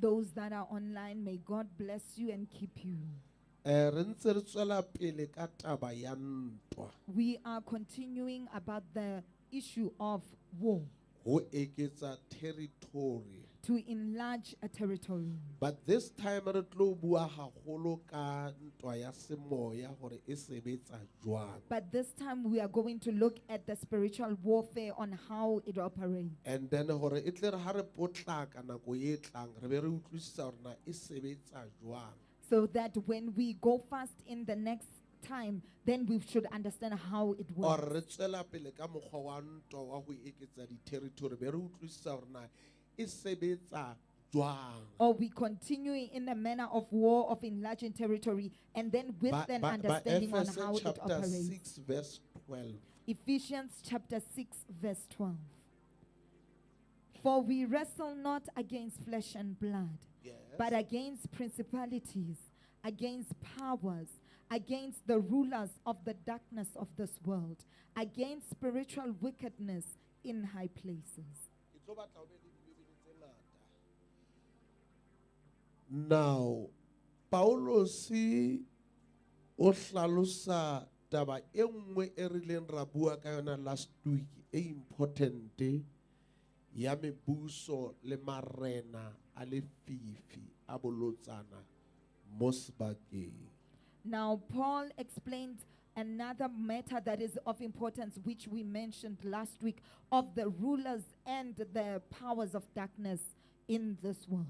Those that are online, may God bless you and keep you. Re ntse re tswela pele ka taba ya ntwa, We are continuing about the issue of war, ho eketsa territory. to enlarge a territory. But this time re tlo bua haholo ka ntwa ya semoya hore e sebetsa jwang. But this time we are going to look at the spiritual warfare on how it operates. And then hore e tle re ha re potlaka nako e tlang re be re utlwisisa hore na e sebetsa jwang. So that when we go fast in the next time, then we should understand how it Or works. re tswela pele ka mokgwa wa ntwa wa ho eketsa di-territory be re utlwisisa hore na e sebetsa jwang. Or we continue in the manner of war of enlarging territory, and then with an understanding on how it chapter operates. 6 verse 12. Ephesians chapter 6 verse 12. For we wrestle not against flesh and blood, Yes. but against principalities, against powers, against the rulers of the darkness of this world, against spiritual wickedness in high places. Now, Paulos o hlalosa taba e nngwe e rileng ra bua ka yona last week e important ya mebuso le marena a lefifi a bolotsana mo sebakeng. Now, Paul explained another matter that is of importance, which we mentioned last week, of the rulers and the powers of darkness in this world.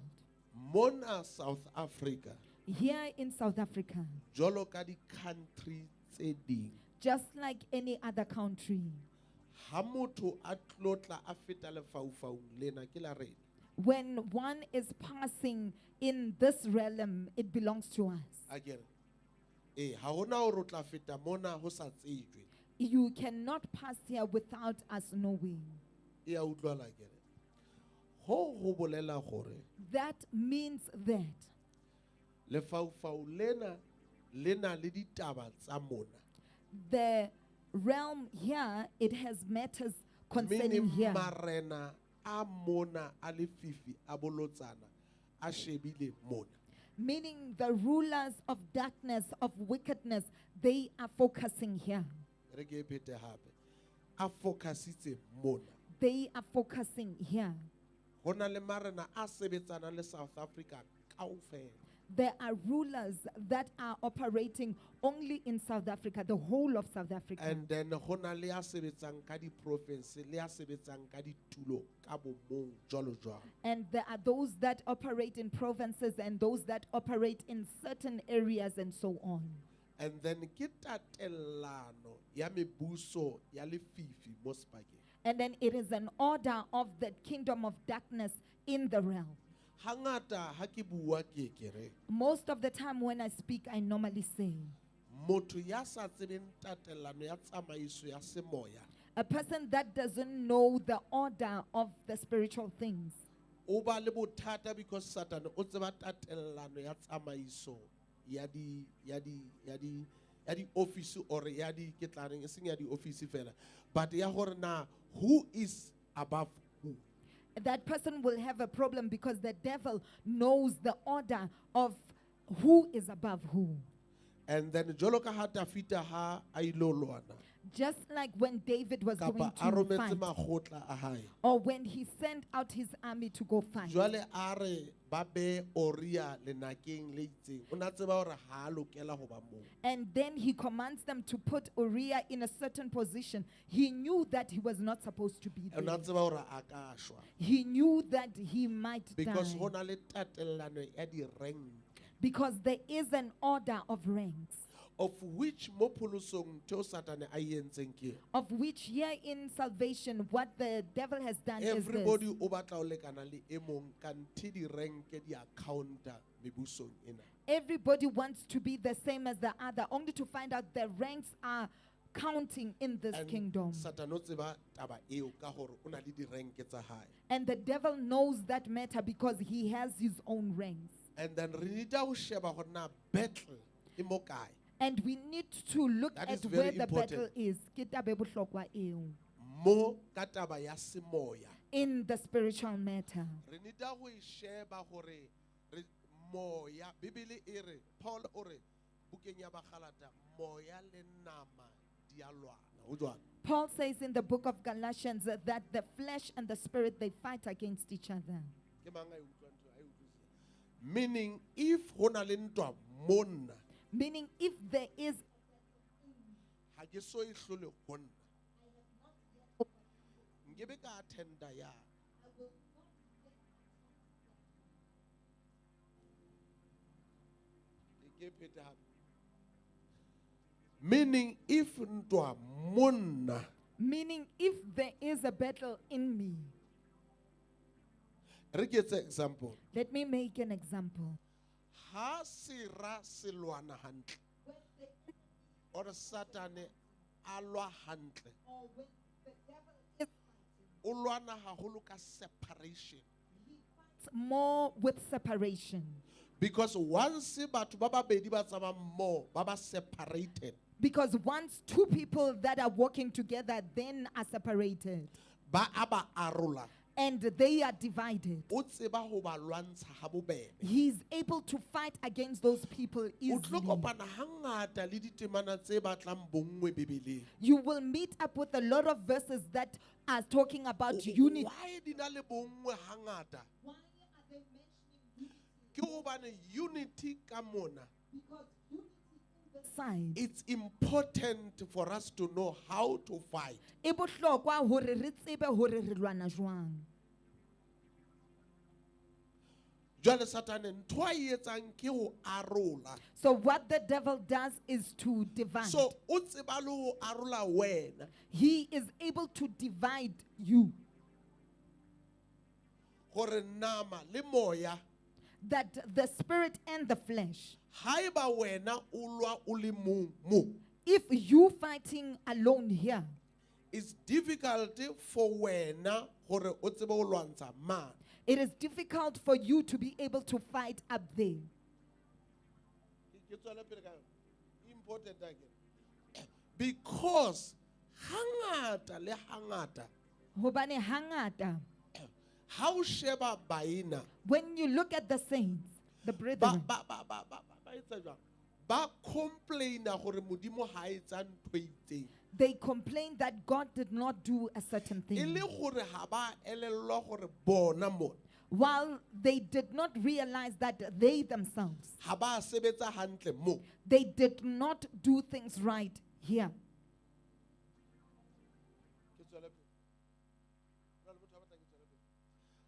Mona South Africa, Here in South Africa, jolo ka di country tse ding, just like any other country, ha motho a tlotla a feta lefaufaung lena ke la rena. when one is passing in this realm, it belongs to us. Again, ha hona hore o tla feta mona ho sa tsejwe. You cannot pass here without us knowing. E a utlwala akere. Ho bolela gore That means that lefaufau lena le ditaba tsa mona. the realm here, it has matters concerning Meaning here. marena a mona a lefifi a bolotsana a shebile mona. Meaning the rulers of darkness, of wickedness, they are focusing here. Re ke e phete hape. A focusitse mona. They are focusing here. Hona le marena a sebetsana le South Africa kaofela. There are rulers that are operating only in South Africa, the whole of South Africa. And then hona le a sebetsang ka di province le a sebetsang ka ditulo ka bo mong jwalo jwalo. And there are those that operate in provinces and those that operate in certain areas and so on. And then ke tatelano ya mebuso ya lefifi mo sebakeng. And then it is an order of the kingdom of darkness in the realm. Hangata ha ke bua ke kere Most of the time when I speak, I normally say, motho ya sa tsebeng tatelano ya tsamaiso ya semoya a person that doesn't know the order of the spiritual things, o ba le bothata because Satan o tseba tatelano ya tsamaiso ya di office or ya di ke tla reng e seng ya di office fela, but ya hore na who is above who. that person will have a problem because the devil knows the order of who is above who. And then jolo ka ha Dafita ha a ilo lwana Just like when David was going kapa a to rometse fight, makgotla a hae, or when he sent out his army to go fight. jwale a re ba be Oria lenakeng le itseng o na tseba hore ha a lokela ho ba moo. And then he commands them to put Uriah in a certain position. He knew that he was not supposed to be O na there. tseba hore a ka shwa He knew that he might because die. ho na le tatelano ya di rank, Because there is an order of ranks, of which mo pholosong teo Satan a e entseng ke of which here in salvation, what the devil has done is everybody this. o batla ho lekana le e mong kante di rank di accounta mebusong ena. Everybody wants to be the same as the other, only to find out the ranks are counting in this And kingdom. Satan o tseba taba eo ka hore o na le di rank tsa hae. And the devil knows that matter because he has his own ranks. And then re need ho sheba hore na battle e mo kae. And we need to look That at is very where the important. battle is. Ke taba e bohlokwa eo. Mo ka taba ya semoya. in the spiritual matter. Re need go e sheba gore re moya Bibele e re Paul o re bukeng ya Bagalata moya le nama di a lwana. O jwang? Paul says in the book of Galatians that the flesh and the spirit, they fight against each other. Ke mang a e utlwang ntho, a e utlwisisa? Meaning if ho na le ntwa monna Meaning, if there is, ha ke so e hlole ho nna nkebe ka attenda ya ke pheta hape. Meaning if ntwa monna meaning if there is a battle in me. re ke etse example Let me make an example. ha sera se lwana hantle or satane a lwa hantle o lwana haholo ka separation More with separation. because once batho ba babedi ba tsamaya mmoho ba ba separated Because once two people that are working together then are separated ba a ba arola and they are divided, o tseba ho ba lwantsha ha bobebe he's able to fight against those people o tlo easily. kopana hangata le ditemana tse batlang bonngwe Bibeleng You will meet up with a lot of verses that are talking about unity. why di na le bonngwe hangata Why are they mentioning ke hobane unity ka mona Because unity in the side. it's important for us to know how to fight. E bohlokwa hore re tsebe hore re lwana jwang. Jwale Satane ntho a e etsang ke ho arola. So what the devil does is to divide. So o tseba le ho arola wena. He is able to divide you. Gore nama le moya That the spirit and the flesh. haeba wena o lwa o le mong mo If you fighting alone here, it's difficult for wena gore o tsebe ho lwantsha man. it is difficult for you to be able to fight up there. Ke tswela pele ka yona. Important again. Because hangata le hangata Hobane hangata, ha o sheba baina when you look at the saints, the ba brethren, ba ba ba ba ba etsa jwang ba complaina gore modimo ha etsa ntho e itseng they complain that God did not do a certain e thing, le gore ha ba elellwa gore bona mo while they did not realize that they themselves, ha ba sebetsa hantle mo they did not do things right here.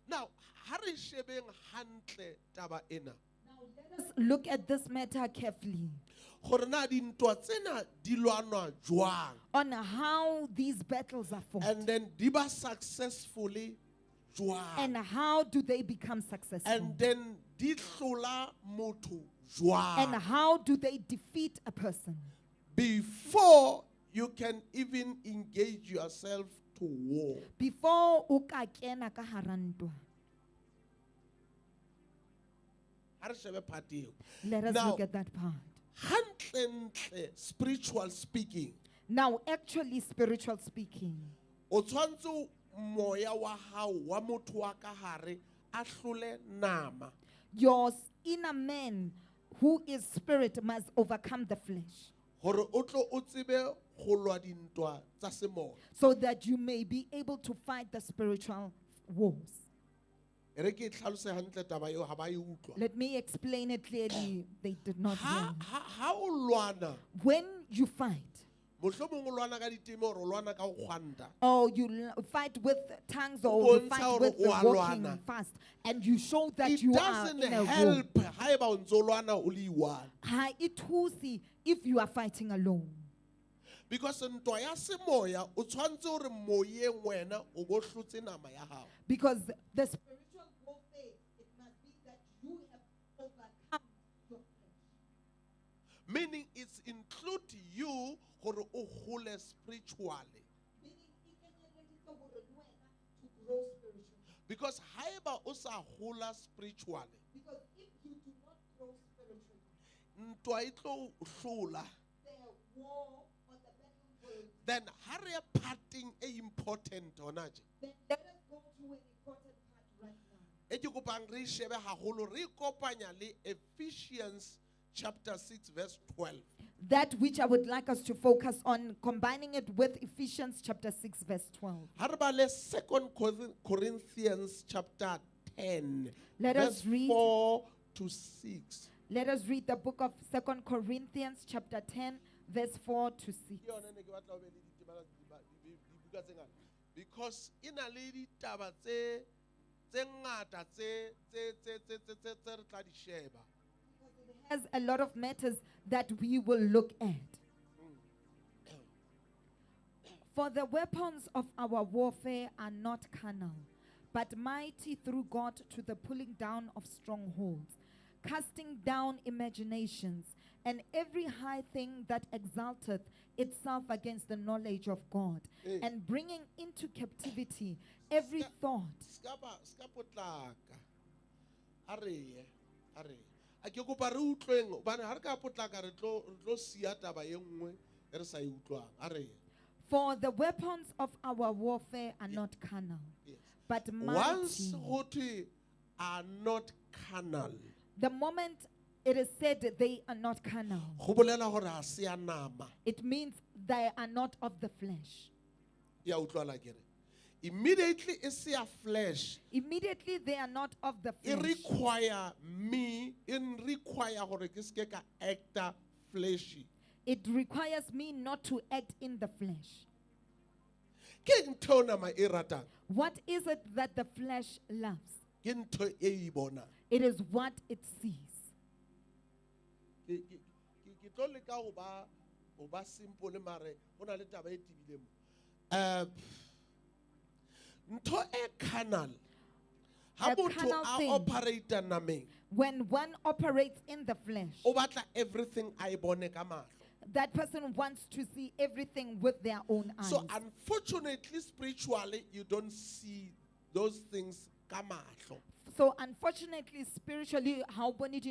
now ha re shebeng hantle taba ena Let's look at this matter carefully gore na dintwa tsena di lwanwa jwang on how these battles are fought and then di ba successfully jwang and how do they become successful and then di hlola motho and jwang how do they defeat a person before you can even engage yourself to war. before o ka kena ka hara ntwa. Ha re shebe part eo. Let us Now, look at that part. hantle spiritual speaking Now, actually, spiritual speaking, o tshwantse moya wa hao wa motho wa ka hare a hlole nama your inner man who is spirit must overcome the flesh gore o tlo o tsebe go lwa dintwa tsa semoya so that you may be able to fight the spiritual wars. e re ke tlhalose hantle taba eo ha ba e utlwa Let me explain it clearly. They did not hear. ha o lwana When you fight, mohlomong o lwana ka diteme gore o lwana ka go kgwanta or you fight with tongues, or you Bontsha fight hore with the o a walking lwana. fast, and you show that it you are doesn't in a war. help haeba o ntse o lwana o le one Ha ithusi if you are fighting alone. because ntwa ya semoya o tshwantse gore moyeng wena o bo hlotse nama ya hao Because the spiritual warfare, it must be that you have overcome your flesh. meaning it's include you gore o gole spiritually Meaning, it can to grow spiritually. because haeba o sa gola spiritually Because if you do not grow spiritually, ntwa e tlo hlola the war or the battlefield, then ha re parting e important hona je then let us e ke kopang re shebe haholo re kopanya le Ephesians chapter 6 verse 12. That which I would like us to focus on, combining it with Ephesians chapter 6 verse 12. Ha re ba le 2 Corinthians chapter 10 Let verse us read. 4 to 6. Let us read the book of 2 Corinthians chapter 10 verse 4 to 6. Ke yona ne ke batla ho be le ditebala dibuka tse ngata. Because ina le ditaba tse ngata tse re tla di sheba. Has a lot of matters that we will look at. For the weapons of our warfare are not carnal, but mighty through God to the pulling down of strongholds, casting down imaginations, and every high thing that exalteth itself against the knowledge of God, Hey. and bringing into captivity every thought. Ska potlaka. A ke kopa re utlweng bana ha re ka potlaka re tlo sia taba e nngwe e re sa e utlwang. A re. For the weapons of our warfare are not carnal, Yes. but Once mighty. go thwe are not carnal. The moment it is said that they are not carnal, Go bolela hore ha se ya nama. it means they are not of the flesh. Ya utlwala kere. Immediately e se ya flesh. Immediately they are not of the It flesh. require me, hore ke ske ka acta fleshy. It requires me not to act in the flesh. Ke ntho nama e ratang. What is it that the flesh loves? Ke ntho e bonang. It is what it sees. Ke tlo leka ho ba simple mare ho na le taba e tibileng. Ntho e carnal. Ha A motho carnal a thing. operate nameng, When one operates in the flesh, o batla everything a e bone ka mahlo. that person wants to see everything with their own eyes. So unfortunately, spiritually, you don't see those things ka mahlo. So unfortunately, spiritually, how one it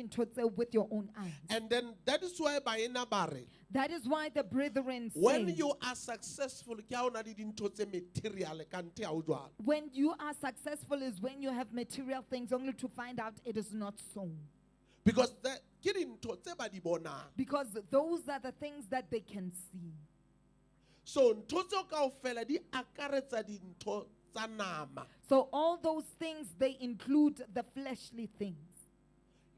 with your own eyes. And then that is why by bare, That is why the brethren when say, you are successful, ke ha o na le dintho tse material ka ntle ha o jwalo. when you are successful is when you have material things, only to find out it is not so. Because that ke dintho tse ba di bonang. Because those are the things that they can see. So ntho tseo kaofela di akaretsa dintho tsa nama. So all those things, they include the fleshly things.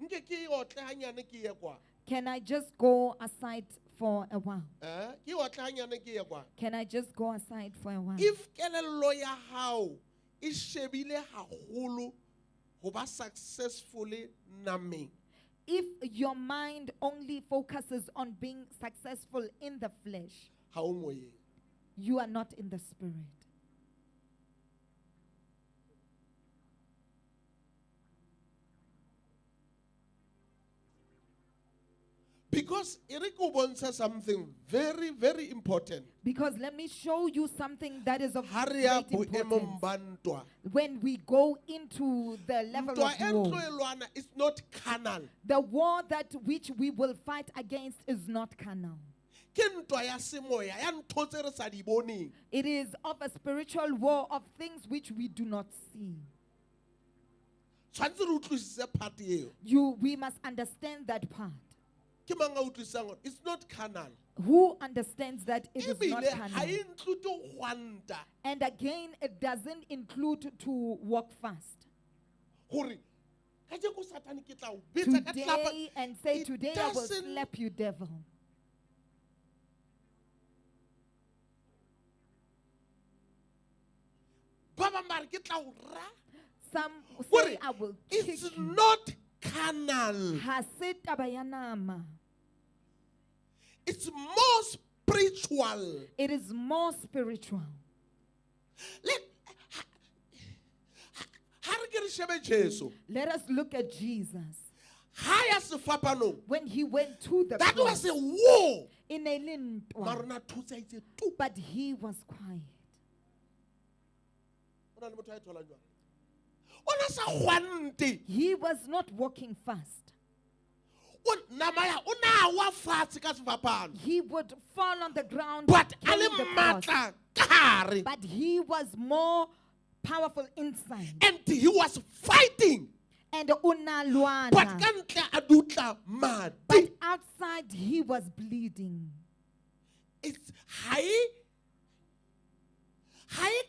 Nke ke otle hanyane ke ye kwa. Can I just go aside for a while? Ke otle hanyane ke ye kwa. Can I just go aside for a while? If kelello ya hao e shebile haholo ho ba successfully nameng, If your mind only focuses on being successful in the flesh, ha o moyeng. you are not in the spirit. Because e re ke o bontsha something very, very important. Because let me show you something that is of Ha re ya great boemong importance. ba ntwa. When we go into the level Ntwa of e war, ntlo e lwana is not carnal. the war that which we will fight against is not carnal. Ke ntwa ya semoya ya ntho tse re sa di boneng. It is of a spiritual war of things which we do not see. Tshwantse re utlwisise part eo. We must understand that part. Ke mang a utlwisang hore it's not carnal. Who understands that it is not Ebile ha carnal? e include ho gwanta. And again, it doesn't include to walk fast. Hore kajeko Satan ke tla o betsa ka tlapa. Today and say, It today I will doesn't- slap you, devil. Ba bang ba re ke tla o ra. Some Hore say, I will kick it's you. not carnal. Ha se taba ya nama. It's more spiritual. It is more spiritual. Let ha re ke re shebe Jesu. Let us look at Jesus. Ha ya sefapanong. When he went to the That cross was a war. in a lintwa, Marona thutsa itse tu. but he was quiet. Ona le motho a e tholang jwang? Ona sa gwante. He was not walking fast. O namaya o na wa fatshe ka sefapano. He would fall on the ground, But a carrying le the cross. matla ka hare. But he was more powerful inside. And he was fighting. And But unalwana. ka ntle a dutla But madi. outside he was bleeding. It's high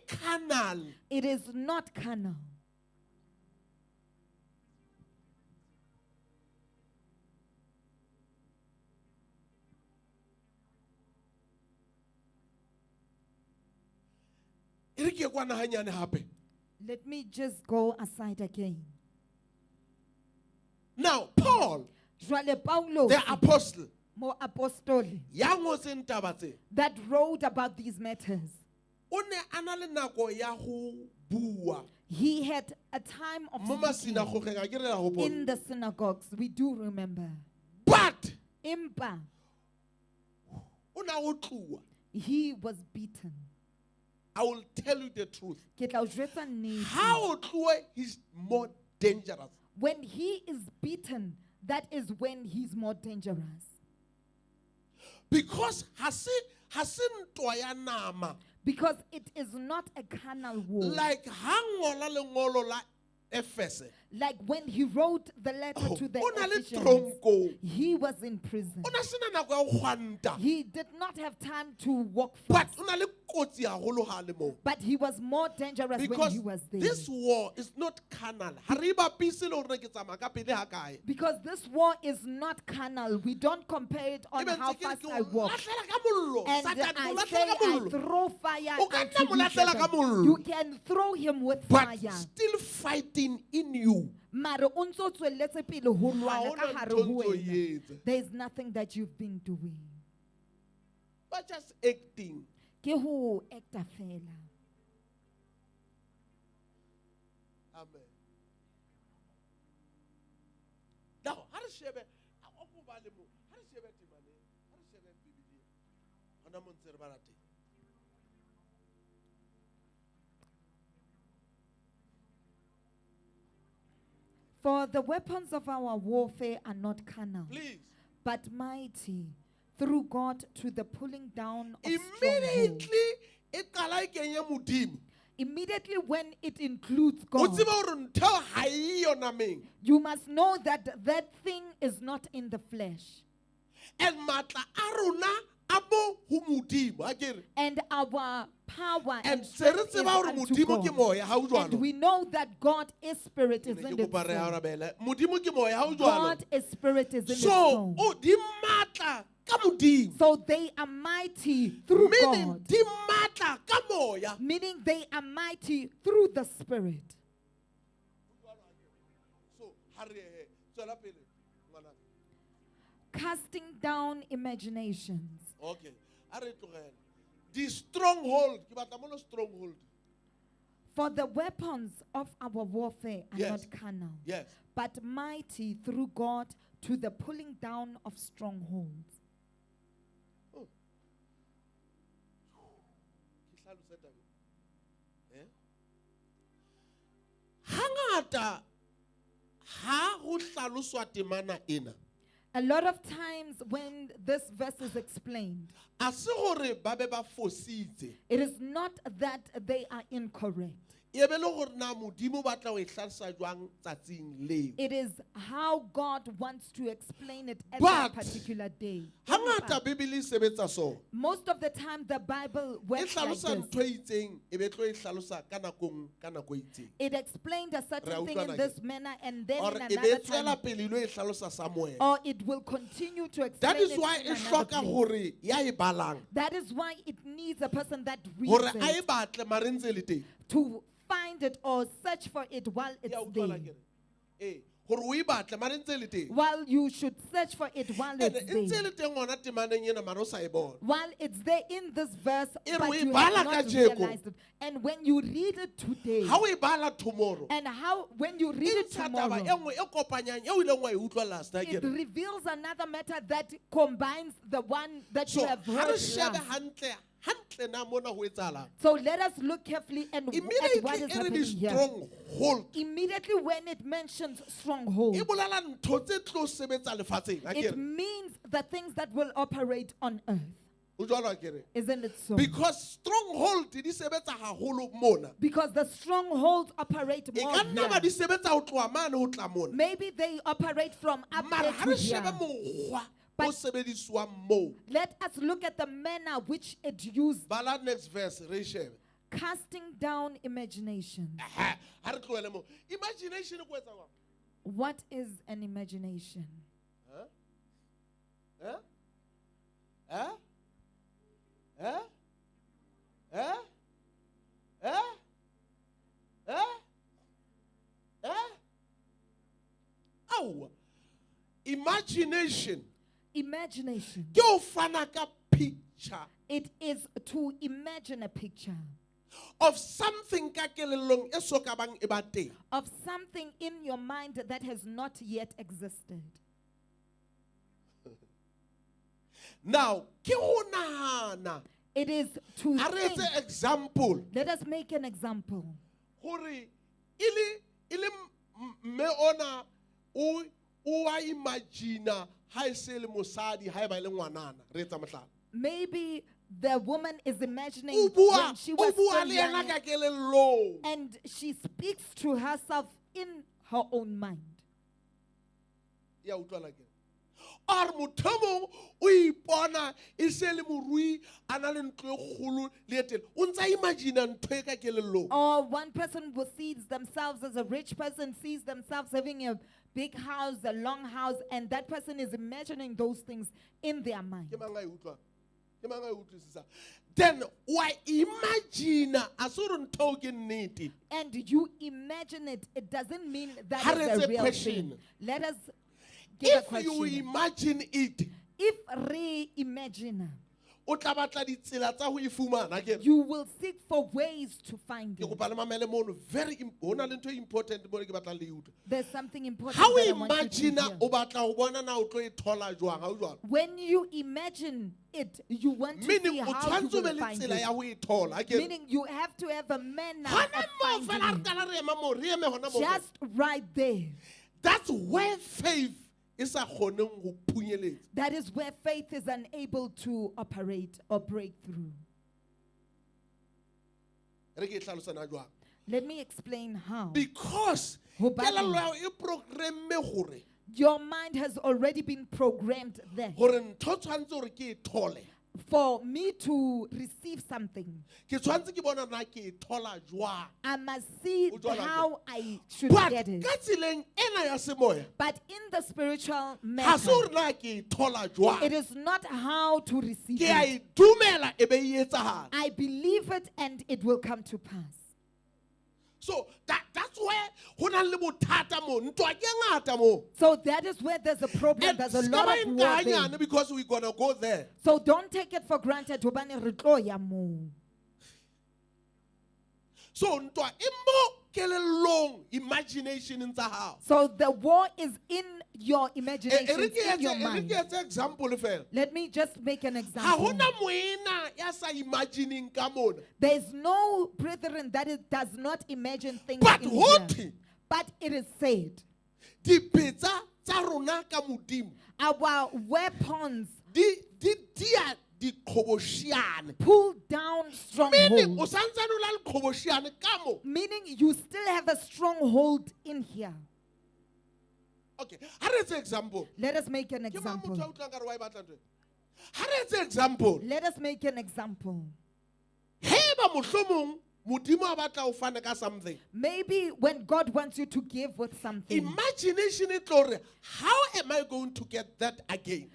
canal. It is not carnal. E re ke kwa naganyane hape. Let me just go aside again. Now, Paul, Jwale Paulo, the apostle, mo apostoli, ya ngotseng taba tse, that wrote about these matters. o ne a na le nako ya go bua He had a time of mo speaking masinagogeng a ke re la go bona. in the synagogues. We do remember. But Impa, o ne a go tloa. he was beaten. I will tell you the truth. Ke tla o jwetsa nnete. How o tloe is more dangerous. When he is beaten, that is when he's more dangerous. Because ha se ntwa ya nama. Because it is not a carnal war. Like ha ngola lengolo la Efese. Like when he wrote the letter to the O na le Ephesians, tronko. he was in prison. O na sena nako ya go gwanta. He did not have time to walk But fast. o na le kotsi haholo ha le mo. But he was more dangerous when Because he was there. this war is not carnal. Ha re bapise le hore ke tsamaya ka pele ha kae. Because this war is not carnal. We don't compare it on Ebe how ntse ke re fast ke I o walk. lahlela ka mollo. And Satan, o I say lahlela ka I mollo. throw fire O ka unto nna mo you, lahlela ka Satan. mollo. You can throw him with But fire. still fighting in you. Mare o ntso tswelletse pele ho Ha lwana hona ka hare ntho ho ntso wena. e etsa. There is nothing that you've been doing. But just acting. Ke ho acta fela. Amen. Now, ha re shebe o ko ba le mo. Ha re shebe temane. Ha re shebe Bibele. Hona mo ntse re bala teng. For the weapons of our warfare are not carnal, Please. but mighty through God to the pulling down of strongholds. Immediately e qala e kenya modimo. Immediately when it includes O God, tseba hore ntho ha e yo nameng. you must know that that thing is not in the flesh. And matla a rona a mo ho modimo. A ke re. And our power And and se re strength is tseba hore unto modimo ke God. moya ha o And jwalo. we know that God is spirit, Ne isn't ke it kopa re so? arabele. Modimo ke moya ha o jwalo. God is spirit, isn't it So, so? o di matla ka modimo. So they are mighty through Meaning God. di matla ka moya. Meaning they are mighty through the spirit. So, ha re he. Tswela pele. Ngwana. Casting down imaginations. Okay. A re tlogele. The stronghold. Ke batla mo lo stronghold. For the weapons of our warfare are Yes. not carnal, Yes. but mighty through God to the pulling down of strongholds. Oh. Ke hlalose taba e. Hangata ha go hlaloswa temana ena. A lot of times when this verse is explained, A se gore ba be ba fositse. it is not that they are incorrect. E be le gore na modimo ba tla o e hlalosa jwang tsatsing leo. It is how God wants to explain it at But- that particular day. Hangata Bibele e sebetsa so. Most of the time the Bible E works like hlalosa this. ntho e itseng e be tlo e hlalosa ka nako e itseng. It explained a Re a certain thing in utlwana this manner and then Or in e be another tswela time. pele lo e hlalosa somewhere. Or it will continue to explain That is it why in e another hloka place. gore ya e balang. That is why it needs a person that Gore reads a e it batle mare ntse le teng. to find it or search for it while Ya it's utlwana there. kere. Eh, gore o e batle mare ntse le teng. While you should search for it while And it's ntse there. le teng gona temaneng ena mare o sa e bona. While it's there in this verse, E re but o e you bala have not kajeko. realized it. And when you read it today, Ha o e bala tomorrow. and how when you read E it ntsha taba tomorrow, e nngwe e kopanyang eo o ileng wa e utlwa last it akere. reveals another matter that combines the one that So you have ha re heard shebe last. hantle na mona ho etsahalang. So let us look carefully and at what Immediately is e re happening di here. stronghold. Immediately when it mentions stronghold, E bolela ntho tse tlo sebetsa lefatsheng it akere. means the things that will operate on earth. O jwalo akere? Isn't it so? Because stronghold di sebetsa haholo mona. Because the strongholds operate E more ka nna ba di here. sebetsa ho tloha mane ho tla mona. Maybe they operate from up Mara there ha to re here. shebe mokgwa o But- sebediswang moo. Let us look at the manner which it used, Bala next verse re shebe. casting down imagination. Ha re tlohele moo. Imagination e ko etsa jwang? What is an imagination? Huh? Huh? Huh? Huh? Huh? Huh? Huh? Oh, imagination. Imagination. Ke o fana ka picture It is to imagine a picture of something ka kelellong e so ka bang e ba teng. of something in your mind that has not yet existed. Now, ke ho nahana. It is to Ha re think. etse example. Let us make an example. Hore ile mme ona o a imagine ha e se le mosadi ha e ba le ngwanana re etsa mohlala. Maybe the woman is imagining O bua when she was le still yena young, ka kelellong. and she speaks to herself in her own mind. Ya utlwana ke. Or mothomong o ipona e se le morui ana le ntlo e kgolo le etele. O ntsa imagine ntho e ka kelellong. Or one person who sees themselves as a rich person, sees themselves having a big house, a long house, and that person is imagining those things in their mind. Ke mang a e utlwa? Ke mang a e utlwisisa? Then wa imagine a se re ntho eo ke nnete. And you imagine it, it doesn't mean that Ha is re a etse real question. thing. Let us give a If you question. imagine it, If re-imagine, o tla batla ditsela tsa ho e fumana ke. you will seek for ways to find Ke it. kopa le mamele mono very hona le ntho e important mo ke batlang le e utlwe. There's something important Ha o that I want you imagine to hear. o batla ho bona na o tlo e thola jwang ha o jwang. When you imagine it, you want to see Meaning o how you tshwantse o be will le find tsela ya it. ho e thola ke. Meaning you have to have a manner Hona of mo fela finding re kala re ema mo re eme hona it. mo. Just right there. That's where faith is a kgoneng ho phunyeletsa. That is where faith is unable to operate or break through. Re ke e hlalosana jwang. Let me explain how. Because Hobane- kelello ya hao e programme hore Your mind has already been programmed there. hore ntho tshwantse hore ke e thole. For me to receive something, Ke tshwantse ke bona na ke e thola jwang. I must see O jwalo how I should But get it. ka tseleng ena ya semoya But in the spiritual ha matter, se hore na ke e thola jwang. it is not how to receive Ke a it. e dumela e be e etsahala. I believe it and it will come to pass. So that's where ho na le bothata mo. Ntwa ke ngata mo. So that is where there's a problem. And There's a ska lot ba of e war nka there. hanyane because we're gonna go there. So don't take it for granted. Hobane re tlo ya moo. So ntwa e mo kelellong imagination in tsa hao. So the war is in your imagination, E re ke in your etse mind. example fela. Let me just make an Ha example. hona moena ya sa imagining ka mona. There is no brethren that it does not imagine things But in what? here. But it is said, Dipetsa tsa rona ka modimo our weapons di dia diqhoboshiane. pull down Meaning o strongholds. santsane o la le qhoboshiane ka mo. Meaning you still have a stronghold in here. Okay, ha re etse example. Let us make an Ke mang motho example. a utlwang ka re wa e batla ntho e? Ha re etse example. Let us make an example. Heba mohlomong modimo a batla o fane ka something. Maybe when God wants you to give with something, Imagination e tlo re, how am I going to get that again?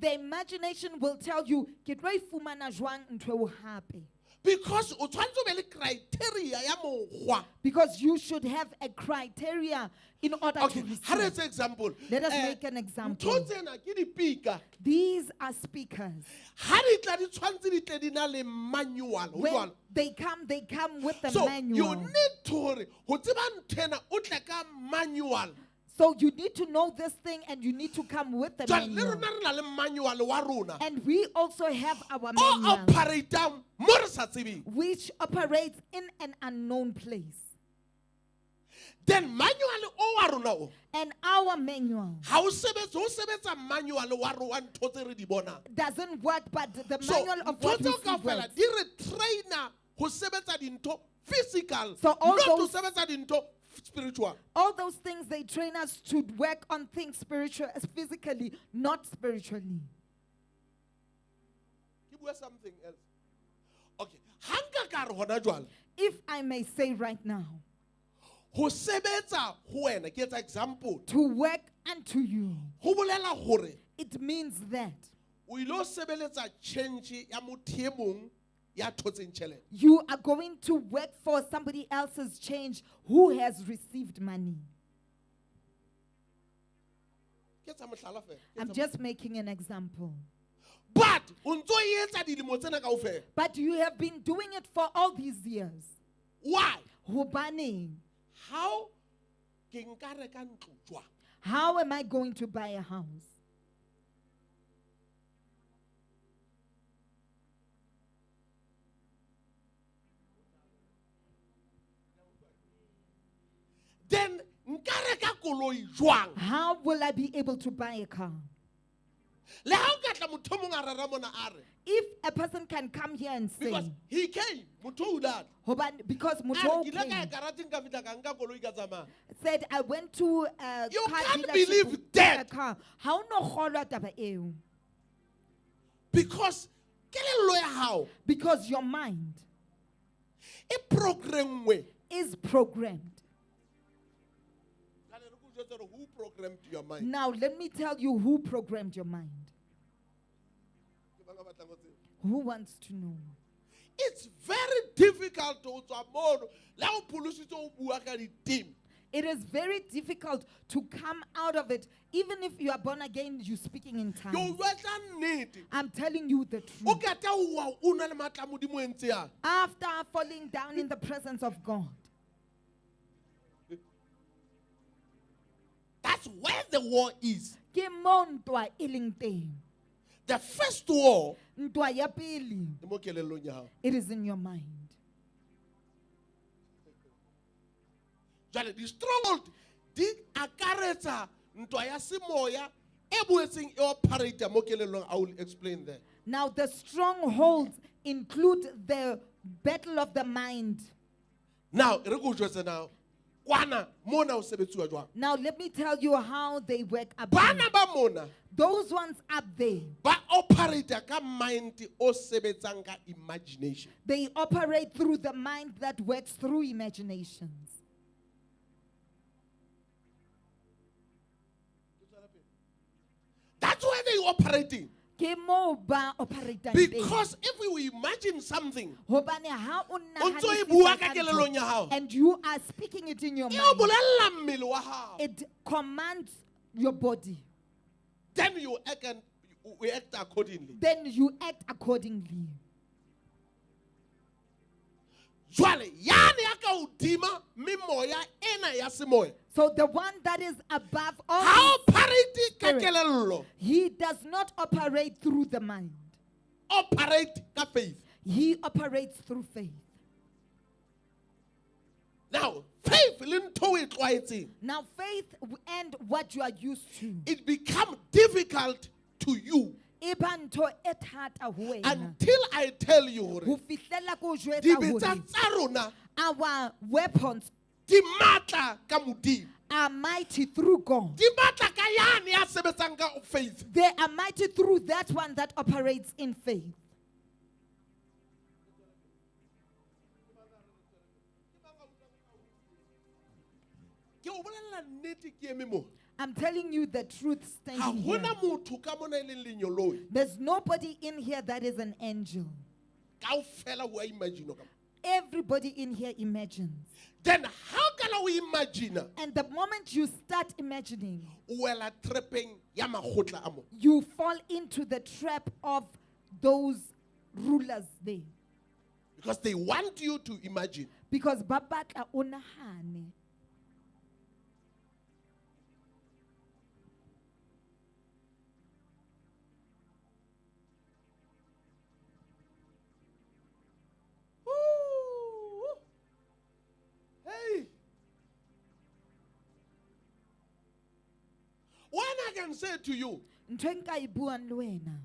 the imagination will tell you, "Ke tlo e fumana jwang ntho eo hape?" Because o tshwantse o be le criteria ya mokgwa. Because you should have a criteria in order Okay, to ha re receive. etse example. Let us make an example. Ntho tsena ke dipika. These are speakers. Ha di tla di tshwantse di tle di na le manual. o When jwalo. they come with the So you manual. need to hore ho tseba nthena o tle ka manual. So you need to know this thing and you need to come with the Jwale le manual. rona re na le manual wa rona. And we also have our O manual, operatang mo re sa tsebeng. which operates in an unknown place. Then manual o wa rona o. And our manual Ha o sebetsa manual wa ro wa ntho tse re di bona. doesn't work, but the So, manual of what we ntho see tseo kaofela works. di re trainer ho sebetsa dintho physical, So all not to those- sebetsa dintho spiritual. All those things, they train us to work on things spiritual, physically, not spiritually. Ke bua something else. Okay, hanga ka re hona jwale If I may say right now, ho sebetsa ho wena ke etsa example to work unto you, ho bolela hore it means that o ilo sebeletsa change ya motho e mong ya thotseng tjhelete. you are going to work for somebody else's change who has received money. Ke etsa mohlala fela. Ke I'm etsa just making an example. But o ntso e etsa dilemo tsena kaofela. But you have been doing it for all these years. Why? Hobaneng? How ke nka reka ntlo jwang? How am I going to buy a house? Then nka reka koloi jwang? How will I be able to buy a car? Le ha o ka tla motho o mong a rera mona a re, If a person can come here and say, because he came, motho o dad. because A re Muto ke ile ka came, ya garageng ka fihla ka nka koloi ka tsamaya. said, I went to a You car can't dealership believe to buy that. a car. How no kholwa taba eo? Because kelello ya hao Because your mind e programmwe. is programmed. Jwale re go jwetsa hore who programmed your mind? Now, let me tell you who programmed your mind. Ke bang ba batlang ho tseba. Who wants to know? It's very difficult to tswa mono la o pholositse o bua ka di-team. It is very difficult to come out of it. Even if you are born again, you're speaking in Ke o tongues. jwetsa nnete. I'm telling you the O truth. ka tla o wa o na le matla modimo e ntse yana. After falling down in the presence of God, That's where the war is. ke mo ntwa e leng teng. The first war Ntwa ya pele, e mo kelellong ya hao. it is in your mind. Jwale di-stronghold di akaretsa ntwa ya semoya e boetseng e operate mo kelellong. I will explain that. Now, the strongholds include the battle of the mind. Now, re go jwetse now. Kwana mona o sebetsiwa jwang? Now, let me tell you how they work up Bana there. ba mona Those ones up there, ba operate ka mind o sebetsang ka imagination. they operate through the mind that works through imaginations. That's where they operating. Ke mo ba operate-ang teng. Because if we imagine something, Hobane ha o o ntso e bua nahanisisa ka ka kelellong ntho, ya hao, and you are speaking it in your e o mind, bolella mmele wa hao. it commands your body. Then you act accordingly. Then you act accordingly. Jwale yane ya ka hodima memoya ena ya semoya. So the one that is above all, Ha these operate ka spirits, kelello, he does not operate through the mind. operate ka faith. He operates through faith. Now, faith le ntho e tlwaetseng, Now, faith and what you are used to, it become difficult to you e ba ntho e thata ho wena. until I tell you hore Ho fihlela ko jwetsa dibetsa hore tsa rona our weapons di matla ka modimo. are mighty through God. Di matla ka yane ya sebetsang ka faith. They are mighty through that one that operates in faith. Ke o bolella nnete ke eme mo. I'm telling you the truth Ha standing here. hona motho ka mona e leng lenyoloi. There's nobody in here that is an angel. Kaofela o a imagine ka. Everybody in here imagines. Then how can we imagine And the moment you start imagining, o wela trapeng ya makgotla a mo? you fall into the trap of those rulers there. Because they want you to imagine. Because ba batla o nahane. Ooh. Hey. can say to you, ntho e nka e buang le wena,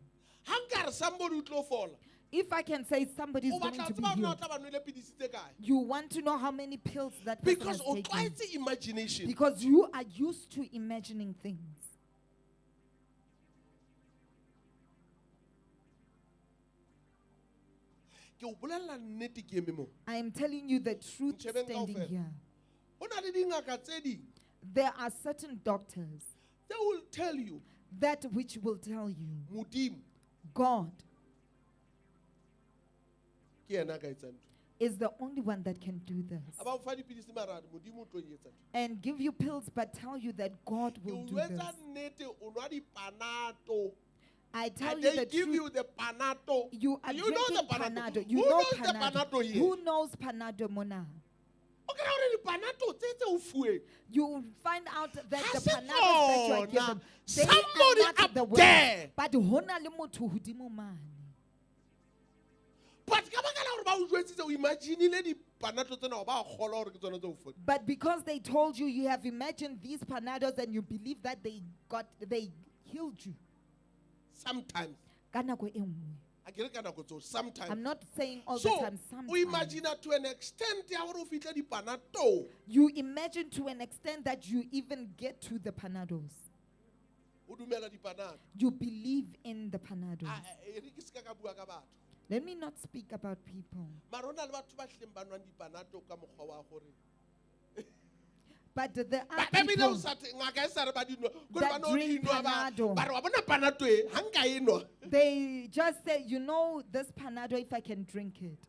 Hankar somebody will fall. if I can say somebody's O going batla to be tseba hore na o healed, tla ba nwele pidisi tse kae? you want to know how many pills that person Because has o taken. tlwaetse imagination. Because you are used to imagining things. Ke o bolella nnete ke eme mo. I am telling you the truth Ntjhebeng standing kaofela. here. Ho na le dingaka tse ding. There are certain doctors They will tell you, that which will tell you, Modimo God ke yena a ka etsang ntho. is the only one that can do this. A ba o fa dipidisi mara Modimo o tlo e etsa ntho. And give you pills but tell you that God Ke will o do this. etsa nnete o nwa dipanato. I tell And you they the give truth. you the panato. You are know drinking the panato. Panado. Who You know knows the Panado. panato here? Who knows Panado Mona? O ka re dipanato tse tse o fuweng. You will find out that Ha the se Panados that you are tsona. given, they Somebody are not up the way. there. But hona le motho hodimo mane. But ka baka la hore ba o jwetsitse o imaginile dipanato tsena o ba kgolwa hore ke tsona tse o fuweng. But because they told you, you have imagined these Panados and you believe that they healed you. Sometimes. Ka nako e nngwe. A ke re ka nako tsohle, sometimes. I'm not saying all the So, time, o sometimes. imagine to an extent ya hore o fihle dipanato. You imagine to an extent that you even get to the Panados. O dumela dipanato. You believe in the Panados. E re ke se ka bua ka batho. Let me not speak about people. Mara ho na le batho ba hleng ba nwang dipanato ka mokgwa wa gore. But there are Ba ebile o people sa ngaka e sa re ba di nwa. Ko that ba no di drink nwa ba. Panado. Ba re wa bona panato e ha nka e nwa. they just say, you know, this Panado, if I can drink it,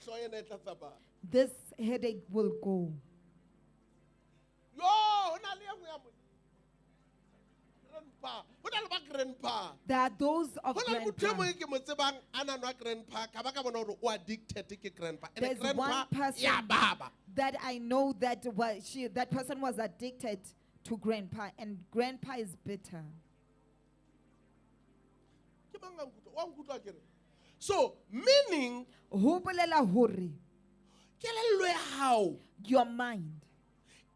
Hlooho ena e tla tsamaya. this headache will go. Yo, ho na le e nngwe ya mo. Grandpa. Ho na le ba grandpa. There are those of Ho na le motho e grandpa. mong ke mo tsebang a na nwa grandpa ka ba ka bona hore o addicted ke grandpa. And There's grandpa one person ya baba. that I know that that person was addicted to grandpa, and grandpa is bitter. Ke mang a nkutlwa? Wa nkutlwa ke re? So, meaning Ho bolela hore kelello ya hao your mind,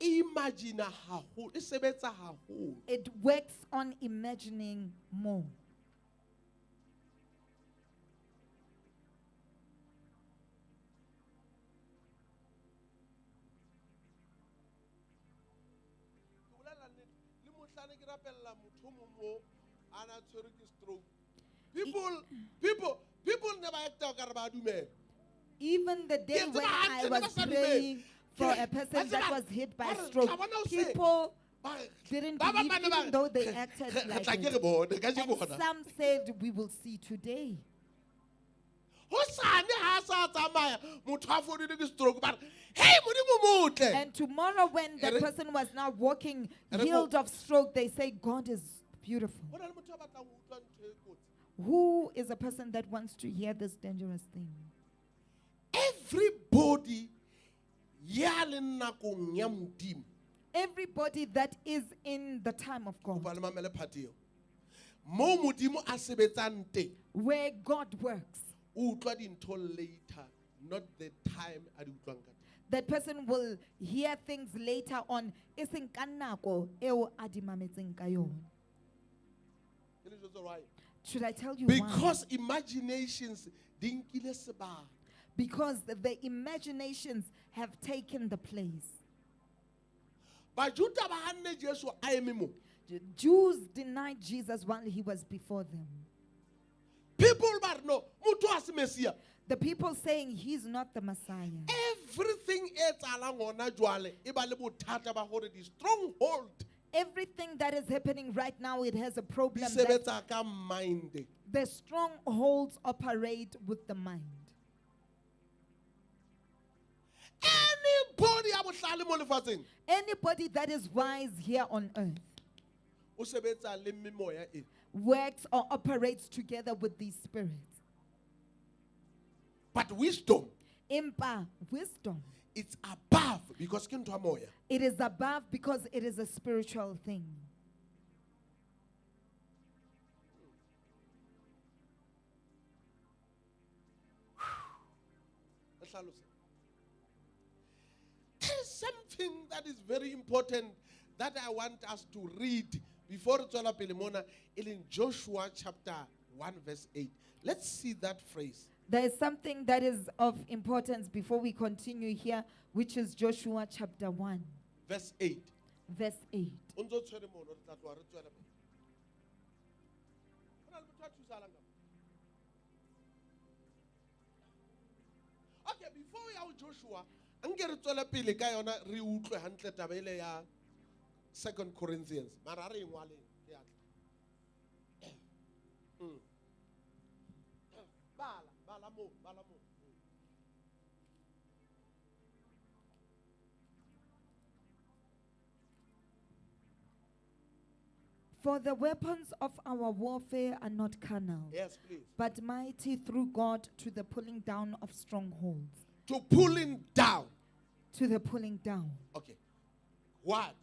e imagine haholo, e sebetsa haholo. it works on imagining more. Ke bolela nnete, le mohlane ke rapella motho o mong mo a na tshwerwe ke stroke. People never act ka re ba dumela. Even the day Ke when tseba I hantle, was ne ba sa praying for dumele. a person Ke that tseba- was hit by Ba re, stroke, "Tla bona o se." people Ba- didn't ba bang believe, ba ne ba even re, though they "Re- acted re- re like tla ke it. re bone, ka je And bona." some said, we will see today. Hosane ha a sa tsamaya, motho a fodile ke stroke, ba re, "Hey, Modimo motle." And tomorrow, when the Ere- person was now walking, Ere- healed of stroke, they say, God is beautiful. Ho na le motho a batlang ho utlwa ntho e kotsi. Who is a person that wants to hear this dangerous thing? Everybody ya le nakong ya Modimo. Everybody that is in the time of God, Kopa le mamele part eo. Mo Modimo a sebetsang teng, where God works, o utlwa dintho later, not the time a di utlwang ka teng. that person will hear things later on. E seng ka nako eo a di mametseng ka yona. Ke le jwetsa why? Should I tell you why? Because imaginations di nkile sebaka. Because the imaginations have taken the place. Bajuda ba hanne Jesu a eme mo. Jews denied Jesus while he was before them. People ba re no, motho a se Mesia. The people saying he's not the Messiah. Everything e tsalang hona jwale e ba le bothata ba hore di stronghold Everything that is happening right now, it has a di problem that sebetsa ka mind. the strongholds operate with the mind. Anybody a bohlale mo lefatsheng Anybody that is wise here on earth o sebetsa le memoya e. works or operates together with these spirits. But wisdom, Impa, wisdom, it's above because ke ntho ya moya. it is above because it is a spiritual thing. Le hlalose. There is something that is very important that I want us to read before re tswela pele mona in Joshua chapter 1 verse 8. Let's see that phrase. There is something that is of importance before we continue here, which is Joshua chapter 1, Verse 8. verse 8. O ntse o tshwere mono, re tla tloha re tswela pele. Ho na le motho a thusahalang ka mo? Okay, before we are Joshua, anke re tswela pele ka yona re utlwe hantle taba ele ya 2 Corinthians. Mara re ingwaleng ke ya tla. Bala mo. For the weapons of our warfare are not carnal, Yes, please. but mighty through God to the pulling down of strongholds. To pulling down. To the pulling down. Okay. What?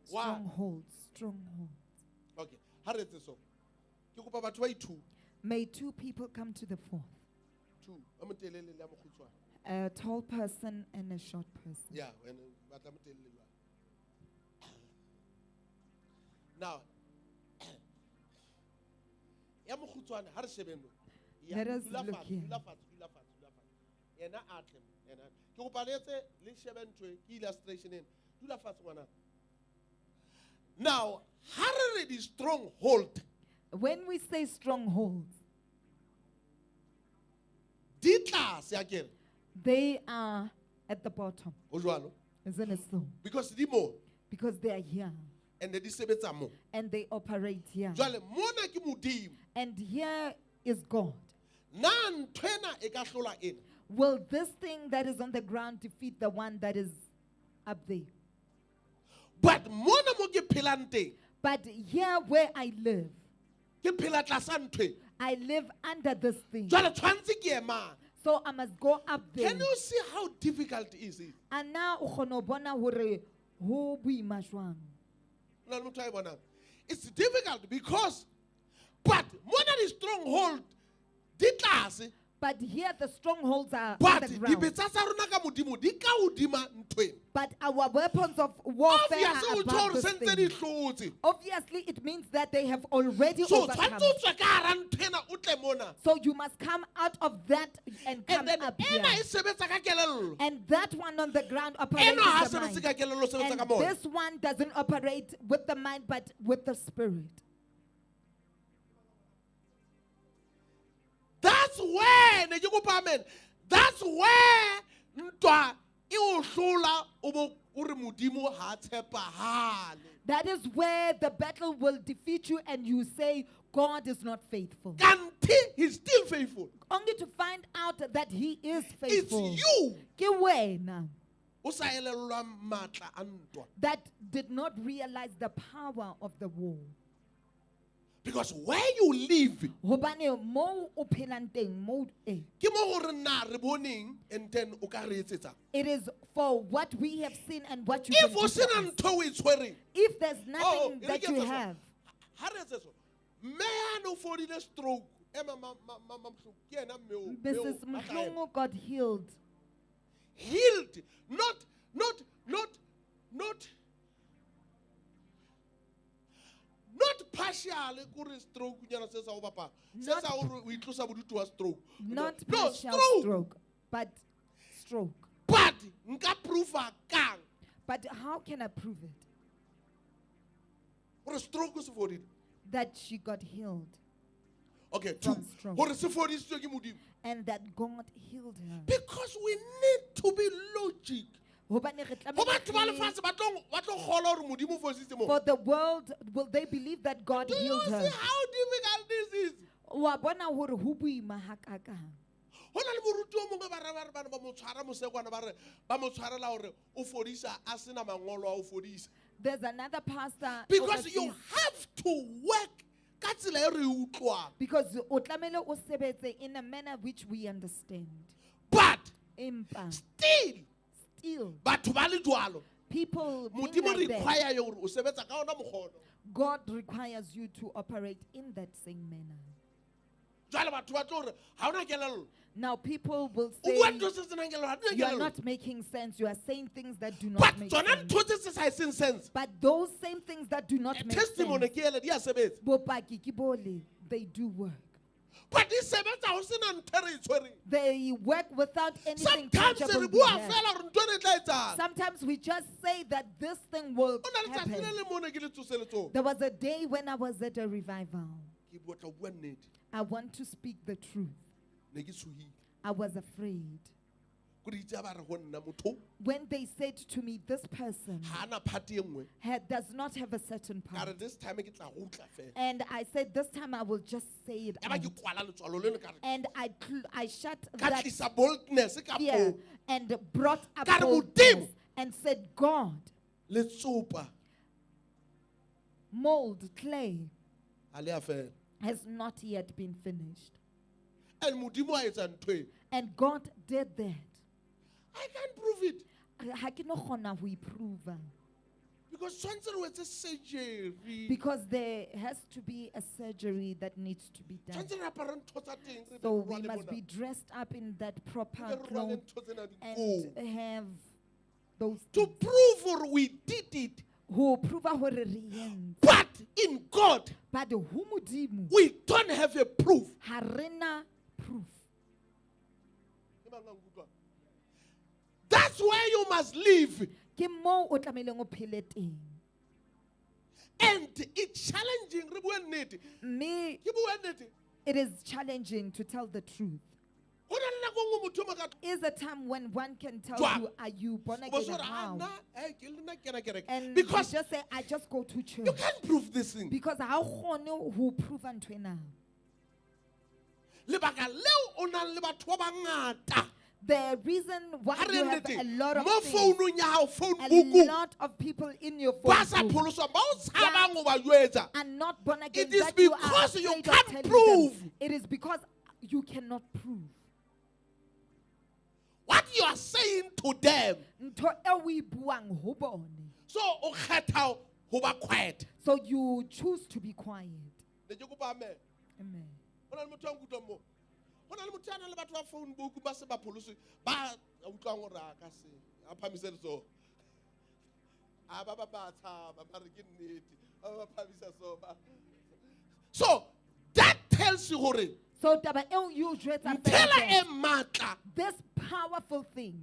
Strongholds. Okay. Ha re etse so. Ke kopa batho ba i-2. May two people come to the fourth, 2. A motelele le a mokgutshwane. a tall person and a short person. Yeah, when batla motelele jwang. Now, ya mokgutshwane ha re shebeng lo. Let us look here. Dula fatshe. Yena a tle. Ke kopa le etse le shebe ntwe ke illustration ena. Dula fatshe ngwana. Now, ha re re di stronghold. When we say strongholds, Di tlase akere. they are at the bottom, Ho jwalo. isn't it so? Because di mo Because they are here and di sebetsa mo. and they operate here. Jwale mona ke modimo. And here is God. Na nthwena e ka hlola ena. Will this thing that is on the ground defeat the one that is up there? But mona mo ke phelang teng. But here where I live, Ke phela tlasa ntwe. I live under this thing. Jwale tshwantse ke ema. So I must go up there. Can you see how difficult is it? And now Na le motho a e bonang. It's difficult because but mona di stronghold di tlase. but here the strongholds are But on the di ground. betsa tsa rona ka modimo di ka hodima ntweng. But our weapons of warfare Obviously are o above tshware this sentse di thing. hlotse. Obviously, it means that they have already So overcome. tshwantse o tswe ka hara nthwena o tle mona. So you must come out of that and come And then up here. ena e sebetsa ka kelello. And that one on the ground operates Ena ha with the sebetse mind. ka kelello o sebetsa ka And moya. this one doesn't operate with the mind, but with the spirit. That's where ne ke kopa amen. That's where ntwa e o hlola o bo o re modimo ha tshepahale. That is where the battle will defeat you and you say, God is not faithful. Kanti he's still faithful. Only to find out that he is It's faithful. you Ke wena o sa elellwang matla a ntwa. that did not realize the power of the war. Because where you live Hobane mo o phelang teng, mo ke mo gore na re boneng and then o ka re etsetsa. it is for what we have seen and what you If can o do sena for us. ntho o e tshwereng. If there's nothing e re that ke you etsa so. have, Ha re etse so. Mme yane o fodile stroke. Mama Mhlongo ke ena mme o. Mrs. Mhlongo got healed. Healed, not partially kuri stroke nyana se sa o bapa se sa o o itlosa bodutu wa stroke. Not No, partial stroke, but stroke. But nka proofa kang But how can I prove it? gore stroke se fodile. That she got healed Okay, from two. stroke. Gore se fodisitswe ke modimo. And that God healed her. Because we need to be logic. Hobane re Go tlameha batho ba re- lefatshe ba tlo kgolwa gore modimo o fodisitse mo. For the world, will they believe that God Do you healed see her? how difficult this is? Wa bona hore ho boima hakakang. Ho na le moruti o mongwe ba re bana ba mo tshwara mosekwana ba re ba mo tshwarela gore o fodisa a sena mangolo a o fodisa. There's another pastor Because you overseas, have to work ka tsela e re e utlwang. because o tlamehile o sebetse in a manner which we understand. But Empa, still still, batho ba le jwalo people being modimo like that, require you gore o sebetsa ka ona mokgono. God requires you to operate in that same manner. Jwale batho ba tlo re, ha ona kelello. Now people will O bua say, ntho tse senang kelello, ha di na you are kelello. not making sense. You are saying things that do But not make tsona sense. ntho tse se sa etseng sense. But those same things that do not make Testimony sense, ke ele, di a sebetsa. bopaki ke bole, they do work. But di sebetsa ho sena ntho e re e tshwereng. They work without anything Sometimes tangible re bua behind. fela hore ntho ena e tla etsahala. Sometimes we just say that this thing will Ho na le tsatsi happen. le le mone ke le tsoseletsong. There was a day when I was at a revival. Ke bua tla bua nnete. I want to speak the truth. Ne ke tshohile. I was afraid. Ko di itse ba re ho nna motho When they said to me, this person ha ana party e nngwe. does not have a certain Ka re part. this time ke tla go utla fela. And I said, this time I will just say it Ya ba out. ke kwala letswalo leno ka re And I shut ka that tlisa boldness ka fear po. and brought up Ka re boldness Modimo. and said, God, Le tsopa mold clay ha le a fela. has not yet been finished. And Modimo a etsa ntho e. And God did that. I can't prove it. Ha ke no kgona ho iprova. Because tshwantse re wetse surgery. Because there has to be a surgery that needs to be done. Tshwantse re apare ntho tsa teng, re be So re we rwale must mona. be dressed up in that Re proper be re rwale clothes ntho tsena and dikong. have those To things. prove or we did it. Ho prova hore re entse. But in God, But ho Modimo we don't have a proof. ha rena proof. That's where you must live. Ke mo o tlameileng o phele teng. And it's challenging. Re bua nnete. Me, Ke bua nnete. it is challenging to tell the truth. Ho na le nako nngwe motho o maka- Is a time when one can tell Jwang. you, are you born o bo again so and re, how? "Ah, nna, ke le nna ke na kereke." And Because you just say, I just go to church. you can't prove this thing. Because ha o kgone ho prove ntwena. Lebaka leo o nang le batho ba bangata. The reason why Ha re you have nnete, a lot of mo things, founung ya hao, phone a book-ung, lot of people in your ba phone sa book pholoswang, ba o tshabang ho ba jwetsa. are not born again. It is That you are because you afraid of can't telling prove. them. It is because you cannot prove. What you are saying to them. Ntho e o e buang ho bone. So o kgetha ho ba quiet. So you choose to be quiet. Ne ke kopa amen. Amen. Ho na le motho a nkutlwang moo. Ho na le motho a nang le batho ba phone book ba se ba pholoswe, ba utlwang hore a ka se a phamise letsoho. A ba tshaba ba re ke nnete. A ba phamisa so ba. So that tells you hore So taba eo you jwetsa ntela fela e matla this powerful thing,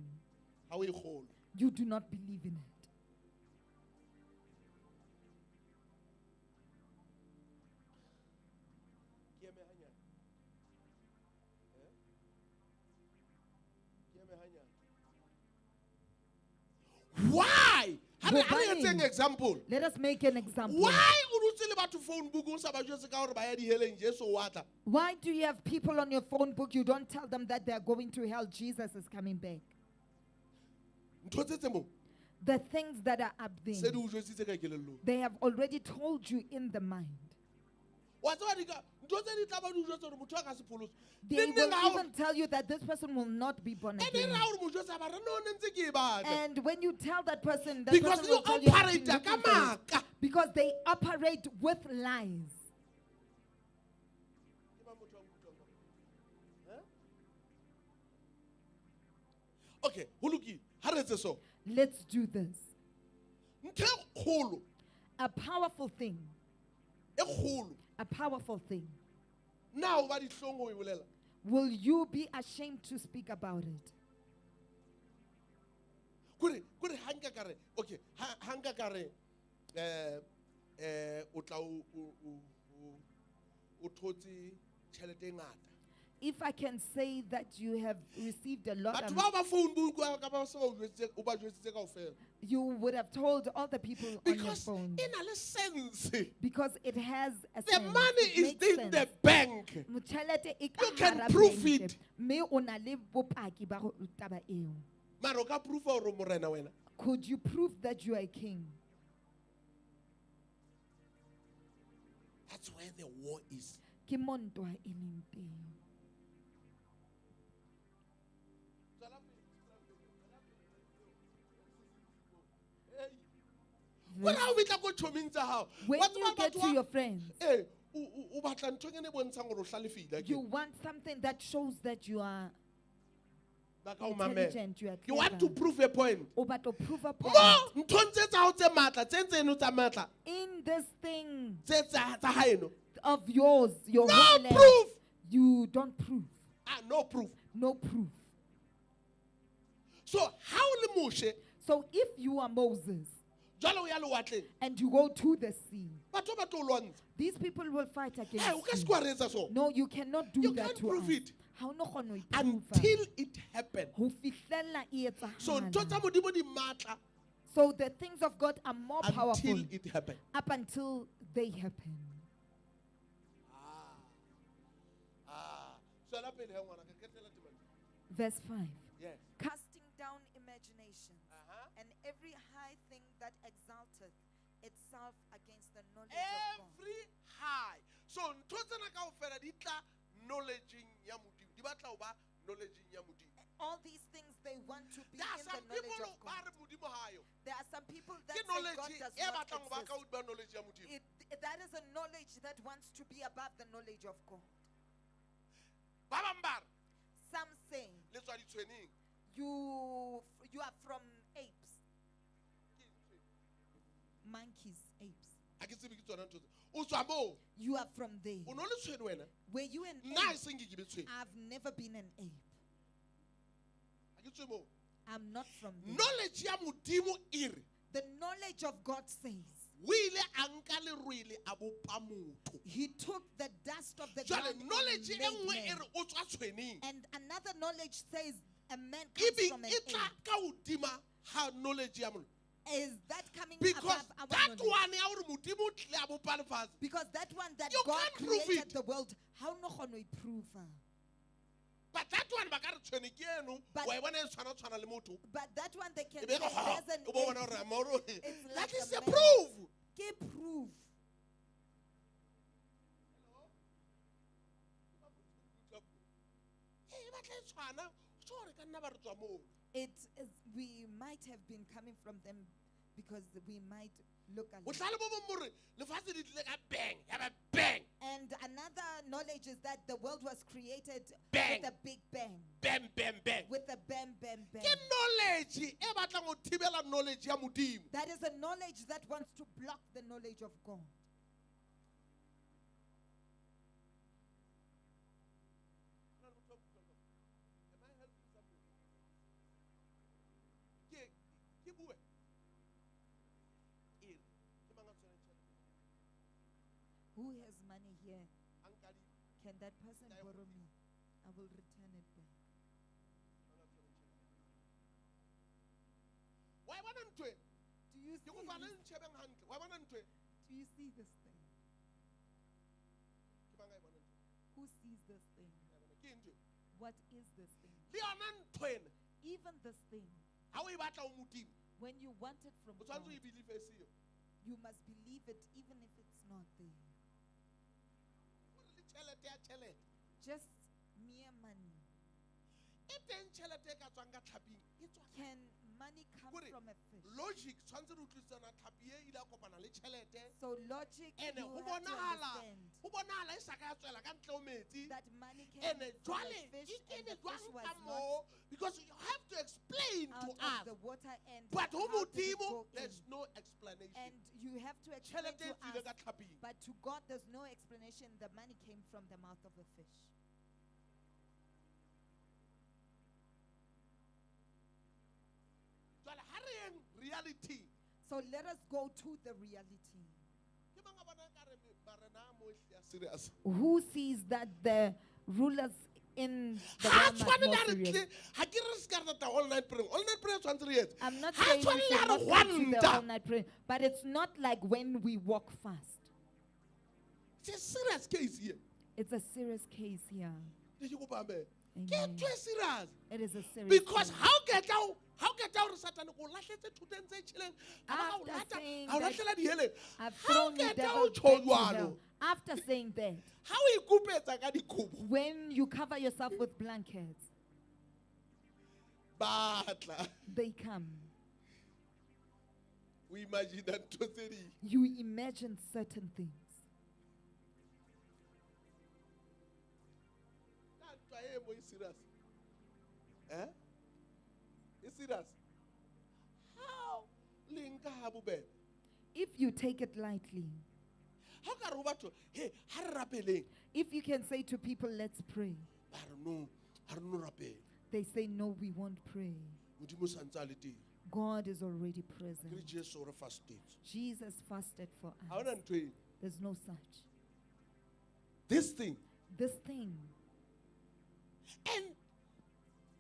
ha o e kgolwe. you do not believe in it. Ke eme hanyane. Ke eme hanyane. Why? Ha re Hobaneng? etseng example. Let us make an example. Why o dutse le batho phone book o sa ba jwetse ka hore ba ya diheleng Jesu o atla? Why do you have people on your phone book? You don't tell them that they are going to hell. Jesus is coming back. Ntho tse tse mo. The things that are up Se there, di o jwetsitse ka kelellong. they have already told you in the mind. Wa tseba di ka ntho tse di tla ba di o jwetsa hore motho a ka se pholoswe. They Le nne will la hao- even tell you that this person will not be born ene again. ra hore mo jwetsa ba re no ne ntse ke e batla. And when you tell that person Because will you tell you, "I've operate been ka looking for it." maka. Because they operate with lies. Okay, ho lokile. Ha re etse so. Let's do this. Ntho e kgolo, A powerful thing. e kgolo. A powerful thing. Na o ba dihlong ho e bolela. Will you be ashamed to speak about it? Kore hanga kare. Okay, hanga kare o tla o thotse tjhelete e ngata. If I can say that you have received a lot Batho of, ba ba phone book ka ba se o ba jwetsitse kaofela. you would have told all the people on your Because phone. e na le sense. Because it has a The sense. money It is makes in sense. the bank. Motjhelete e ka You can hara prove bank. it. Mme o na le bopaki ba ho- taba eo. Mara o ka proof hore o morena wena. Could you prove that you are a king? That's where the war is. Ke mo ntwa e leng teng. When I went to go choming to how? When What you about get to your friends, Eh, o batla ntho e ne bontshang gore o hlalefile You want something that shows that you are ba ka o mamela. intelligent, you are You want to clever. prove a point. O batla ho prove a Mo point. nthong tse tsa hao tse matla tse ntseno tsa matla In this thing tse tsa haeno, of yours, your no homeland, proof. you don't prove. No proof. No proof. So how le Moshe So if you are Moses jalo o ya lewatleng and you go to the sea, batho ba tlo o lwantsha. these people will fight O against ka se you. kwa re etsa so No, you cannot do You that can't to prove us. it. Ha o no kgona ho iprova. until it happened. Ho fihlella e So ntho tsa etsahala. modimo di matla So the things of God are more powerful until it happened. up until they happen. Tswela pele he ngwana, ke ketlela temana. Verse 5. Yes. Casting down imaginations Uh-huh. and every high thing that exalteth itself against the knowledge of God. Every high. So ntho tsena kaofela di tla knowledgeng ya modimo. Di batla ho ba knowledgeng ya modimo. All these things they want to be There are in the some knowledge people of ba God. re modimo ha yo. There are some people that Ke say God knowledge does e not batlang ho ba ka exist. hodima knowledge ya modimo. That is a knowledge that wants to be above the knowledge of God. Ba bang ba re Some say le tswa ditshweneng. you are from apes, monkeys, apes. Ha ke tsebe ke tsona ntho tse. O tswa moo. You are from there. O no le tshwene wena. Were you an Nna ape? e seng ke be tshwene. I've never been an ape. Ha ke tswe moo. I'm not from there. Knowledge ya modimo e re The knowledge of God says o ile a nka lerwele a bopa motho. He took the dust of the Jwale ground and knowledge e made nngwe e man. re o tswa tshweneng. And another knowledge says a man E comes from an e tla ape. ka hodima ha knowledge ya mona. Is that coming Because above our that knowledge? one ya hore modimo o tlile a bopa lefatshe. Because that one that You God can't prove created it. the world, how no kgono e prove? But that one ba ka re tshwene ke eno But- wa e bona e tshwana le motho. But that one they can E say be re, "Ha, there's an o bo bona ape. hore a moro It's that like is a a man. proof. Ke proof. E batla e tshwana. So re ka nna ba re tswa moo. It is, we might have been coming from them because we might look alike. Bohlale bo bong more lefatshe di tlile ka bang ya ba bang And another knowledge is that the world was created Bang. with a big bang. bam bam bam. With a bam, bam, bam. Ke knowledge e batlang ho thibela knowledge ya modimo. That is a knowledge that wants to block the knowledge of God. Ke bue. Ke mang a tshwereng tjhelete? Who has money here? A nkadime. Can that person borrow me? I will return it back. Mang a tshwereng tjhelete? Wa e bona ntho e? Do you Ke see kopa le this? ntjhebeng hantle. Wa e bona ntho e? Do you see this thing? Ke mang a e bona ntho e? Who sees this thing? Ke a bona. Ke eng ntho e? What is this thing? Le yona ntho ena, Even this thing, ha o e batla ho modimo, when you want it from o God, tshwanetse o e believe e seyo. you must believe it even if it's not there. Hore le tjhelete ya tjhelete. Just mere money. E teng tjhelete e ka tswang ka tlhaping, e tswa ka Can money come Kore, from a fish? logic tshwanetse re utlwisisana tlhapi e ile a kopana le tjhelete. So logic, Ene you ho have to understand bonahala e sa ka ya tswela ka ntle ho metsi. that money came Ene from a jwale fish e and the kene jwang fish was ka not moo, because you have to explain to out of us. the water, and But ho how did it modimo go there's in? no explanation. And you have to explain Tjhelete to e tswile us, ka tlhaping. but to God there's no explanation. The money came from the mouth of the fish. Jwale ha re yeng reality. So let us go to the reality. Ke mang a bona ekare marena a mo ehlile a serious? Who sees that the rulers in the Ha realm are tshwane more le a re serious? tlile, ha ke re se ka re tata all night praying. All night prayer tshwanetse re etse. I'm not Ha saying tshwane we le should a not re come to the gwanta. all-night prayer, but it's not like when we walk fast. It's a serious case here. It's a serious case here. Ke kopa amen. Ke Amen. ntho e serious. It is a serious Because case. how get out? How get out? Satan ko lahletse thuteng tse tshileng. After saying Ha o that, lahlela diheleng. I've How thrown you get devil out back to jwalo? hell. After saying that, Ha o ikupetsa ka dikobo. when you cover yourself with blankets, Batla. they come. We imagine that ntho tse ding. You imagine certain things. boy serious. Eh? It's serious. How? Linka habube. If you take it lightly, How can Roberto? Hey, harapele. if you can say to people, let's pray, Harno rape. they say, no, we won't pray. Mudimo santality. God is already present. Jesus or fasted. Jesus fasted for How us. don't you? There's no such. This thing. This thing, And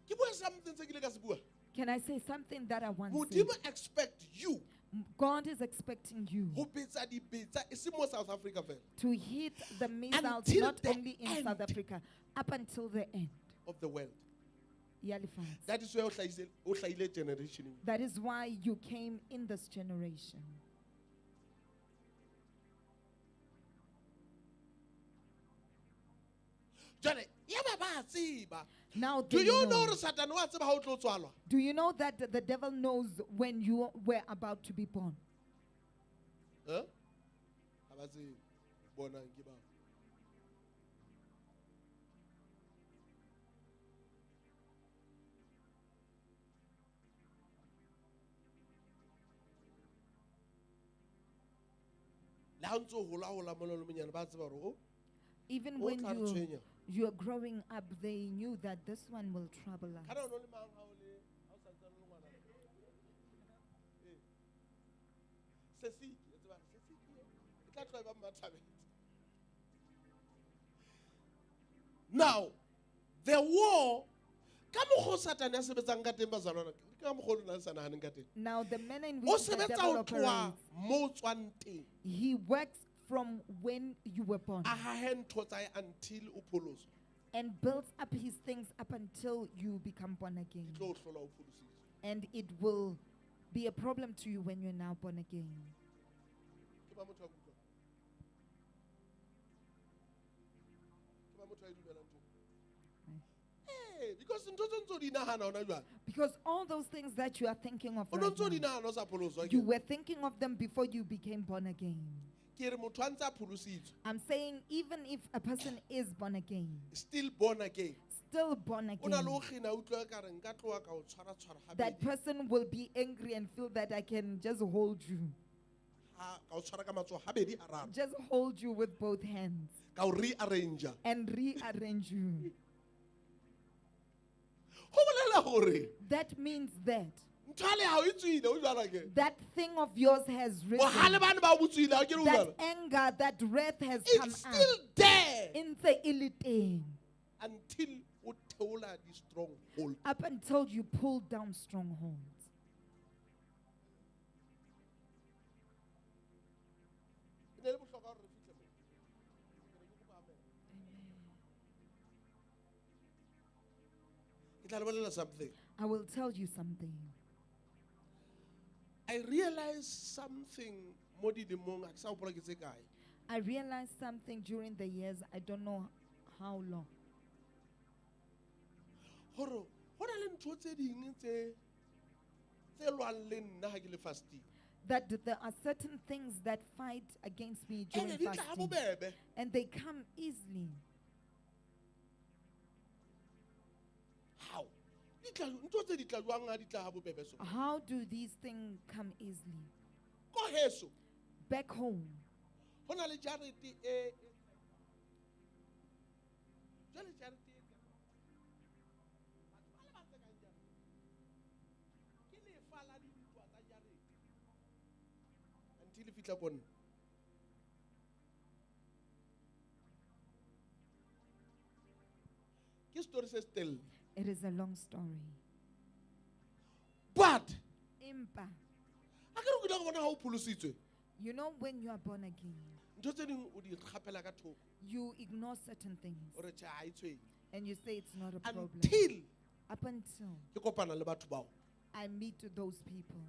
give us something to get. can I say something that I want to say? Mudimo expect you. God is expecting you Who beats at the beats? It's more South Africa. to hit the missiles Until not the only in South end. Africa, up until the end. Of the world. Yalifans. That is where Oshaile generation. That is why you came in this generation. Johnny, Now, do you know Satan what's about to swallow? Do you know that the devil knows when you were about to be born? Huh? Abazi bona ngiba. La ntso hola hola mona le monyane ba tseba hore Even o when tla re tshwenya. you're growing up, they knew that this one will trouble us. Kana o no le mang ha o le ha o santse le ngwana. Eh. Sesi, e tseba sesi ke e tla tloba mathabeng. Now, the war, ka mokgo Satan a sebetsang ka teng bazalwana, ke ka mokgo lona le sa nahaneng ka teng. Now, the manner in O which the sebetsa devil ho tloha operates, mo tswang teng. he works from when you were born A hahe ntho tsa hae until o pholoswa. and builds up his things up until you become born again. Ke tlo o hlola o pholositswe. And it will be a problem to you when you're now born again. Ke ba motho a utlwa? Ke ba motho a dumelang ntho? Eh, because ntho tse ntse o di nahana hona jwale. Because all those things that you are thinking of O no right ntse o di now, nahana o sa pholoswa. you were thinking of them before you became born again. Ke re motho a ntse a pholositswe. I'm saying even if a person is born again, Still born again. still born O na le again, ho kgina a utlwa ka re nka tloha ka o tshwara that habedi. person will be angry and feel that I can just hold you. Ha ka o tshwara ka matsoho habedi a raro. Just hold you with both hands Ka o rearrange. and rearrange you. Ho bolela hore That means that ntale ha o itswile o jwala ke. that thing of yours has Bohale risen. bane ba botswile ha ke re o That jwala. anger, that wrath has come It's up. still there In the iliteng, until o theola di stronghold. up until you pull down strongholds. E ne le bohlokwa hore re fihle moo. Ke kopa amen. Ke tla le bolela something. I will tell you something. I realized something mo dilemong ha ke sa hopola ke tse kae. I realized something during the years, I don't know how long. Hore ho na le ntho tse ding tse lwang le nna ha ke le fasting. That there are certain things that fight against me during Ene di tla ha fasting. bobebe. And they come easily. How? Ntho tse di tla jwang ha di tla ha bobebe so. How do these things come easily? Ko heso. Back home, Ho na le jarete e jwale jarete e batho ba le ba tse kang jarete. Ke lefa la dintwa tsa jarete. Until e fihla ko nna. Ke story se still. it is a long story. But Impa, ha ke re o ile go bona ha o pholositswe. you know when you are born again, Ntho tse ding o di kgapela ka thoko. you ignore certain things O re tjha ha e tshwenye. and you say it's not a problem. Until Up until ke kopana le batho bao. I meet those people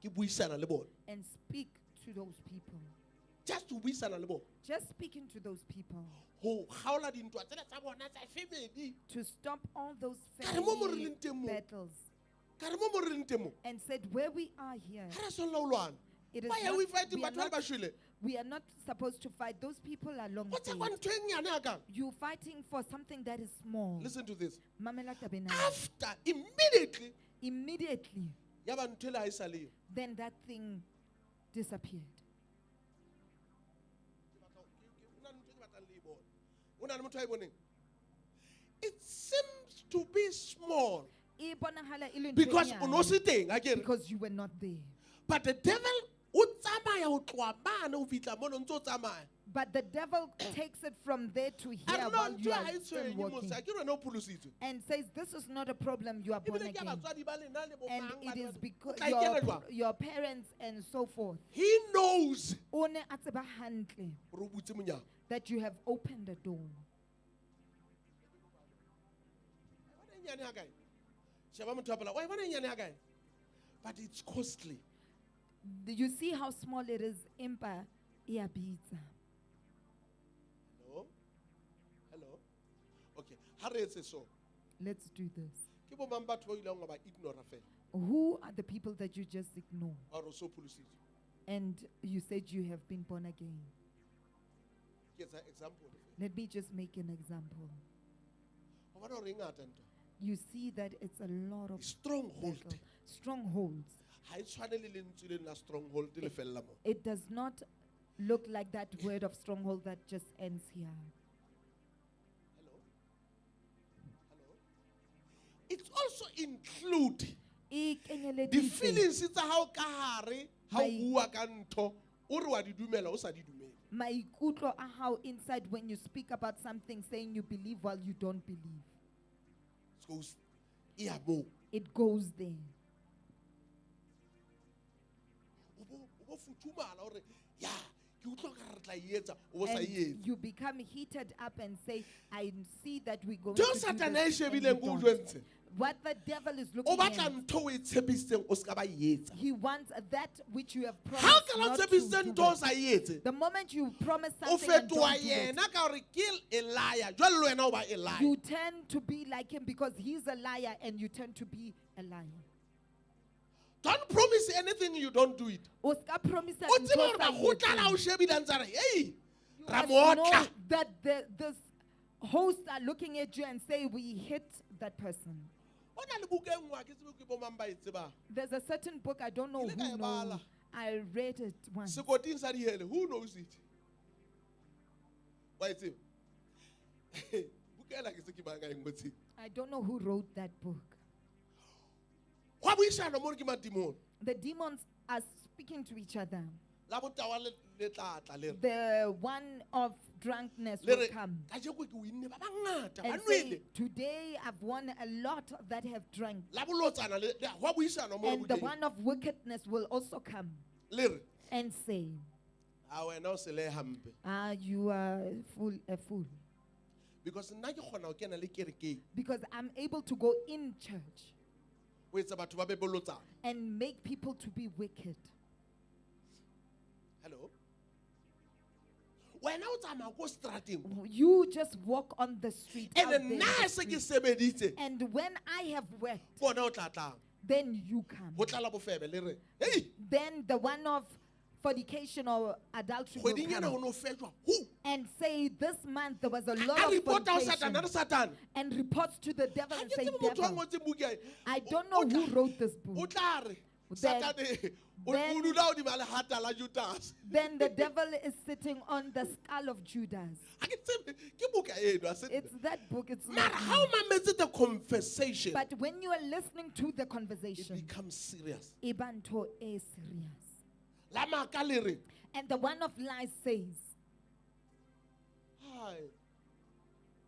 Ke buisana le bona. and speak to those people. Just to buisana le bona. Just speaking to those people Ho kgaola dintwa tsena tsa bona tsa family. to stop all those Ka re mo mo re family leng teng mo. battles Ka re mo mo re leng teng mo. and said, where we are here, Ha re solla o lwana. It is Why are not- we fighting we are batho ba le not- ba shwele? We are not supposed to fight. Those people are long Go tseba dead. ntho e nyane hakang. You're fighting for something that is small. Listen to this. Mamela taba ena. After, immediately, Immediately, ya ba ntho e le ha e sa le yo. then that thing disappeared. Ho na le motho a e boneng? It seems to be small E bonahala e le ntho e because nyane, o no se teng akere. because you were not there. But the devil o tsamaya ho tloha mane ho fihla mona o ntse o tsamaya. But the devil takes it from there to A here re no while ntho you ha are e still tshwenye walking, mose akere wena o pholositswe. and says, "This is not a problem. You are born Ebile ke a again." batswadi ba lena le bo And mang, it bana is ba- because O tla ikela jwang? your parents and so forth. He knows O ne a tseba hantle hore o butse monyako. that you have opened the door. Wa bona e nyane ha kae? Sheba motho a pela, wa e bona e nyane ha kae? But it's costly. You see how small it is, empa ya bitsa. Hello? Hello? Okay. Ha re etse so. Let's do this. Ke bo mang batho ba ileng ba ignore fela. Who are the people that you just ignore? Or o so pholositswe. And you said you have been born again. Ke etsa example fela. Let me just make an example. Ho bona hore e ngata ntwa. You see that it's a lot of Stronghold. battle. Strongholds. Ha e tshwane le lentswe le la stronghold le fella mo. It does not look like that word of stronghold that just ends here. Hello? Hello? It also include E the kenyeleditse feelings tsa hao ka hare ha o Mai- bua ka ntho o re wa di dumela o sa di dumele. maikutlo a how inside when you speak about something, saying you believe while you don't believe. So e ya mo. It goes there. O bo futhumala hore ya ke utlwa ka re tla e etsa o bo sa And e etse. you become heated up and say, I see that we're going Ntho to do Satan a e this, and you shebileng ko o don't. jwentshe. What the devil is O looking batla at, ntho o e tshepisitseng o ska ba e etsa. he wants that which you have Ha o promised ka la not to tshepisitse do ntho o it. sa e etse. The moment you promise O something and fetoha don't do it, yena ka hore ke Elijah. Jwale le wena o ba Elijah. you tend to be like him because he's a liar and you tend to be a liar. Don't promise anything you don't do it. O ska promise O tseba ntho hore sa bakgotla la o etseng. shebile a ntse a re, "Hey, You ra must mo know otla." that this hosts are looking at you and say, we hit that person. Ho na le buka e nngwe ha ke tsebe ke bo mang ba e tsebang. There's a certain book, I don't know Ke ile ka who e knows. bala. I read it once. Sekoting sa dihele, who knows it? Wa e tseba? Buka ela ke se ke banga e ngotseng. I don't know who wrote that book. Hwa buisana mo re ke madimong. The demons are speaking to each other. La botawa le tla tla le re. The one of drunkenness Le will re, come "Kajeko ke winne ba bangata, ba and say, nwele." today I've won a lot that have drunk. La bolotsana hwa buisana mo re And the bukeng. one of wickedness will also come Le re, and say, "A wena o se le hampe." you are a fool. Because nna ke kgona ho kena le kerekeng. Because I'm able to go in church O etsa batho ba be bolotsana. and make people to be wicked. Hello? Wena o tsamaya ko strateng. You just walk on the street. out And there in nna the se ke street. sebeditse. And when I have worked, Bona o tla tlang. then you come. Ho tlala bofebe le re, "Hey, Then the one of fornication or adultery will kgweding ena ho come no fetjwa." Hu! and say, this month there was a lot A of report-a ho Satan, a fornication, re, "Satan, and reports to the devil ha and ke say, tsebe motho a devil, ngotseng buka e." I don't O know tla- who wrote this O book. tla re, Then- "Satan, o then- dula hodima lehata la Judas." Then the devil is sitting on the skull of Judas. Ha ke tsebe, ke buka eno, ha se nna. It's that book, it's Mara not ha o me. mametse the conversation, But when you are listening to the it conversation, becomes serious. Ibanto is serious. La maka le re, And the one of lies says, "Hai,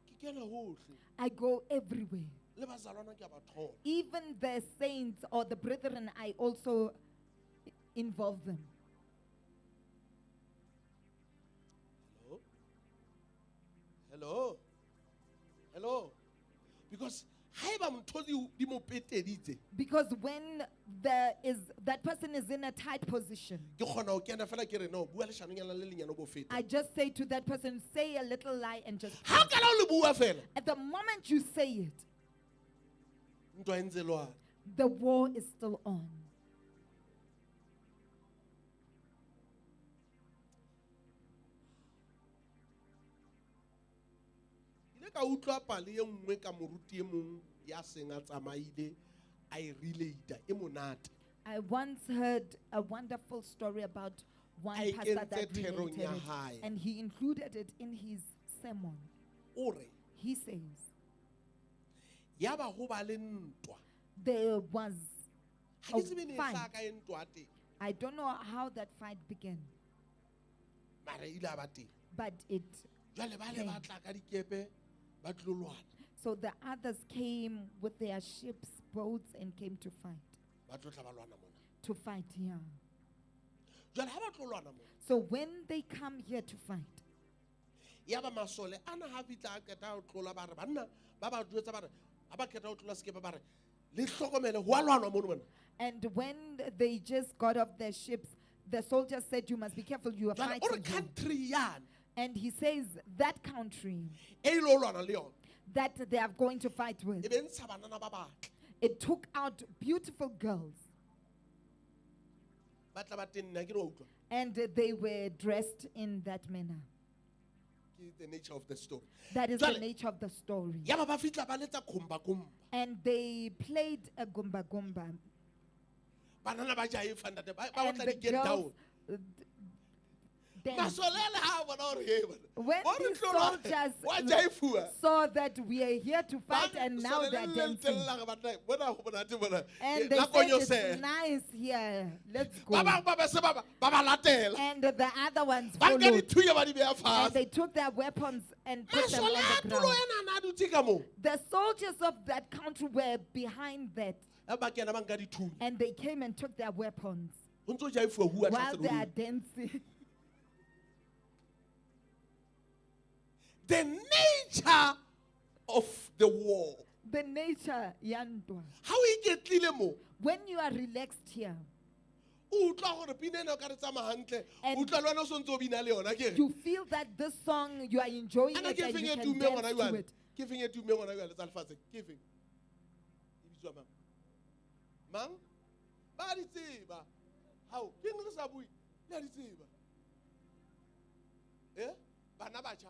ke kena hohle. I go everywhere. Le bazalwana ke a ba thola." Even the saints or the brethren, I also involve them. Hello? Hello? Hello? Because haeba motho di mo peteditse, Because when that person is in a tight position, ke kgona ho kena fela ke re, "No, bua leshanonyana le lenyane o bo feta." I just say to that person, say a little lie and just. Ha o ka la o le bua fela, At the moment you say it, ntwa e ntse e lwana. the war is still on. le ka utlwa pale e nngwe ka moruti e mong ya seng a tsamaile a e relate e monate. I once heard a wonderful story about one A e pastor that kentse therong related ya it, hae. and he included it in his sermon. Ore He says, ya ba go ba le ntwa. there was Ha ke tsebe ne e fight. hlaha ka e ntwa teng. I don't know how that fight began, Mara ile a ba teng. but it. Jwale ba le Okay. ba tla ka dikepe ba tlo lwana. So the others came with their ships, boats, and came to fight. Ba tlo tla ba lwana mona. To fight here. Jwale ha ba tlo lwana mona. So when they come here to fight, Ya ba masole ana ha fitla a keta ho tlola ba re banna ba ba duetsa ba re ha ba keta ho tlola sekepe ba re le hlokomele ho a lwanwa mono mona. and when they just got off their ships, the soldiers said, "You must be careful, you are Jwale o re fighting here." country yan And he says, that country e ilo lwana le yona that they are going to fight e with, be ntsha banana ba batle. it took out beautiful girls, Ba tla ba teng nna ke re wa utlwa. and they were dressed in that manner. Ke the nature of the story. That is the Jwale, nature of the story. ya ba ba fitla ba letsa khumba. And they played a gumba gumba. Banana ba jaifa ntate ba And batla the di get girls down. danced. Masole le ha bona hore he bona. When Ba re these tlo lwana, soldiers wa jaifua. saw that we are here to fight and now they're dancing. And they said, it's nice here, let's go. And the other ones followed. And they took their weapons and put them on the ground. The soldiers of that country were behind that. And they came and took their weapons while they are dancing. The nature of the war. The nature, Yandwa. How we get mo? When you are relaxed here, And you feel that this song, you are enjoying it and you can dance to it. Giving it to me when I was giving. Mang? Bari tseba. How? King Sabui. Bari tseba. Eh? Bana bacha.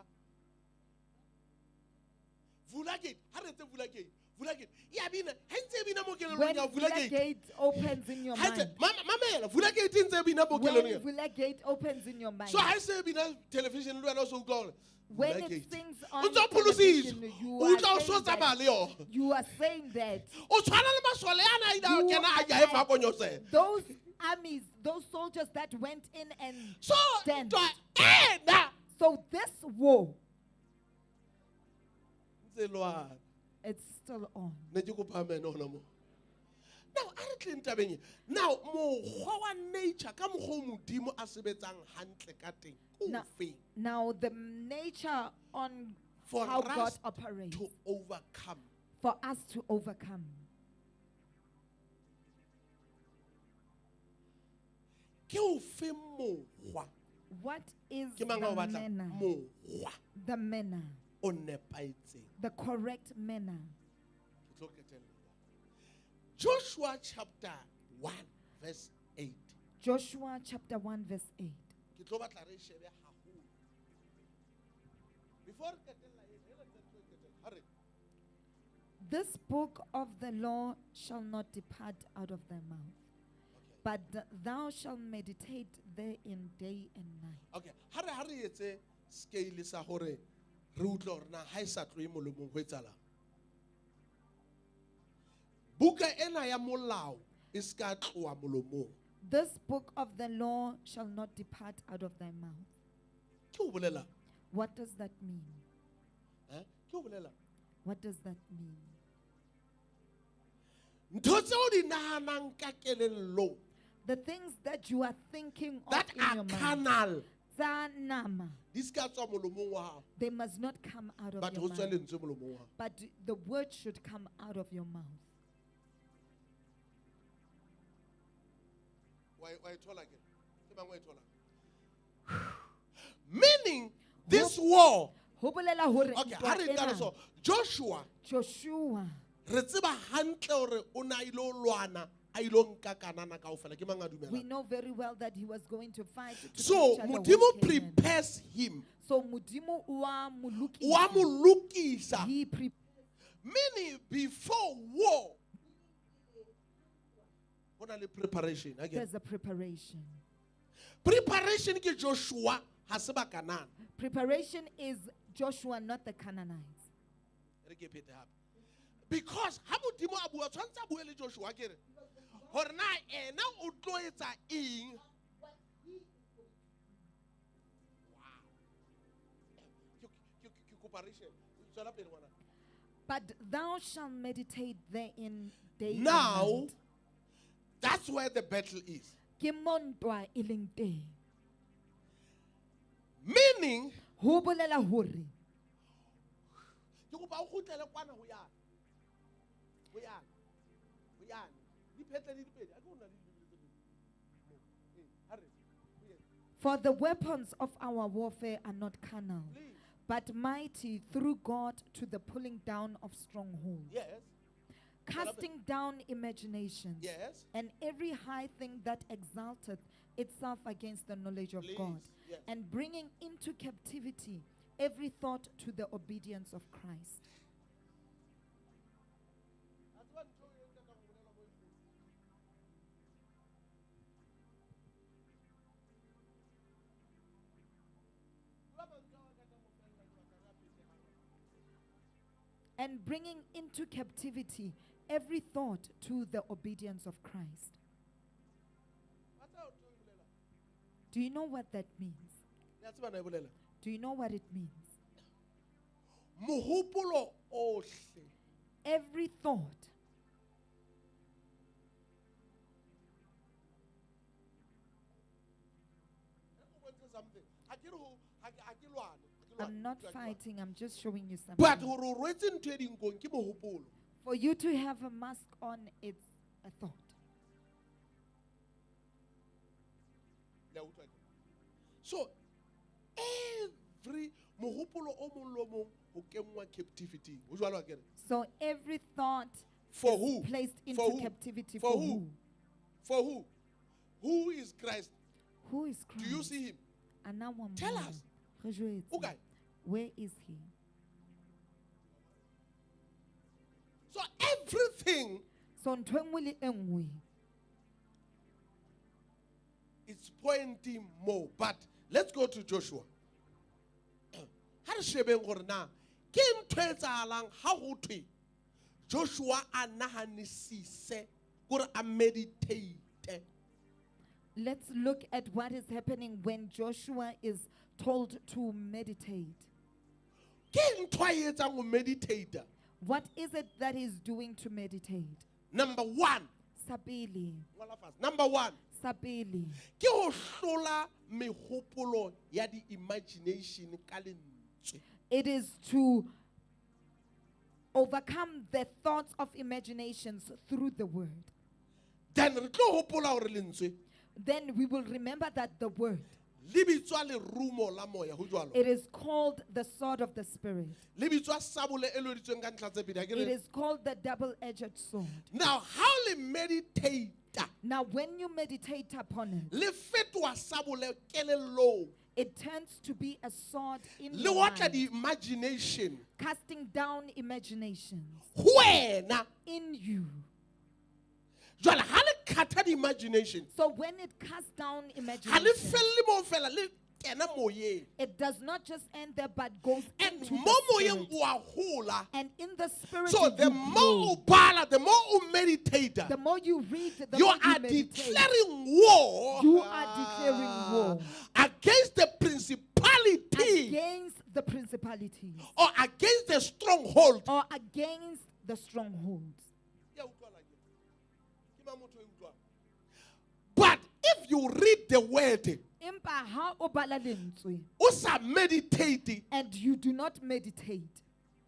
Vula gate. Haretse vula gate. Vula gate. Ya bina. Hentse bina mo kelelong When ya vula Vula gate. Gate opens in your mind. Mamela. Vula gate ntse bina mo When kelelong. Vula Gate opens in your mind. So I say bina television lo ana so utlwa. When it sings on Untso television, pholositse. you O tla o are so saying that. tsamaya yo. You are saying that. O tshwana le masole ana ida You kena a are ja e fa like konyose. those armies, those soldiers that went in and So danced. ena So this war, ntse lwana. it's still on. Ne ke kopa amen hona mo. Now a re tleng tabeng e. Now mokgwa wa nature ka mokgwa o modimo a sebetsang hantle ka teng ke Now, ofeng now the nature on for how God us operates, to overcome. for us to overcome. Ke ofeng mokgwa? What is Ke mang o the batla manner? mokgwa The manner, o nepaetseng? the correct manner. Ke tlo ketella. Joshua chapter 1 verse 8. Joshua chapter 1 verse 8. Ke tlo batla re shebe haholo. Before re ketella ena, hele ntse re ketella. Hare. This book of the law shall not depart out of thy mouth, but thou shalt meditate therein day and night. Okay, ha re etse scale sa hore re utlwe hore na ha e sa tloe molomong ho etsahala. Buka ena ya molao e ska tloa molomong. This book of the law shall not depart out of thy mouth. Ke o bolela? What does that mean? Ke o bolela? What does that mean? Ntho tseo di nahanang ka kelellong The things that you are thinking of that in are your mind, carnal tsa nama, di ska tswa molomong wa hao. they must not come out of But your ho tswa mouth. lentswe molomong wa hao. But the word should come out of your mouth. Wa e thola ke? Ke bang wa e thola? Meaning this war. Ho bolela hore Okay, ntwa ha re ena, tla so Joshua Joshua, re tseba hantle hore o na ile o lwana a ile nka kanana kaofela ke mang a we dumela. know very well that he was going to fight. To So capture the modimo whole Canaan. prepares him So Mudimu wa muluki. wa mo lokisa. He prepares. Meaning before war, what are the preparation? Again, There's a preparation. preparation ke Joshua ha se ba Kanana. Preparation is Joshua, not the Canaanites. Re ke phete hape. Because ha Modimo a bua tshwantse a bue le Joshua ke re hore na ena o tlo etsa eng. But thou shalt meditate therein day Now, and night. that's where the battle is. Ke mo ntwa e leng teng. Meaning, Ho bolela hore ke kopa o kgutlele kwana ho yana. Ho yana. Ho yana. Di phetle di pedi. A ke hona le di pedi. Ha re. for the weapons of our warfare are not carnal, Please. but mighty through God to the pulling down of strongholds, Yes. casting down imaginations, Yes. and every high thing that exalteth itself against the knowledge of Please. God, Yes. and bringing into captivity every thought to the obedience of Christ. And bringing into captivity every thought to the obedience of Christ. Do you know what that means? Do you know what it means? Mohopolo ohle. Every thought. I'm not fighting, I'm just showing you something. But hore o rwetse ntho e dinkong ke mohopolo. For you to have a mask on, it's a thought. Le a utlwa ke? So every mohopolo o mong le o mong ho kenngwa captivity. Ho jwalo akere? So every thought For is who? placed into For who? captivity For for who? who? For who? Who is Christ? Who is Christ? Do you see him? Tell us. Okay. Where is he? So everything So ntho e nngwe le e nngwe, is pointing more. But let's go to Joshua. Ha re shebeng gore na ke ntho e tsahalang ha go thwe Joshua a nahanisise gore a meditate. let's look at what is happening when Joshua is told to meditate. Ke ntho e etsang go meditate. What is it that he's doing to meditate? Number one. Sapili, Ngola fatshe. Number one. sapili. Ke ho hlola mehopolo ya di imagination ka lentswe. It is to overcome the thoughts of imaginations through the word. Then re tlo hopola hore lentswe Then we will remember that the word, le bitswa lerumo la moya ho jwalo. it is called the sword of the spirit. Le bitswa sabole e loditsweng ka ntlha tse pedi. Ha ke It re- is called the double-edged sword. Now how le meditate Now when you meditate upon it, le fetoa sabole kelellong it turns to be a sword in le your watla mind, di imagination casting down imaginations ho wena. in you. Jwale ha le khatha di imagination So when it casts down ha le imaginations, felle mo fela le kena moyeng. it does not just end there but goes And into mo the moyeng spirit. o a hola. And in the spirit, So you the grow. more o bala, the more o meditate, The more you read, the you more are you meditate. declaring war You are declaring war against the principality against the principalities or against the stronghold. or against the strongholds. But if you read the word, Empa ha o bala lentswe o sa meditate, and you do not meditate,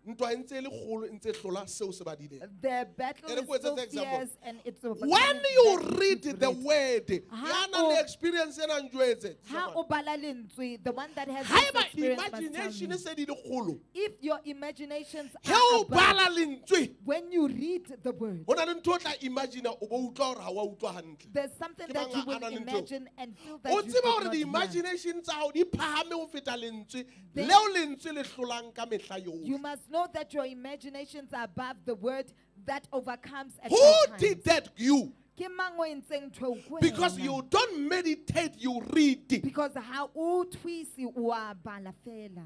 ntwa e ntse e le kgolo, e ntse e hlola seo se badileng. The battle Can I is quote so an example? fierce and it's overcoming When that you which read you've the read. word, Ha yana le o- experience ena njwetse. Ha o bala lentswe, the one that has this Haeba experience must tell imagination me. e se di le kgolo, If your imaginations he are o above, bala lentswe, when you read the word, ho na le ntho o tla imagine o bo utlwa hore ha wa utlwa hantle. there's something Ke that you mang a will nang le ntho? imagine and feel that O you tseba did hore not di hear. imagination tsa hao di phahame ho feta lentswe Then- leo lentswe le hlolang ka mehla You yohle. must know that your imaginations are above the word that overcomes at Who all times. did that? You. Ke mang o entseng ntho eo ke Because wena? you don't meditate, you read it. Because ha o twisi o a bala fela.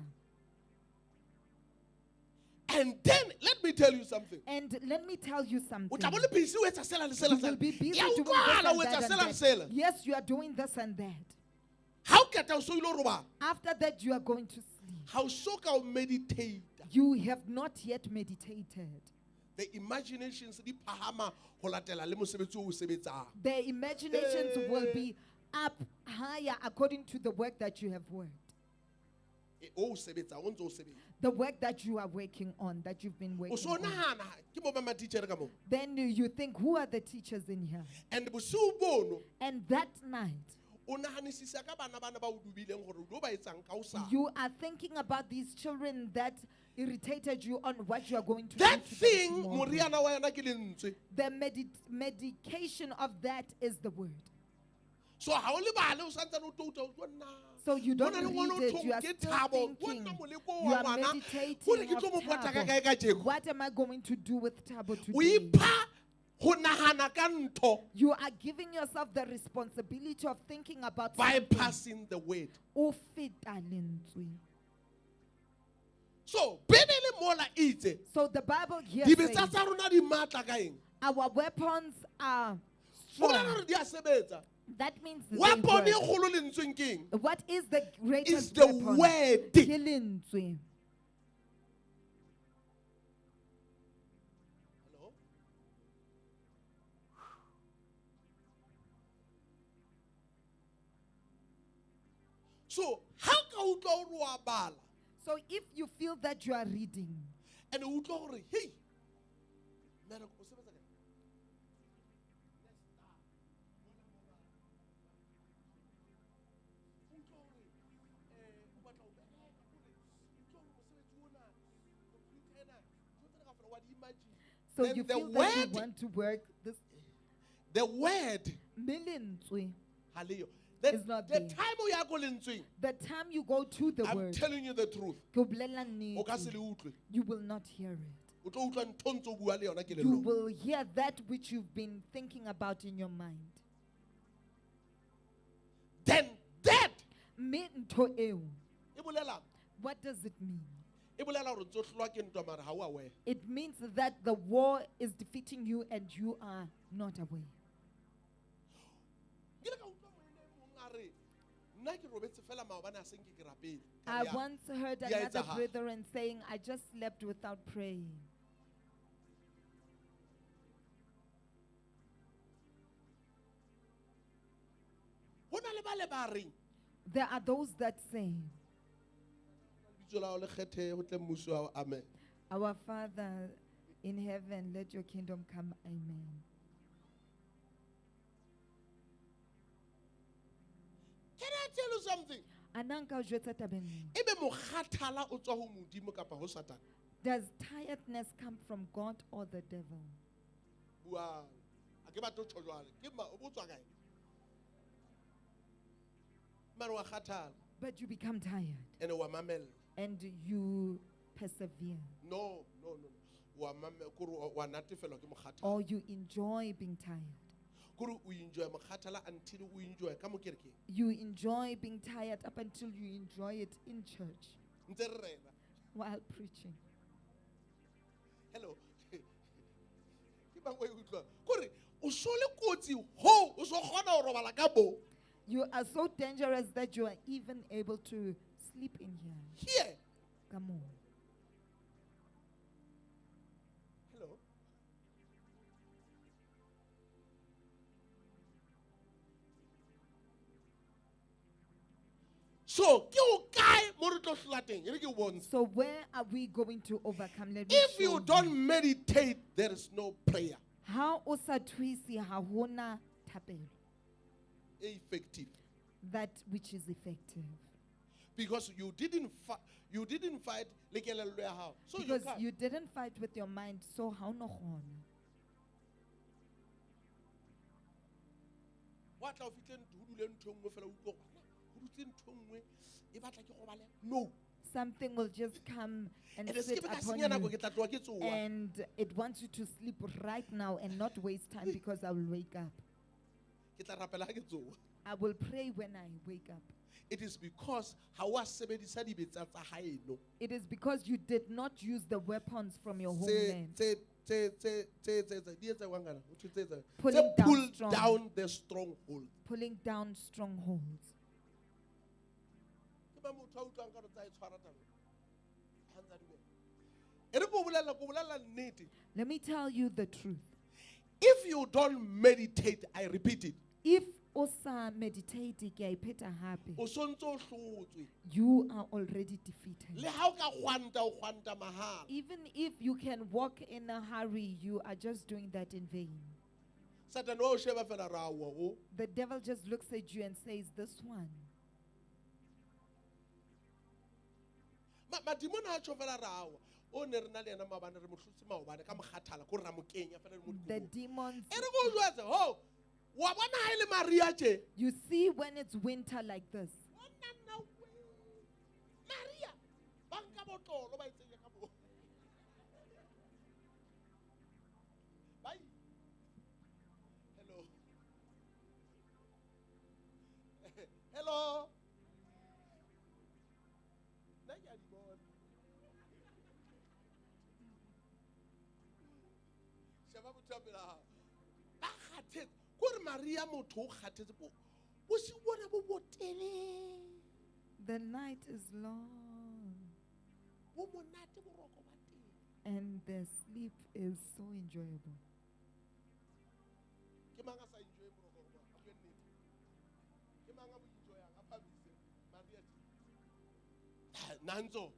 And then, let me tell you something. And let me tell you O something. tla bo le busy o etsa sela le sela You will be busy Ya doing this utlwahala o and etsa that sela le and sela. that. Yes, you are doing this and that. Ha o qeta o so ile ho robala. After that, you are going to sleep. Ha o so ka o meditate. You have not yet meditated. The imaginations di phahama ho latela le mosebetsi o sebetsang. The imaginations will be up higher according to the work that you have worked. O sebetsang o ntse o sebetsa. The work that you are working on, that you've been O working so on. nahana ke mo ba matitjhere ka mo. Then you think, who are the teachers in here? And bosiu bono And that night, o nahanisisa ka bana ba o dubileng gore o lo ba etsang ka hosane. you are thinking about these children that irritated you on what you are going to That do to them thing tomorrow. moriana wa yona ke lentswe. The medication of that is the word. So ha o lebale o santsane o tlo utlwa na. So you don't Ho na le ngwana read o it, you are thong ke still Thabo. thinking, Wona moleko you wa are ngwana, meditating hore ke of tlo mo pota ka Thabo. kae kajeno. What am I going to do with Thabo O today? ipha ho nahana ka ntho, You are giving yourself the responsibility of thinking about bypassing the word. o feta lentswe. So Bibele mola itse So the Bible here dibetsa says tsa rona di matla ka eng. our weapons are Ho bolela strong. hore di a sebetsa. That means they Weapon e work. kgolo lentsweng ke eng? What is the Is greatest the weapon? word. Ke lentswe. Hello? So how ka utlwa hore wa bala So if you feel that you are reading and o utlwa hore hey mara o sebetsa kae? Utlwa hore, o batla ho bereka kore, utlwa hore mosebetsi ona, computer ena, ntho tsena kaofela wa di imagine. so Then you the feel that you word- want to work this The word lentswe. haleyo. It's not The there. time o ya go lentsweng, The time you go to the I'm word, telling you the truth. ke o bolella O ka se nnete, le utlwe. you will not hear it. O tlo utlwa ntho ntse o bua le yona You kelellong. will hear that which you've been thinking about in your mind. Then that Me ntho eo. e bolela What does it mean? e bolela hore ntse o hlolwa ke ntwa mara ha o aware. It means that the war is defeating you and you are not aware. Ke le ka utlwa moene e mong a re nna ke robetse fela maobane a seng ke ke rapele. I Ka once heard Di a another etsahala. brethren saying, I just slept without praying. ho na le ba le ba reng There are those that say, lebitso la hao le kgethe ho tle mmuso wa hao. Amen. Our Father in heaven, let your kingdom come. Amen. Can I tell you something? Ananka o jwetsa tabeng ena. Ebe mokgathala o tswa ho modimo kapa ho Satan. Does tiredness come from God or the devil? Buang. A ke batho tjho jwale. Ke o bo tswa kae? Mara wa kgathala But you become tired ene wa mamela. and you persevere. No. Wa mamela kore wa natefelwa ke mokgathala. Or you enjoy being tired. Kore o enjoy mokgathala until o enjoy ka mo kerekeng. You enjoy being tired up until you enjoy it in church Ntse re rena. while preaching. Hello. Ke bang o e utlwa. Kore o so le kotsi ho o so kgona ho robala ka bo. You are so dangerous that you are even able to sleep in here. Here. Come on. Hello. So, ke o kae mo mo re tlo hlola teng e re ke o bontshe. So where are we going to overcome? Let me If show you don't meditate, there is no prayer How o sa thuisi ha hona thapelo, effective, that which is effective. because you didn't fight le kelello ya hao. So Because can't. you didn't fight with your mind, so how no hona. Wa tla o fitleng ho dule ntho nngwe fela o utlwa ho dutse ntho nngwe e batla ke go bale. No. Something will just come and And sit upon you, and it wants you to sleep right now and not waste time, because I will wake up. I will pray when I wake up. It is because ha wa sebedisa dibetsa tsa haeno. It is because you did not use the weapons from your Tse homeland. di etsa wang kana? Ho thwe tse etsa. Pulling Tse down pull strong- down the stronghold. Pulling down strongholds. Ke ba motho a utlwang ka re tsa e tshwara taba. Ha ntse a dumela. E re ko bolela nnete. Let me tell you the truth. If you don't meditate, I repeat it, If osa meditate ke a iphetha hape, o sontso o hlotswe. you are already defeated. Le ha o ka o gwanta mahala. Even if you can walk in a hurry, you are just doing that in vain. Satan o sheba fela ra wa o. The devil just looks at you and says, this one. Madimo na tšho fela ra wa. O ne re na le ena mabane re mo hlotse maobane ka mokgathala ko re ra mo kenya fela le mo The dikolong. demons, E re go jwetsa, ho, wa bona ha e le Maria tje. you see when it's winter like this, Maria, ba nka botlolo ba itsenya ka mo. Bye. Hello. Hello. Nna ke a di bona. Sheba motho a pela hao. Ba kgathetse. Kore Maria motho o kgathetse bo se bona bo botele. the night is long Bo monate boroko ba teng. and the sleep is so enjoyable. Ke mang a sa enjoy boroko ba? A bue nnete. Ke mang a bo enjoyang a phamise? Maria di. Nanzo.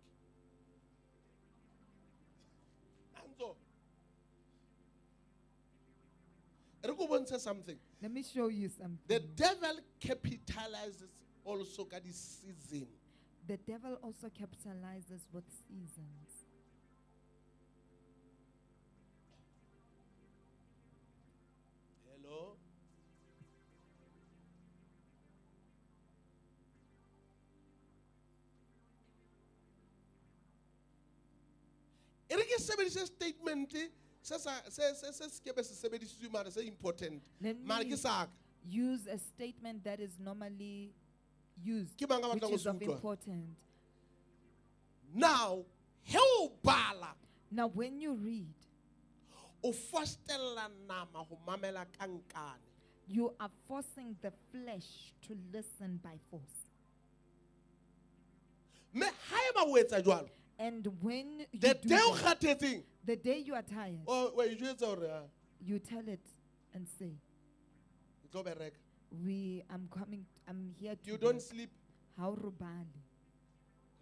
Re go bontshe something. Let me show you something. The devil capitalizes also ka di season. The devil also capitalizes with seasons. Hello. E re ke sebedise statement se ke be se sebedisitswe mara se important. Let me Mara ke sa ka. use a statement that is normally used, Ke mang a which batlang ho is se of utlwa? importance. Now, he o bala Now, when you read, o fostella nama ho mamela ka nkane. you are forcing the flesh to listen by force. Me haeba o etsa jwalo, And when you the do day o that, kgathetseng, the day you are tired, o e jwetsa hore you tell it and say, e tlo bereka. I'm here to You don't work. sleep. Ha o robale.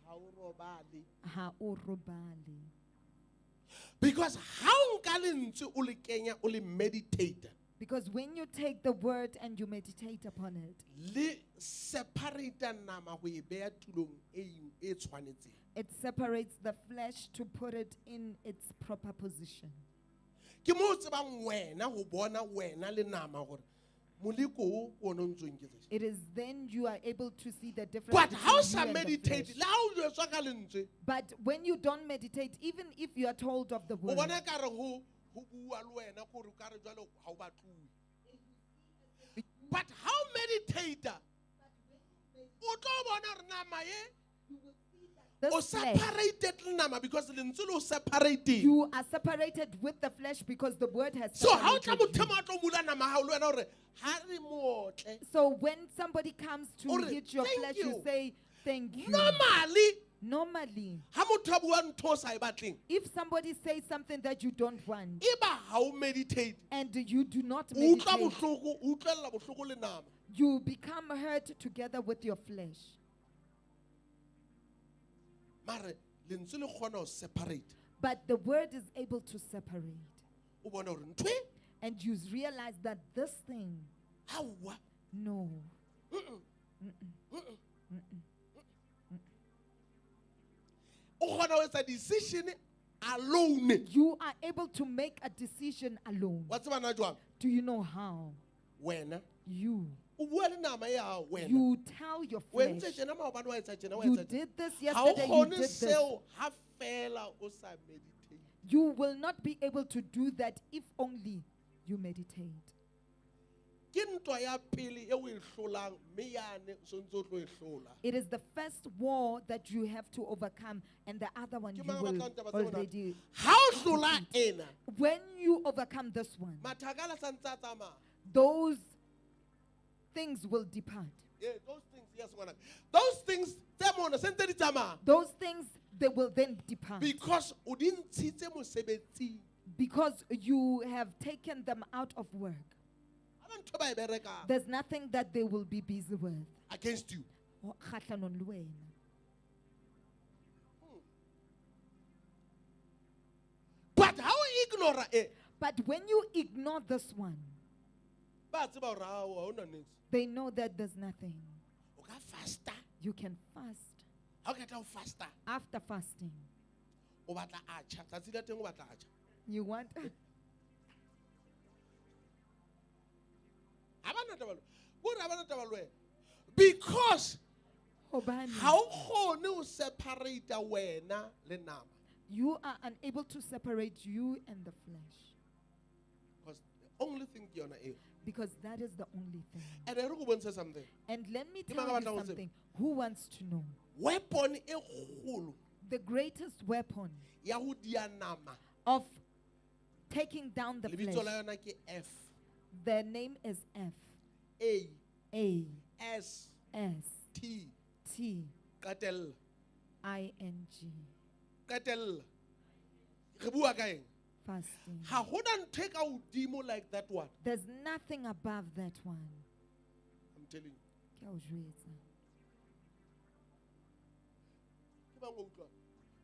Ha o robale. Ha o robale. Because ha o nka lentswe o le kenya o le meditate, Because when you take the word and you meditate upon it, le separate nama ho e beya tulong e tshwanetseng. it separates the flesh to put it in its proper position. Ke mo o tsebang wena ho bona wena le nama hore moliko o ona o ntso nketsa. It is then you are able to see the difference. But between how you sa and the meditate flesh. le ha o jwetswa ka lentswe But when you don't meditate, even if you are told of the o word, bona ka re ho bua le wena gore o ka re jwale ha o batluwe. But how meditator o tlo bona re nama ye the o flesh, separated le nama because lentswe le o separated. you are separated with the flesh because the word has So how tla separated you. mothema a tlo mula nama ha o le wena hore ha re motle. So when somebody comes to Ore, hit your "Thank flesh, you." you say, thank you. Normally Normally, ha motho a bua ntho o sa e batleng if somebody says something that you don't want e ba ha o meditate and you do not o utlwa meditate, bohloko o utlwella bohloko le nama. you become hurt together with your flesh. Mare lentswe le kgona ho separate. But the word is able to separate. O bona hore ntwe And you realize that this thing, hawa no. o kgona ho etsa decision alone. You are able to make a decision alone. Wa tseba na jwang? Do you know how? Wena You. o bua le nama ya hao wena. You tell your O entse flesh. tjena maobane wa etsa tjena wa You etsa tjena. did this Ha o yesterday, you kgone did this. seo ha fela o sa meditate. You will not be able to do that if only you meditate. Ke ntwa ya pele e o e hlolang mme yane o sontse o tlo e hlola. It is the first war that you have to overcome, and the other one Ke you mang a will batlang taba tse monate? already. Ha o hlola ena When you overcome this one, mathakala sa ntse a tsamaya. those things will depart. Yeah, those things, yes, ngwana. Those things tse mona se ntse di tsamaya Those things, they will then depart. because o di ntshitse mosebetsing. Because you have taken them out of work. Ha ba ntho ba e berekang There's nothing that they will be busy with. against you. Kgahlanong le wena. But how ignore it? But when you ignore this one, Ba tseba hore ha o na niks. they know that there's nothing. O ka fasta. You can fast. Ha o ka tla o fasta. After fasting, O batla acha. Tsatsi la teng o batla acha. you want Ha bana taba lo. Bo re ha bana taba lo wena. Because Hobane, ha o kgone ho separate wena le nama. you are unable to separate you and the flesh. Because the only thing ke yona eo. Because that is the only thing. And I go bontsha something. And let me Ke tell mang a you batlang ho tseba? something. Who wants to know? Weapon e kgolo The greatest weapon ya ho dia nama. of taking down the Lebitso la flesh, yona ke F their name is F. A A S S T T Katel I N G. Katel. Re bua ka eng? Fasting. Ha hona ntho e ka hodimo like that one. There's nothing above that one. I'm telling you. Ke a o jwetsa. Ke bang o utlwa?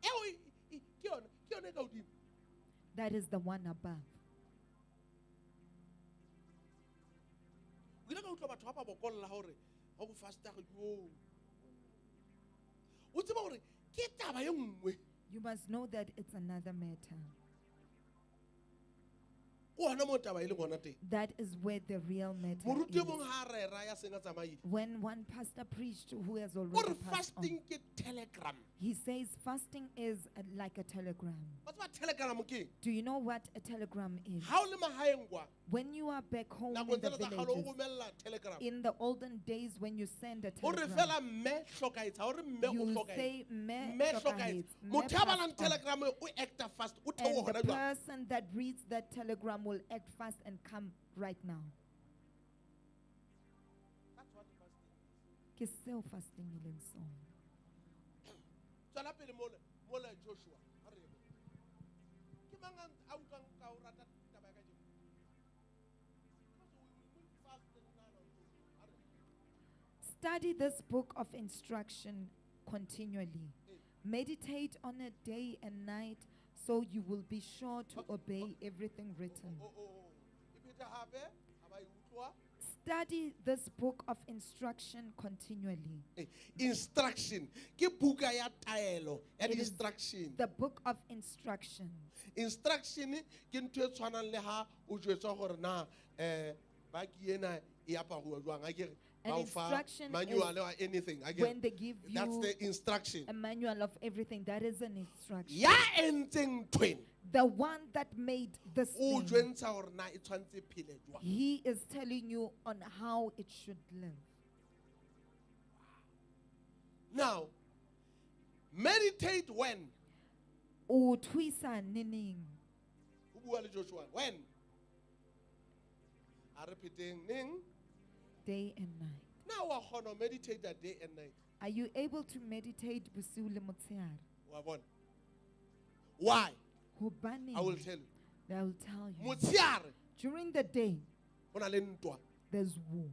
Ke yona e ka hodimo. That is the one above. O ile ka utlwa batho ba ba bokolla hore ha go fasta go yo. O tseba hore ke taba e nngwe. You must know that it's another matter. Ko hona mo taba e le gona teng. That is where the real matter Moruti is. mong ha rera ya senga tsamaile. When one pastor preached who has O already re passed on, fasting ke telegram. he says fasting is like a telegram. Ba tseba telegram ke eng? Do you know what a telegram is? Ha o le mahaeng kwa When you are back home nakong in the tsena tsa kgale o villages, romella telegram. in the olden days when you send a O re telegram, fela mme hlokaetsa ha o re mme o you hlokaetsa. say me Mme hlokaetsa. Motho ya balang passed on." telegram o acta fast o And theoha the hona jwale. person that reads that telegram will act fast and come right now. Ke seo fasting e leng sona. Tswela pele mole Joshua. Ha re ye. Ke mang a utlwang ka o rata taba ya kajeno? We fast and none. Ha re. Study this book of instruction continually. Meditate on it day and night so you will be sure to obey everything written. Iphethe hape ha ba e utlwa. Study this book of instruction continually. Instruction ke buka ya taelo ya It is instruction. The book of instruction. Instruction ke ntho e tshwanang le ha o jwetswa gore na ba ke ena e aparuwa jwang a kere An ba o fa instruction manual or anything a When kere they give that's you the instruction. a manual of everything, that is an instruction. Ya entseng twin The one that made this o thing, jwentsha gore na e tshwantse phele jwang. he is telling you on how it should live. Now meditate when O twisa nining. o bua le Joshua when a repeating ning. Day and night. Now wa kgona ho meditate that day and night. Are you able to meditate bosiu le motshehare? Wa bona. Why? Hobaneng? I will tell you. I will tell you. Motshehare During the day, ho na le ntwa. there's war.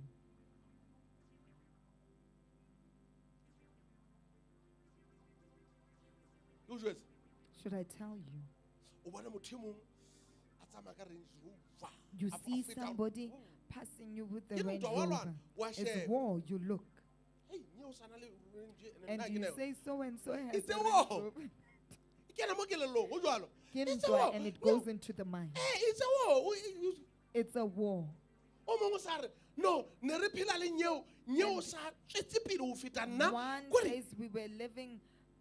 Should I tell you? O bona motho e mong a tsamaya ka Range Rover. You A see feta- somebody passing you with the Ke Range ntwa wa lwana, Rover. wa It's sheba. war, you look. Hey, nye o sana le Range- And nna ke you neo. say so and so has It's a a Range war. Rover. Ke kena mo kelellong, ho jwalo. Ke It's a ntwa, war. and it No. goes into the mind. Hey, it's a war. It's a war. O mongwe sa re, no, ne re phela le nyeo sa tswetse pele ho feta nna. One Kore, says we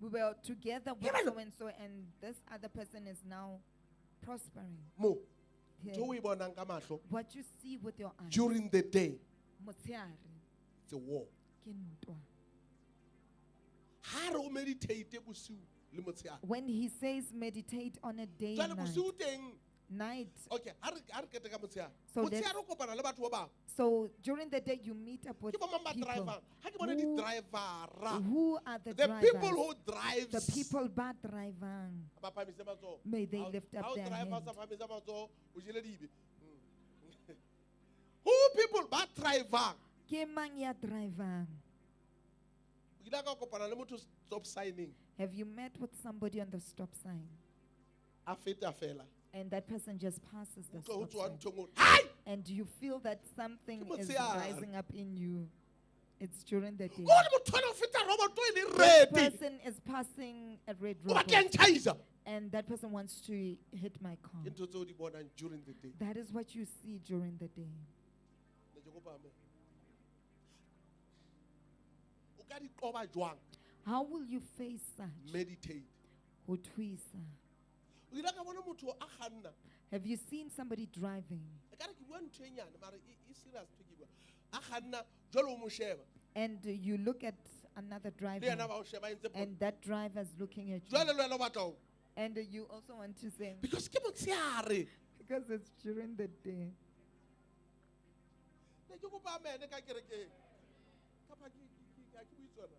were together with Yeah, so and so, and this other person is now prospering. mo, Here. ntho o e bonang ka mahlo, What you see with your eyes. during the day, Motshehare, it's a war. ke ntwa. Ha re o meditate bosiu le motshehare. When he says meditate on a day Jwale and bosiu teng, night. okay, ha re kete ka motshehare. So let's- Motshehare o kopana le batho ba bang. So during the day you meet up with Ke ba mang ba people. drivang? Ha ke bona Who- di-drivera. Who are the The drivers? people who drives. The people ba drivang. Ba phamise matsoho. May they Ha o- lift up ha o their driver hand. sa phamise matsoho, o jele dibe. Who people ba drivang? Ke mang ya drivang? O ile ka kopana le motho stop signing. Have you met with somebody on the stop sign? A feta fela. And that person just passes the O tlo ho stop tswa sign. nthong o. Hai! And you feel that something Ke is motshehare. rising up in you. It's during the day. O le motho ana o feta robot o e le This red. person is passing a red O robot, batla ntjhaisa. and that person wants to hit my car. Ke ntho tseo di bonang during the day. That is what you see during the day. Ne ke kopa amen. O ka di qoba jwang? How will you face such? Meditate. Ho thuisa. O ile ka bona motho a kganna. Have you seen somebody driving Ekare ke bua ntho e nyane mara e serious ntho ke bua. A kganna jwale o mo sheba. and you look at another Le yena driver ba o sheba e ntse po- and that driver is looking at you, Jwale le wena o batla ho- and you also want to say, because ke motshehare. because it's during the day. Ne ke kopa amen ka kerekeng. Kapa ke bue tsona.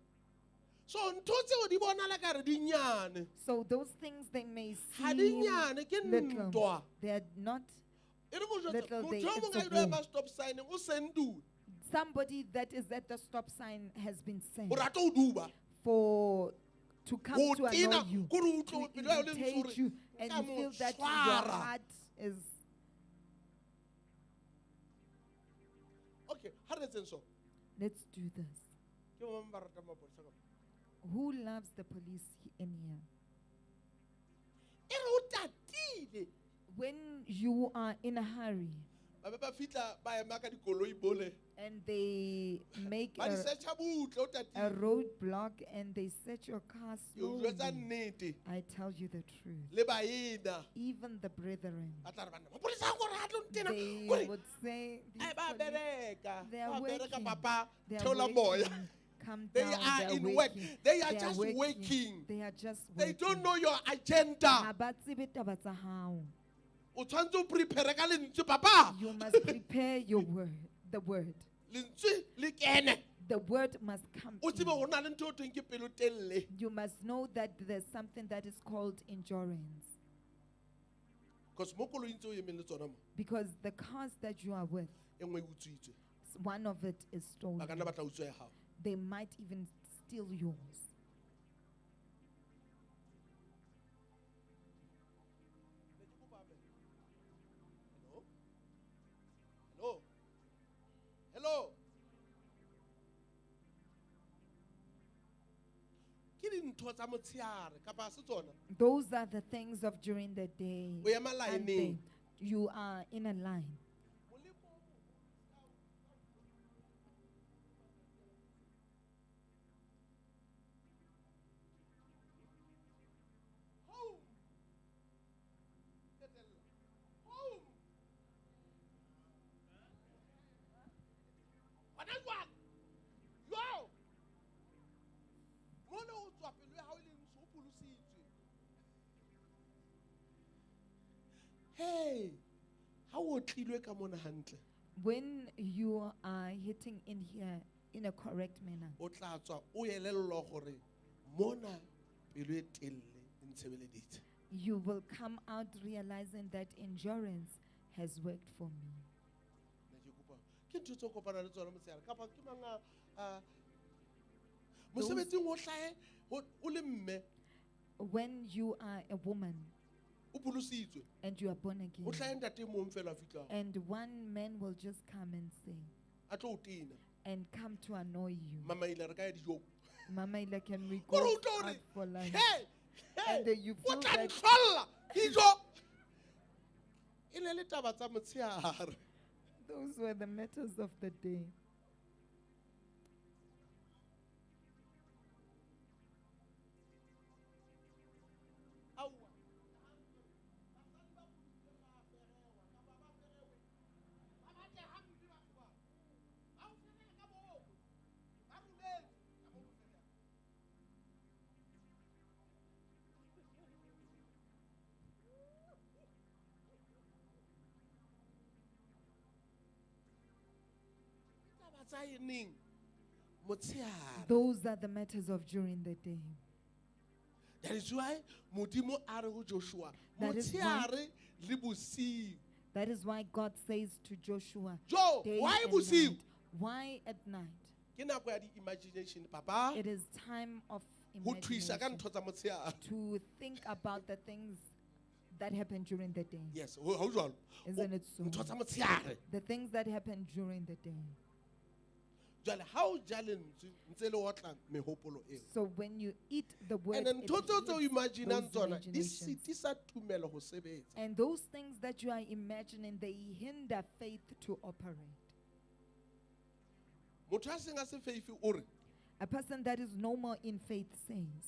So ntho tseo di bonala ka re di nyane. So those things they may Ha di seem nyane ke little, ntwa. they are not. E re go jwetsa, Little they- motho o it's mong a a ile war. ema stop signing o sendu. Somebody that is at the stop sign has been sent O rata o duba. to come Go to annoy tena, you, kore o to tlo pele ya o le irritate ntshore. you, and Nka you mo feel that your tshwara. heart is. Okay, ha re etseng so. Let's do this. Ke ba bang ba rata mapolesa ka- Who loves the police in here? E re o tatile. When you are in a hurry Ba be ba fitla ba ema ka dikoloi bole. and they make Ba di searcha butle o a tatile. roadblock and they set your car Ke o jwetsa slowly, nnete. I tell you the truth. Le baena. Even the brethren, Ba tla re bana, mapolesa a gore a tlo ntena. they Kore, would say, "These ai ba police, bereka. they are Ba bereka working. papa. they are Theola moya. working. Come They down, are they are in work. working. They are They just working. They are just They working. don't know your agenda. Ha ba tsebe taba tsa hao. O tshwanetse o prepare ka lentswe papa. You must prepare your word, the word. Lentswe le kene. The word must come O tsebe in. go na le ntho e tweng ke pelo telele. You must know that there's something that is called endurance. Because mo koloing tse o emeng le tsona mo, Because the cars that you are with, e nngwe e utswitswe. one of it is Ba stolen. ka nna batla utswa ya gago. They might even steal yours. Hello? Hello? Ke dintho tsa motshehare kapa ha se tsona? Those are the things of during the day. O ema And line-eng. you are in a line. Home. Ketella. Home. Hona jwang? Yo! Mona o tswa pelo ya hao e le ntsho, o pholositswe. Hey! Ha o tlilwe ka mona hantle, When you are hitting in here in a correct manner, o tla tswa o elellwa gore mona pelo e telele e ntshebeleditse. you will come out realizing that endurance has worked for me. Ne ke kopa ke ntho tse o kopana le tsona motshehare kapa ke mang a mosebetsing o hlae o le mme when you are a woman o pholositswe and you are born o again, tlhae ntate mong fela a fitlhago and one man will just come and say, a tlo o tena and come to annoy you. mamaile re ka ya dijong Mama, like, can we Kore go o tlo out re, for lunch? hey, And hey, you o feel tla that ntlholla dijo e ne le taba tsa motshehare those were the matters of the day. taba tsa eneng motshehare Those are the matters of during the day. that is why modimo a re go Joshua That is why- motshehare le bosiu That is why God says to Joshua, jo day why and bosiu night. Why at night? ke nako ya di-imagination papa It is time of go thuisa ka imagination ntho tsa motshehare to think about the things that happen during the day. yes ga o jwalo Isn't it so? ntho tsa motshehare The things that happen during the day. jwale ha o ja lentswe ntse le otla mehopolo eo So when you eat the word, and then it ntho tseo tse o hits imaginang those tsona di imaginations. sitisa tumelo go sebetsa And those things that you are imagining, they hinder faith to operate. motho a seng a se feifi o re A person that is no more in faith says,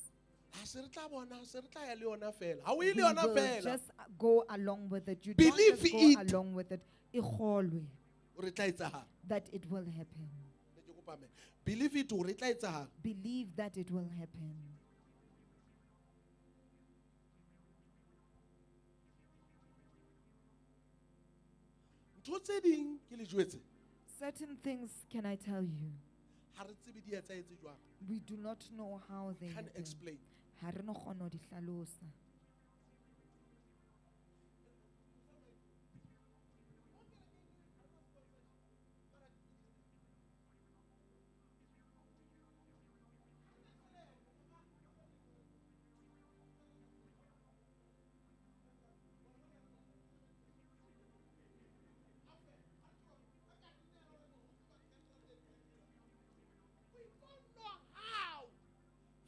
a se re tla bona se re tla ya le yona fela ha o we ile yona will fela just go along with it. You Believe don't just go it. along with it. Ikgolwe, o re tla etsagala that it will happen. Ne ke kopa me. Believe it o re tla etsagala Believe that it will happen. ntho tse ding ke le jwetse Certain things, can I tell you, ha re tsebe di etsaetse jwang we do not know how they can happen. explain Ha re no kgona ho di hlalosa.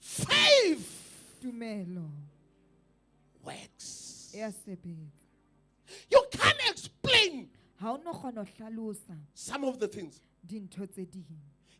faith Tumelo, works e a sebetsa. you can't explain Ha o no kgona ho hlalosa some of the things dintho tse ding.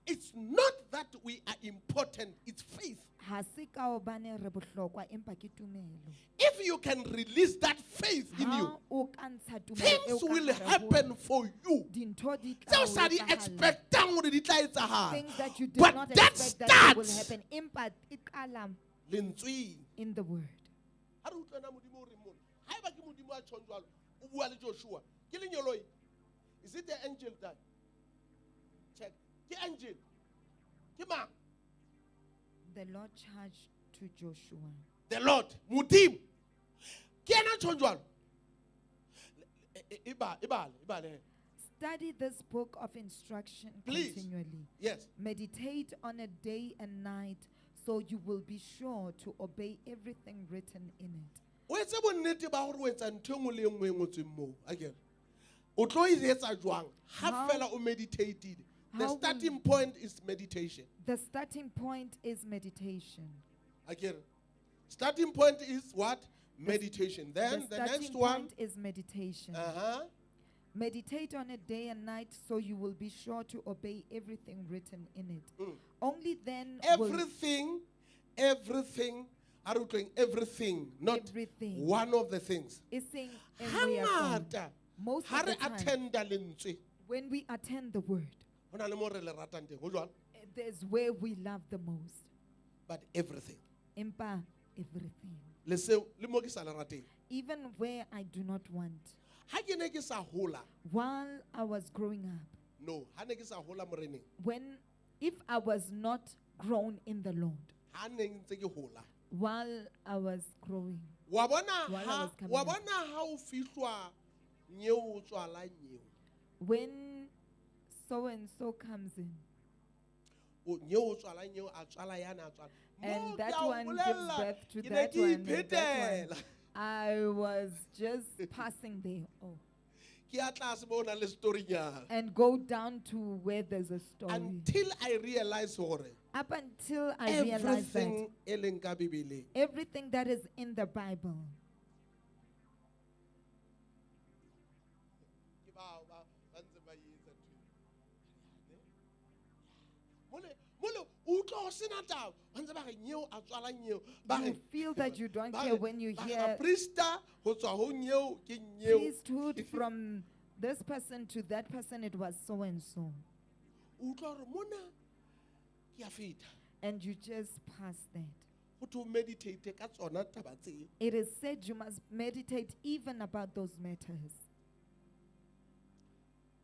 it's not that we are important it's faith Ha se ka hobane re bohlokwa empa ke tumelo. if you can release that faith in you Ha o ka ntsha tumelo things eo ka will hare ho happen for you dintho di tla tseo o sa di etsahala. expectang gore di tla etsagala Things that you did but not that expect that will starts happen. Empa e qala lentsweng in the word. ha re utlwana modimo o reng mona ha eba ke modimo a tshwang jwalo o bua le Joshua ke lenyoloi is it the angel that check ke angel ke mang The Lord charged to Joshua. the Lord modimo ke ena a tshwang jwalo ibale Study this book of instruction Please. continually. yes Meditate on it day and night so you will be sure to obey everything written in it. o etse bonnete ba gore o etsa ntho e nngwe le e nngwe e ngotsweng moo akere o tlo e etsa jwang ha How- fela o meditated the how will- starting point is meditation The starting point is meditation. akere starting point is what meditation then the starting next one point is meditation. uh-huh Meditate on it day and night so you will be sure to obey everything written in it. Mm. Only then will everything are you doing everything not everything one of the things is saying and we are found. hangata Most ha of re the time attenda lentswe when we attend the word, ho na le mo re le ratang teng ho jwang there's where we love the most. but everything Empa everything. le seo le mo ke sa le rateng Even where I do not want. ha ke ne ke sa hola While I was growing up, no ha ne ke sa hola moreneng if I was not grown in the Lord, ha ne ntse ke hola while I was growing, wa bona While I ha was coming wa up. bona ha o fihlwa nyeo o tswala nyeo when so and so comes in, o nyeo o tswala nyeo a tswala yana a tswala And Mo that ke a o one gives bolella, birth to ke ne that ke one, and that iphetela. one. I was just passing there. Oh. Ke a tlase mo o nang le storynyana. And go down to where there's a story. Until I realize hore Up until I realized that everything e leng ka Bibeleng everything that is in the Bible, ke bao ba ntse ba etsa ntho. Mole o utlwa ho sena taba ba ntse ba re nyeo a tswala nyeo ba you re feel that you don't ba care re- when you ba re, hear "A priester ho tswa ho nyeo ke nyeo." priesthood from this person to that person, it was so and so. O utlwa hore mona ke a feta. And you just pass that. Ho to meditate ka tsona taba tse. It is said you must meditate even about those matters.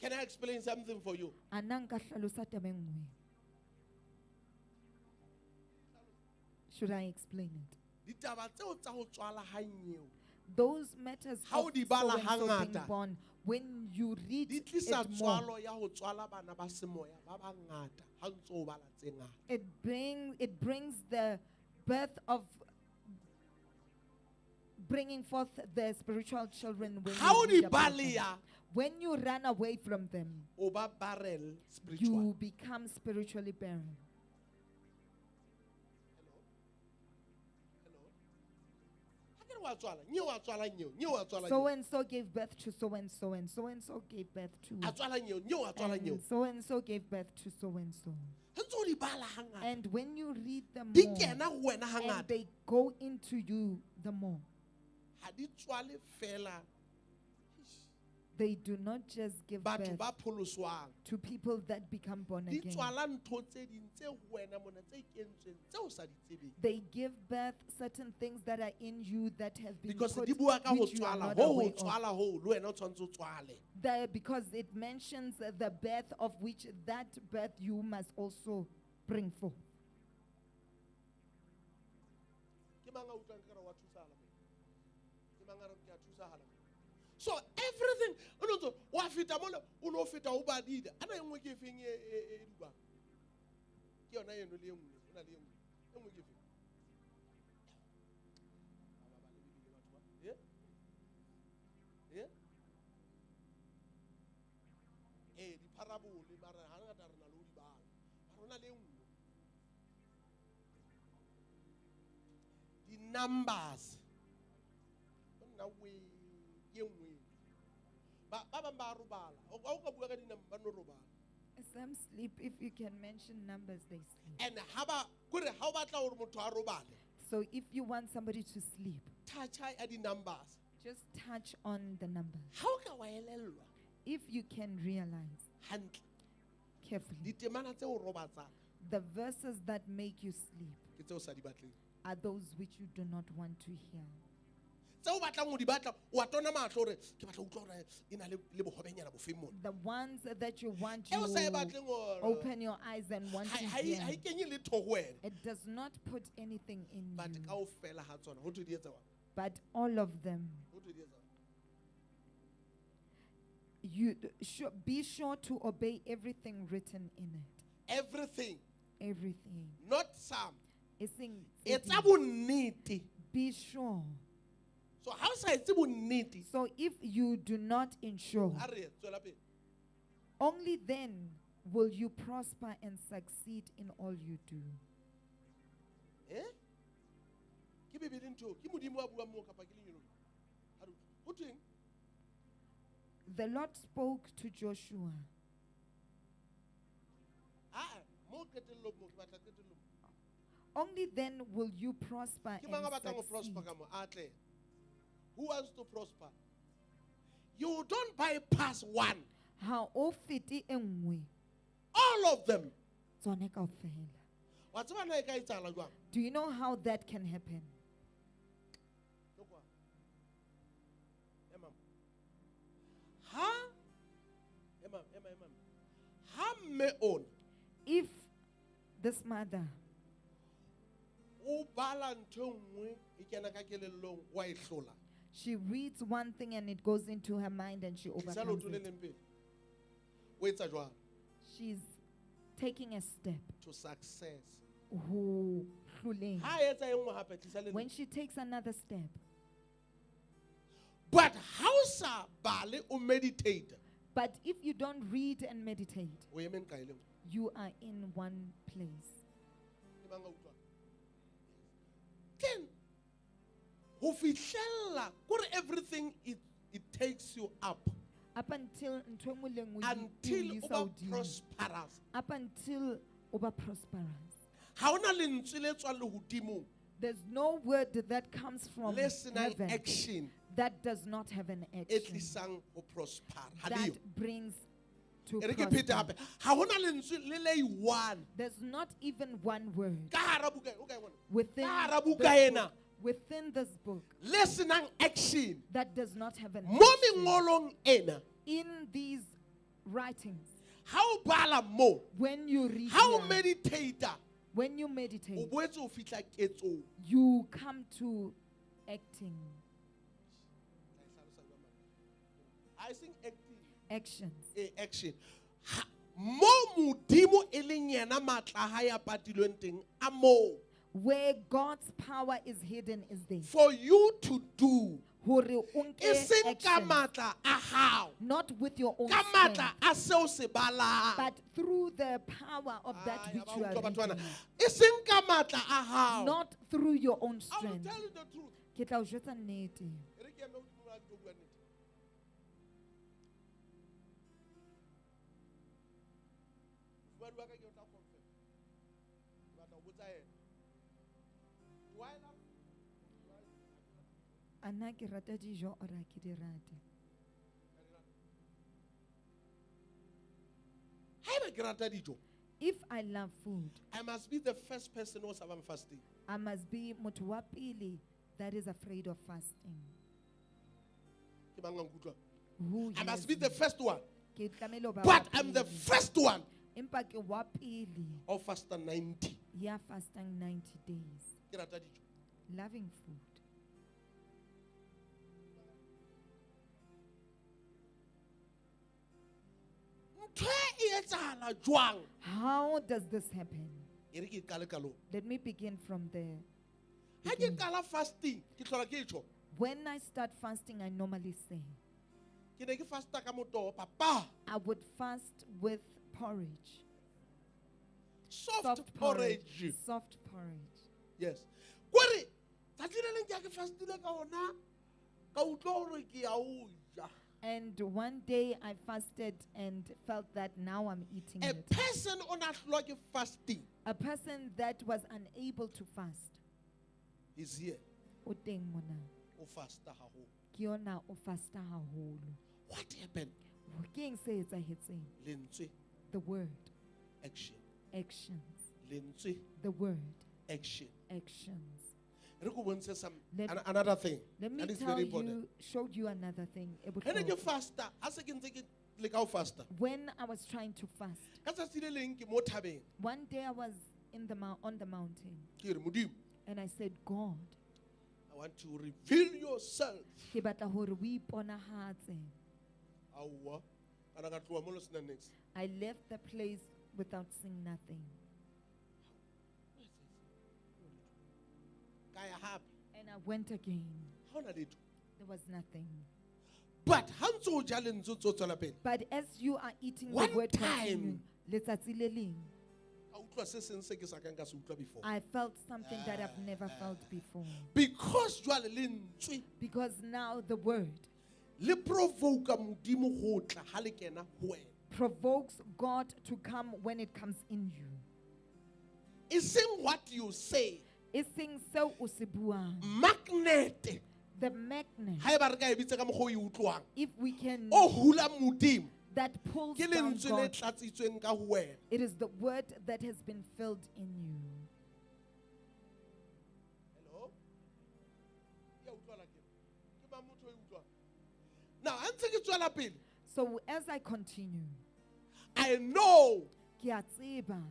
Can I explain something for you? Ana nka hlalosa taba e nngwe? Should I explain it? Ditaba tseo tsa ho tswala ha nyeo Those matters Ha o of di so bala and so being hangata, born, when you read di it tlisa more, tswalo ya ho tswala bana ba semoya ba bangata ha ntse o bala tse ngata. it brings the birth of bringing forth the spiritual children when Ha o you di read about them. baleya When you run away from them, o ba barrel spiritual. you become spiritually barren. Ha ke re wa tswala nyeo a tswala nyeo nyeo a tswala So nyeo and so gave birth to so and so, and so and so gave birth to, a tswala nyeo nyeo a tswala nyeo. and so gave birth to so and so. Ha ntse o di bala hangata And when you read them di more, kena ho wena and hangata they go into you the more, ha di tswale fela they do not just give batho birth ba pholoswang. to people that become born Di again. tswala ntho tse ding tse ho wena mona tse kentsweng tse o sa di tsebeng. They give birth certain things that are in you that have been Because put, di bua ka ho which you are tswala not ho aware of. tswala ho le wena o tshwantse o tswale. Because it mentions the birth of which that birth you must also bring forth. Ke mang a utlwang ekare wa thusahala mo? Ke mang a re ke a thusahala mo? So everything o no tso wa feta mona o no feta o badile ana engwe ke efeng e duba ke yona eno le engwe o na le engwe engwe ke efeng di parabole mara ha ngata re na le o di bala ba rona le engwe di numbers nna we ke engwe ba bang ba robala o ka bua ka dinamba ba no robala. Some sleep. If you can mention numbers, they sleep. And ha ba kore ha o batla hore motho a robale So if you want somebody to sleep, touch a di numbers just touch on the numbers. ha o ka wa elellwa If you can realize hantle carefully, ditemana tse o robatsang the verses that make you sleep ke tse o sa di batleng are those which you do not want to hear. tse o batlang ho di batla wa tona mahlo hore ke batla utlwa hore e na le bohobenyana bofeng mona The ones that you want, e o sa e you batleng hore open your eyes and want to ha hear. e kenye le tho ho wena It does not put anything in but you, kaofela ha tsona ho thwe di etsa wa but all of them. ho thwe di etsa wa Be sure to obey everything written in it. everything Everything. not some Eseng etsa tse ding. bonnete. Be sure. So ha o sa etse bonnete So if you do not ensure, a re tswela pele only then will you prosper and succeed in all you do. ke bebele ntho ke modimo a buang moo kapa ke lenyolo ha re ho tweng The Lord spoke to Joshua. mo qetellong mo ke batla qetellong Only then will you prosper ke mang a and batlang ho succeed. prosper ka mo atle who wants to prosper you don't bypass one Ha o fete e nngwe, all of them tsone kaofela. wa tseba na e ka etsahala jwang Do you know how that can happen? Lokwa. Emam. Ha emam ha mme ona If this mother o bala ntho nngwe e kena ka kelellong wa e hlola she reads one thing and it goes into her mind and she Sa overcomes lotho le it. leng pele o etsa jwang She's taking a step. to success O ho hloleng. Ha e etsa e nngwe hape, tlisa le When nna. she takes another step. But ha o sa bale o meditate, But if you don't read and meditate, o eme nqa e le nngwe. you are in one place. Ke bang a utlwa? Then, ho fihlella, kore everything it takes you up Up until ntho e nngwe le nngwe e until o isa uba hodimo. prosperous. Up until over prosperous. Ha ona lentswe le tswang lehodimong There's no word that comes from le senang heaven action that does not have an e action tlisang ho prosper. Ha le yo. that brings to E re ke phete prosper. hape. Ha hona lentswe le le one There's not even one word ka hara buka e, o ka e bona? within Ka hara this buka ena book, within this book le senang action. that does not have an Mo action. mengolong ena, In these writings, ha o bala mo, when you read ha o here, meditate, when you o meditate, boetse o fihla ketsong. you come to acting, I think acting. actions. Action. Mo modimo e leng yena matla ha ya patilweng teng a mo. Where God's power is hidden is there. For you to do, Hore o nke e seng ka action, matla a hao, not with your own ka strength, matla a seo se balang. but through the power of that Ai, which ba you are utlwa batho bana. reading. E seng ka matla a hao. Not through your own I will strength. tell you the truth. Ke tla o jwetsa nnete. E re ke eme hodimo ha ke tlo bua nnete. Mofumahadi wa ka ke o tla confirm. Ke batla ho botsa yena. Do I love Ana ke rata dijo or ha ke di rate. Haeba ke rata dijo, If I love food, I must be the first person who sabang fasting. I must be motho wa pele that is afraid of fasting. Ke bang a nkutlwa? Who I hears must be me? the first one. Ke tlamehile ho ba But wa I'm the pele. first one Empa ke wa pele of fasta 90. ya fasting 90 days. Ke rata dijo. Loving food. Ntho e etsahala jwang? How does this happen? E re ke qale ka lo. Let me begin from there. Ha ke qala fasting, ke hlola ke tjho. When I start fasting, I normally say, Ke ne ke fasta ka motoho, papa. I would fast with porridge. Soft porridge. Soft porridge. Yes. Kore, tsatsi le leng ke ke fastile ka ona. Ka utlwa hore ke a o ja. And one day I fasted and felt that now I'm eating A it. person on a hlwa ke fasting A person that was unable to fast. is here. O teng mona. O fasta haholo. Ke yona o fasta haholo. What happened? Ke eng se etsahetseng? Lentswe, The word, action. actions. Lentswe, The word, action. actions. Re go bontshe some Let- another thing. Let me that is tell very important. you, show you another thing. E Ha ne ke bohlokwa. fasta, ha se ke ntse ke le ka ho fasta. When I was trying to fast, Ka tsatsi le leng ke mo thabeng. one day I was in the on the mountain Ke re Modimo, and I said, God, I want to reveal yourself. ke batla hore o iponahatse. Aowa. Ana ka tloha mo lo sena next. I left the place without seeing nothing. Ka ya hape. And I went again. Ha hona letho. There was nothing. But ha ntse o ja lentswe o ntse o tswela pele. But as you are eating One the word time- continuing, letsatsi le leng, Ka utlwa se seng se ke sa kang ka se utlwa before. I felt something that I've never felt before. Because jwale lentswe Because now the word le provoke modimo ho tla ha le kena ho wena. provokes God to come when it comes in you. E seng what you say. E seng seo o se buang. Magnet. The magnet, Ha eba re ka e bitsa ka mokgwa o e utlwang. if we can, O hula modimo. that pulls Ke down lentswe le God, tlatsitsweng ka ho wena. it is the word that has been filled in you. Hello? Ya utlwala ke. Ke ba motho o e utlwang? Now, ha ntse ke tswela pele. So as I continue, I know ke a tseba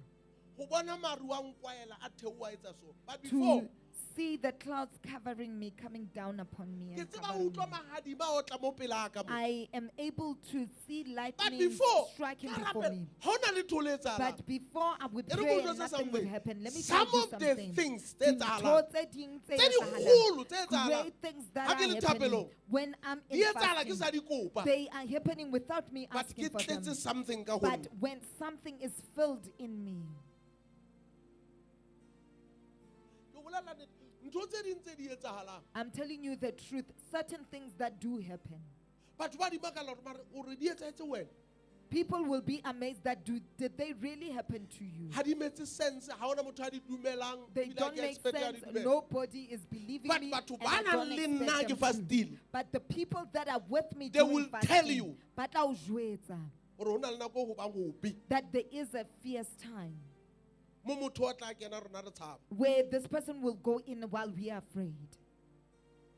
ho bona maru a nkwaela a theoa etsa so. But before, to see the clouds covering me, coming down upon me. Ke And tseba ho covering utlwa me. mahadima a otla mo pela ka mo. I am able to see But lightning before, striking ka before rapela, me. ha hona letho le etsahalang. But before I would E re pray ke o and jwetsa nothing would something. happen, let me Some tell you of the something. things tse Dintho etsahalang, tse ding tse tse etsahalang, dikgolo tse etsahalang, great things that ha ke are le happening thapelong, when I'm di in etsahala ke sa fasting. di kopa. They are happening without me But asking ke for them. tletse something ka ho But nna. when something is filled in me, Ke bolela nnete, ntho tse ding tse di etsahalang. I'm telling you the truth, certain things that do happen. Batho ba di makala hore mare o re di etsahetse wena. People will be amazed that did they really happen to you? Ha di metse sense, ha hona motho a di dumelang, They ebile ha don't ke make expect ha di sense. dumela. Nobody is believing But me. batho And ba I nang don't le nna expect ke them to. fastile. But the people that are with me They during will fasting, tell you. but I'll jwetsa Hore ho na le nako ho bang hobe. that there is a fierce time Mo motho a tla kena rona re tshaba. where this person will go in while we are afraid.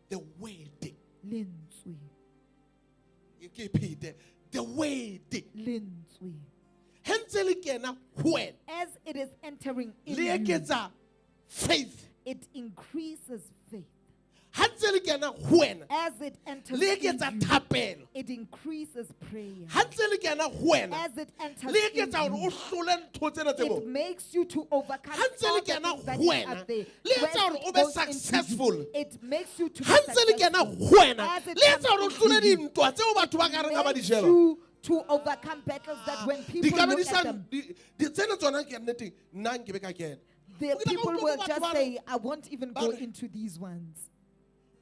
The waiting. Lentswe, Ke phete. The waiting. lentswe. Hence le kena ho wena. As it is entering in Le you, eketsa faith. it increases faith. Hence le kena ho wena. As it enters Le in eketsa you, thapelo. it increases prayer. Hantse le kena ho wena. As it enters Le in eketsa hore you, o hlole ntho tsena tse it bo. makes you to overcome Hantse all le the kena things that ho is wena. up there. Le etsa When hore it o be goes into you, successful. it makes you to be Hantse le kena successful. ho wena. As it Le etsa hore o comes hlole into you, dintwa tseo batho ba ka reng ha ba di makes sheba. you to overcome battles that when Di people ka be look di at sa them, di tsena tsona ke nnete nna nke be ka kena. the O kila ka people utlwa will batho just ba say, re- I won't even ba go re- into these ones.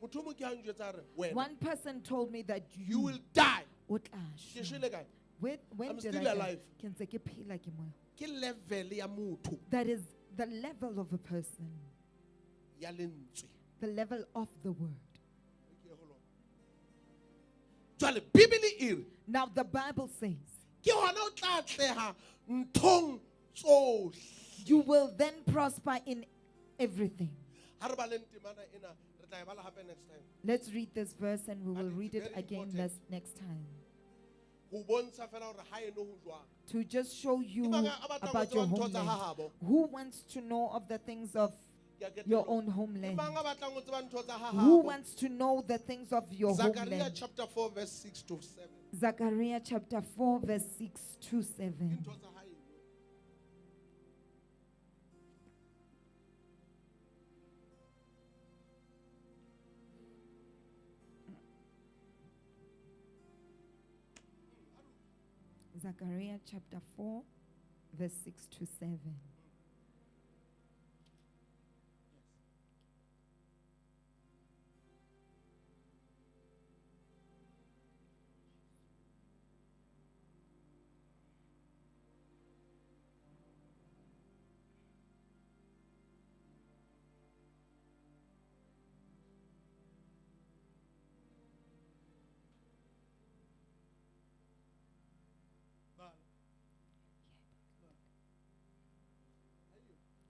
Motho o mong ke a njwetsa re wena One person told me that you will die. o tla Ke shwa. shwele kae? When I'm did still I die? alive. Ke ntse ke phela ke moya. Ke level ya motho That is the level of a person, ya lentswe. the level of the word. Jwale Bibele e re Now the Bible says, ke hona o tla atleha nthong tsohle. you will then prosper in everything. Ha re ba le ntemana ena re tla e bala hape next time. Let's read this verse and we will it's read it very again important. next time. Ho bontsha fela hore ha eno ho jwang. To just show you Ke mang a batlang ho about tseba your ntho tsa homeland. ha habo? Who wants to know of the things of Ke a qetella. your own Ke homeland? mang a batlang ho tseba ntho tsa ha Who habo? wants to know the things of your Zechariah homeland? chapter 4 verse 6 to 7. Zechariah chapter 4 verse 6 to 7. Ntho tsa ha eno. Zechariah chapter 4 verse 6 to 7.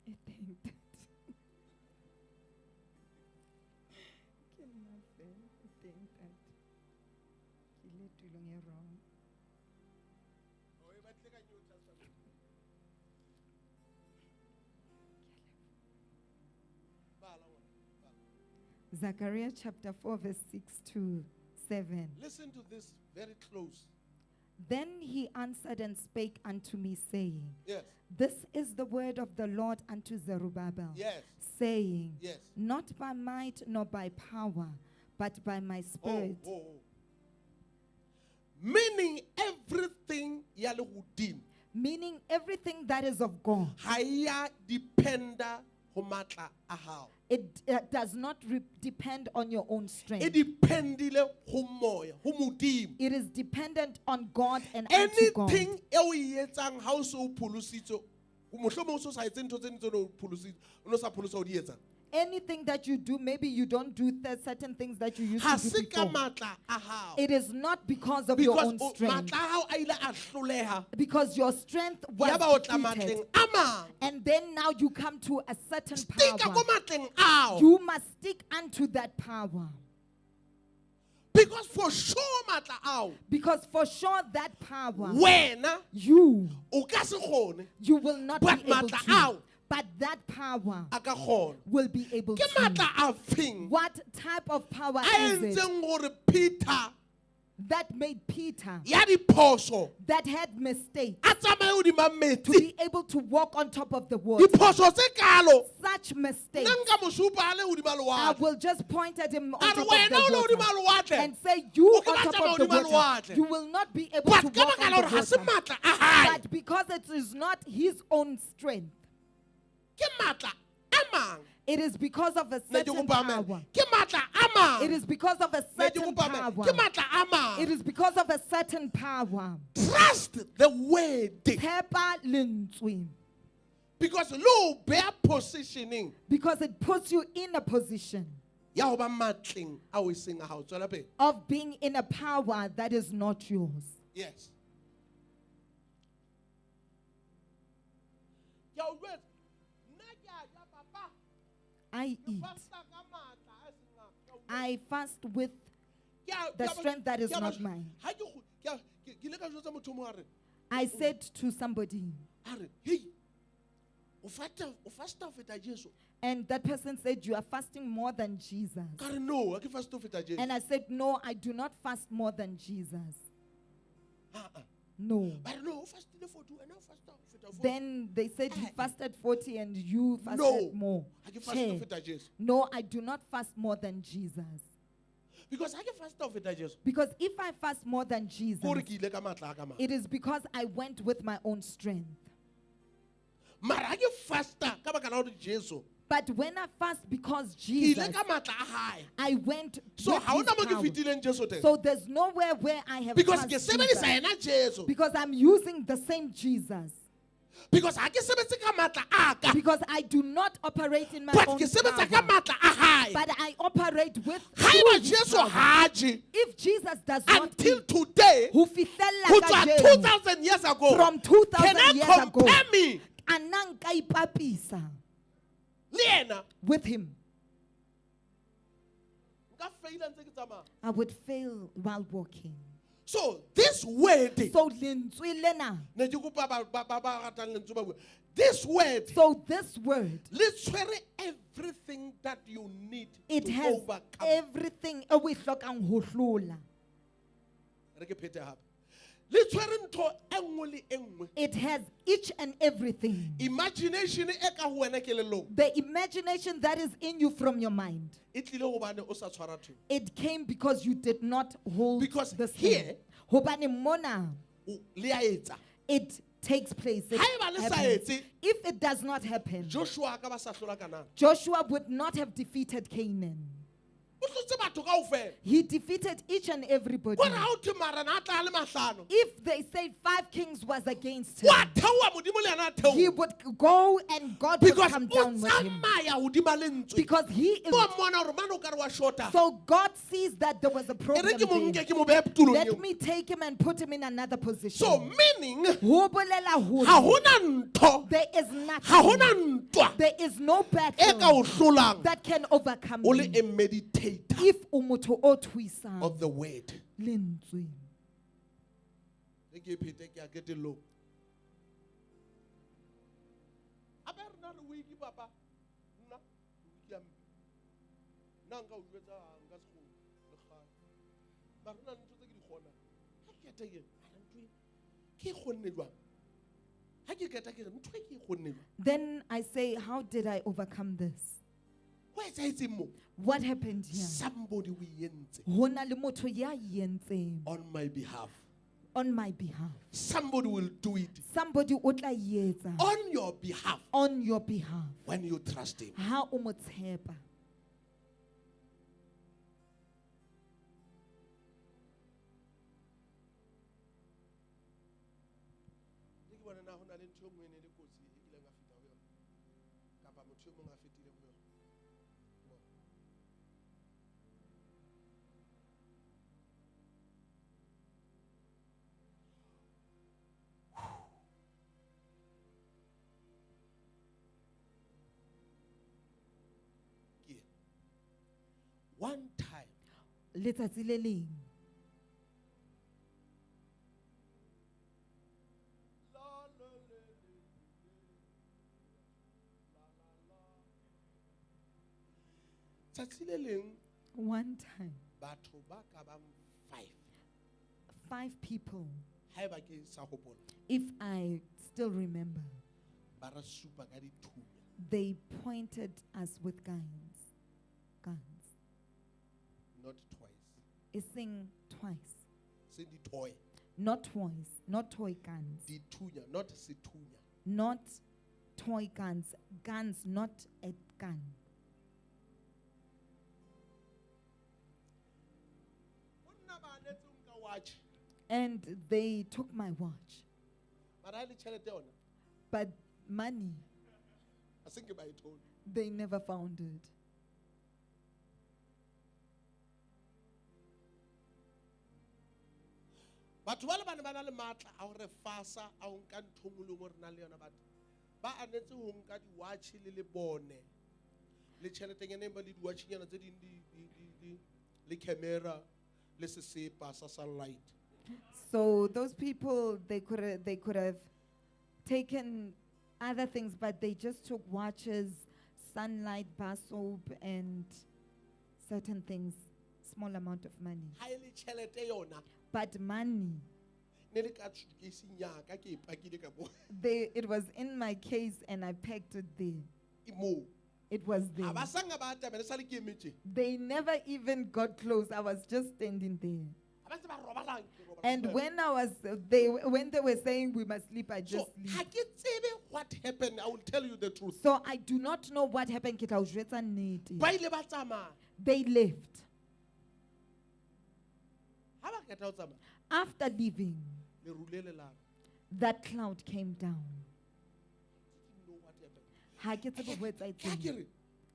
I think that wrong. Zechariah chapter 4 verse 6 to 7. Listen to this very close. Then he answered and spake unto me, saying, Yes. This is the word of the Lord unto Zerubbabel, Yes. saying, Yes. Not by might nor by power, but by my spirit. Oh. Meaning everything ya le hodimo Meaning everything that is of God. ha ya dependa ho matla a hao. It does not depend on your own E strength. dependile ho moya, ho modimo. It is dependent on God and unto God. Anything e o e etsang ha o se o pholositse, mohlomong o so sa etse ntho tse ntse o pholositse, o no sa pholosa o di etsang. Anything that you do, maybe you don't do certain things that you used Ha to do se ka before. matla a hao. It is not because of your Because own strength. matla a hao a ile a hloleha. Because your strength was Ya ba o tla defeated. matleng a mang. And then now you come to a certain Stika power. ko matleng ao. You must stick unto that power. Because for sure matla ao, Because for sure that power, wena you o ka se kgone. will not But be able matla to. ao, But that power a ka kgona. will be able Ke to. matla a feng What type of power a is it entseng gore Peter that made Peter, ya diphoso that had mistakes, a tsamaye hodima to metsi? be able to walk on top of the water? Diphoso tse kalo Such mistakes. nna nka mo supa a le hodima I lewatle. will just point at him on A re top of wena o le the hodima water lewatle. and say, you O ke on ba top tsamaya of the hodima water. lewatle. You will not be able to But ka walk baka on la the gore ha se water. matla a hae, But because it is not his own strength, ke matla a mang. it is because of a Ne ke certain kopa amen. power. Ke matla a mang. It is because of a Ne ke certain kopa amen. power. Ke matla a mang. It is because of a certain power. Trust the word. Tshepa lentswe. Because lo bear positioning Because it puts you in a position ya ho ba matleng a o seng a hao. Tswela pele. of being in a power that is not yours. Yes. Ya o jwetsa, nna ke a ja papa. I Ke eat. fasta ka matla a seng a- ya o jwetsa. I fast with Ke a- the ke a ba- strength that is ke a ba- not mine. ha ke go- ke a- ke ile ka jwetsa motho o mongwe a re, I said to somebody, a re, "Hey, o fasta ho feta Jesu." and that person said, you are fasting more than Jesus. Ka re, "No, ha ke fasta ho feta Jesu." And I said, no, I do not fast more than Jesus. Ah. No. Ba re, "No, o fastile 40, wena o fasta ho feta 40." Then they said, he fasted 40 and you fasted No, more. ha ke fasta ho Che. feta Jesu. No, I do not fast more than Jesus. Because ha ke fasta ho feta Jesu, Because if I fast more than Jesus, ke hore ke ile ka matla a ka mang. it is because I went with my own strength. Mara ha ke fasta ka baka la hore Jesu, But when I fast because ke ile Jesus, ka matla a hae. I went So with ha his hona mo ke power. fetileng Jesu teng. So there's nowhere where I have Because passed ke Jesus. sebedisa yena Jesu. Because I'm using the same Jesus. Because ha ke sebetse ka matla a ka. Because I do not operate in my But own ke sebetsa ka power. matla a hae. But I operate with Ha through eba his Jesu power. ha je If Jesus does not until eat, today, who fitella go ka tswa Jesu 2000 years ago, from 2000 can I years ago, compare me a nna nka ipapisa le yena? with him? Nka faila ntse ke tsamaya. I would fail while walking. So this word, So lentswe lena, ne ke kopa ba ratang lentswe ba bua. This word, so this word, le tshwere everything that you need it to has overcome. everything e o e hlokang ho hlola. Re ke phete hape. Le tshwere ntho e nngwe le e nngwe. It has each and everything. Imagination e ka ho wena kelellong. The imagination that is in you from your mind, E tlile hobane o sa tshwara thwe. it came because you did not hold Because the here- Hobane mona, Le a etsa. it takes place. It Haeba le sa happens. etse, If it does not happen, Joshua ka ba sa hlola Kanana. Joshua would not have defeated Canaan. O tlotse batho kaofela. He defeated each and everybody. Hore ha o thwe mara na a tla a le mahlano. If they say 5 kings was against him, Wa theoha Modimo le yena a theoha. he would go and God would Because come o down with him. tsamaya hodima lentswe. Because he is. Bo mmona hore mane o ka re wa shota. So God sees that there was a E problem re ke mo there. nke ke mo behe tulong Let eo. me take him and put him in another position. So meaning, Ho bolela hore ha hona ntho, there is ha nothing. hona ntwa There is no e ka battle o hlolang that can overcome o le you a meditator if o motho o thuisang of the word. lentswe. Re ke phete ke a ketellong. Abe re na le wiki papa. Nna wiki ya mpe. Nna nka o jwetsa nka se kgone le kgale. Mara re na le ntho tse ke di kgonang. Ha ke keta ke re, "Mara ntho e, ke e kgonne jwang?" Ha ke keta ke re, "Ntho e ke e kgonne jwang?" Then I say, how did I overcome this? Ho etsahetseng moo? What happened here? Somebody o e entse Hona le motho ya e entseng on my behalf. on my behalf. Somebody will do it Somebody o tla e etsa on your behalf on your behalf. when you trust him. Ha o mo tshepa. Ke bona na hona le ntho e nngwe e ne le kotsi e kileng a feta ho yona. Kapa motho e mong a fetile ho yona. Ke ena. One time, Letsatsi le leng. tsatsi le leng One time, batho ba ka bang 5 people, haeba ke sa hopola if I still remember, ba re supa ka dithunya. they pointed us with guns. Not twice. It's saying twice. Se di toy. Not twice. Not toy guns. Dithunya, not situnya. Not toy guns. Guns, not a gun. Monna ba anetse o nka watch. And they took my watch. Mara ha le tjhelete yona. But money, A se nke ba e thole. they never found it. Batho ba le bane ba na le matla a ho re fasa a ho nka ntho nngwe le nngwe re nang le yona batho. Ba anetse ho nka di-watch le bone. Le tjheletenyana ba le di-watchnyana tse ding le camera le sesepa sa sunlight. So those people, they could have taken other things, but they just took watches, sunlight, bar soap, and certain things, small amount of money. Ha e le tjhelete yona But money, ne le ka suitcase-ing ya ka ke e pakile ka mo. it was in my case and I packed it there. E moo. It was there. Ha ba sanga ba atamela sa le ke emetse. They never even got close. I was just standing there. Ha ba ntse ba robalang, ke robala And fela. when they were saying we must sleep, I just So sleep. ha ke tsebe what happened. I will tell you the truth. So I do not know what happened. Ke tla o jwetsa nnete. Ba ile ba tsamaya. They left. Ha ba qeta ho tsamaya, After leaving, leru le le la. that cloud came down. Didn't know what happened. Ha ke tsebe ho etsahetseng. Ka ke re,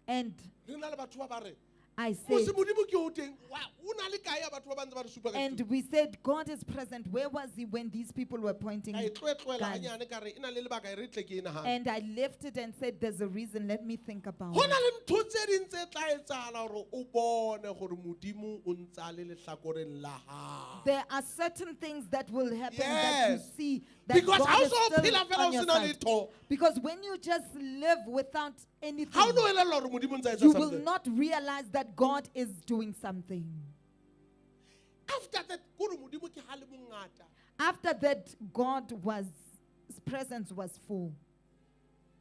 And re na le batho ba ba re, I o said, se modimo ke o teng. Wa o na le kae ya batho ba ba ntse ba re supa ka and dithunya? we said, God is present. Where was he when these people were pointing? Ka e tloetloela guns? hanyane ka re, e na le lebaka e re tle ke e nahane. And I left it and said, there's a reason. Let me think about Ho it. na le ntho tse ding tse tla etsahala hore o bone gore modimo o ntse a le lehlakoreng la hao. There are certain things that will happen that you Yes. see that Because God ha o is so still phela fela on o your sena side. letho, Because when you just live without ha o anything, no elellwa hore modimo o ntse a etsa you will something. not realize that God is doing something. After that, ko re modimo ke ha le mongata. After that, His presence was full.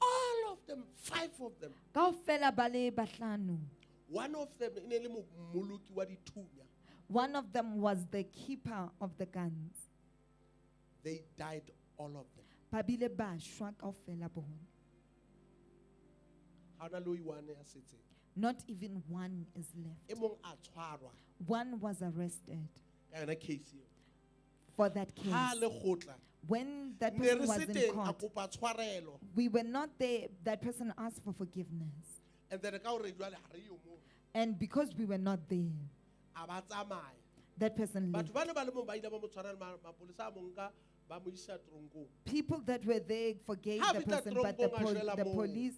All of them, 5 of them. Kaofela ba le bahlano. One of them, e ne le mmoloki wa dithunya. One of them was the keeper of the guns. They died, all of them. Ba bile ba shwa kaofela bona. Ha hona le o i-one ya setseng. Not even one is left. E mong a tshwarwa One was arrested ka yona case eo. for that Ha case. le kgotla, When that ne person re was se in teng a court, kopa tshwarelo. we were not there. That person asked for forgiveness. And then ka hore jwale ha re yo moo, And because we were not there, a ba tsamaya. that person left. Batho ba ne ba le moo ba ile ba mo tshwara le mapolesa a mo nka ba mo isa toronkong. People that were there forgave Ha the feta person, but toronkong a shwela the moo. police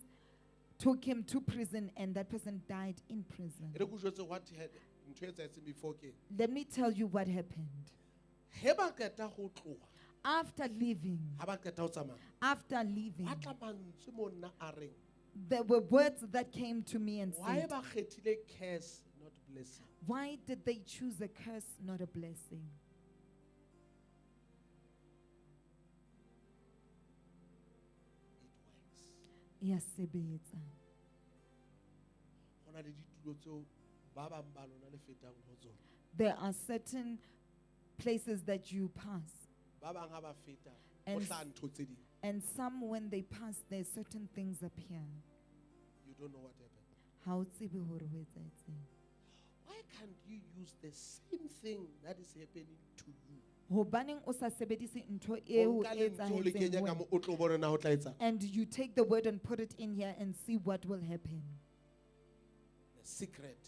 took him to prison and that person died in prison. E re ko jwetse what had ntho e etsahetseng before ke. Let me tell you what happened. He ba qeta ho tloha, After leaving, ha ba qeta ho tsamaya. after leaving, Ba tla mantswe mo nna a reng, there were words that came to me and why said, ba kgethile curse not blessing? why did they choose a curse, not a blessing? It works. Yes, sebetsa. Ho na le ditulo tseo ba bang ba lona le fetang ho tsona. There are certain places that you pass, Ba bang ha ba feta, ho And hlaha ntho tse ding. and some when they pass, there certain things appear. You don't know what happened. Ha o tsebe hore ho etsahetseng. Why can't you use the same thing that is happening to you? Hobaneng o sa sebedise ntho O eo nka e lentswe o le kenya etsahetseng ka wena? moo, o tlo bona na ho tla etsang. And you take the word and put it in here and see what will happen. The secret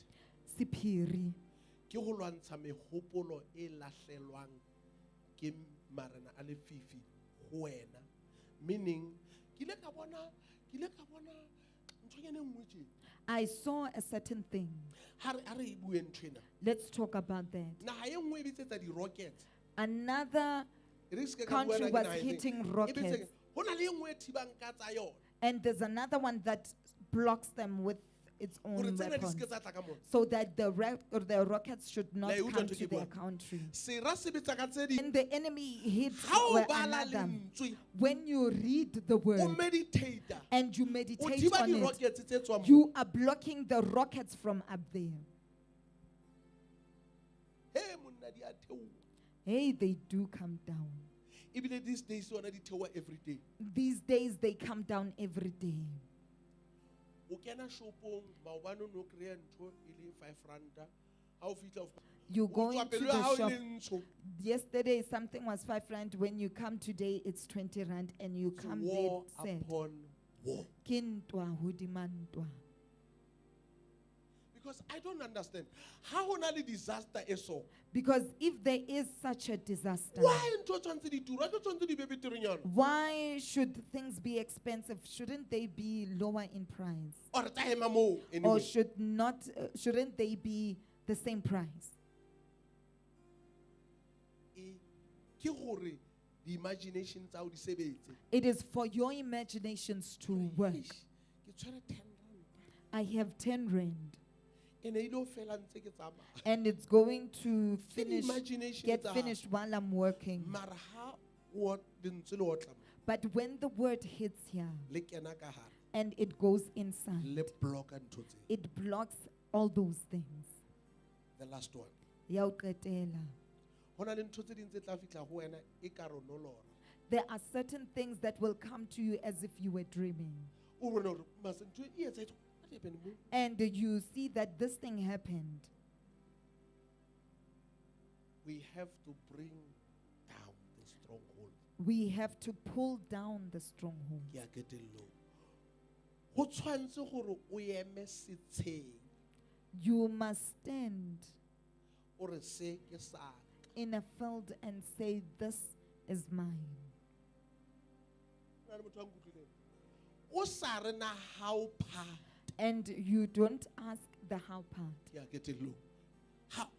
Siphiri. ke ho lwantsha mehopolo e lahlelwang ke marena a lefifi ho wena. Meaning, ke ile ka bona nthonyana e nngwe tjena. I saw a certain thing. Ha re e bue nthwena. Let's talk about that. Naha e nngwe e bitsetsa di-rockets. Another E re se ke ka bua country na ke was naha e feng. hitting E bitsetsa- rockets. ho na le e nngwe e thibang ka tsa yona. And there's another one that blocks them with its Gore own tsena di weapons, ske tsa tla ka mona. so that the rockets should not La e utlwa come ntho to ke their buang. country. Sera se betsa ka tse ding. And the enemy hits Ha o where bala another. lentswe, When you read the o word meditate, and you o meditate thiba on it, di-rockets tse tswang moo. you are blocking the rockets from up there. Hey, monna di a theoha. Hey, they do come down. Ebile these days tsona di theoha every day. These days they come down every day. O kena shopong maobane o no kry-a ntho e le 5 ranta. Ha o fitlha You go o tswa into pelo ya the hao e shop. le ntsho. Yesterday something was 5 rand. When you come today, it's 20 rand, and you It's come war there said, upon war. "Ke ntwa hodima ntwa." Because I don't understand. How on a disaster is so? Because if there is such a disaster, Why ntho tshwantse di tura? Ntho tshwantse di be beterenyana. why should things be expensive? Shouldn't they be lower in price? Or tsa ema moo Or anyway. shouldn't they be the same price? Ke gore the imagination tsa o di sebetse. It is for your imaginations to work. Eish, ke tshwere 10 ranta. I have 10 rand. Ene e lo fela ntse ke tsamaya. And it's going to Ke di finish, imagination get tsa hao. finished while I'm working. Mara ha o lentswe le otla mo, But when the word hits here le kena ka hare, and it goes inside, le blocka ntho tse. it blocks all those things. The last one. Ya o qetela. Ho na le ntho tse ding tse tla fitla ho wena e ka re o nolora. There are certain things that will come to you as if you were dreaming. O bona hore mase ntho e etsahetse. What happened moo? And you see that this thing happened. We have to bring down the stronghold. We have to pull down the stronghold. Ke a ketello. Ho tshwantse gore o eme setsheng You must stand o re se ke sa ka. in a field and say, "This is mine." Ho na le motho a nkutlwileng. O sa re na how part. And you don't ask the how part. Ke a ketello.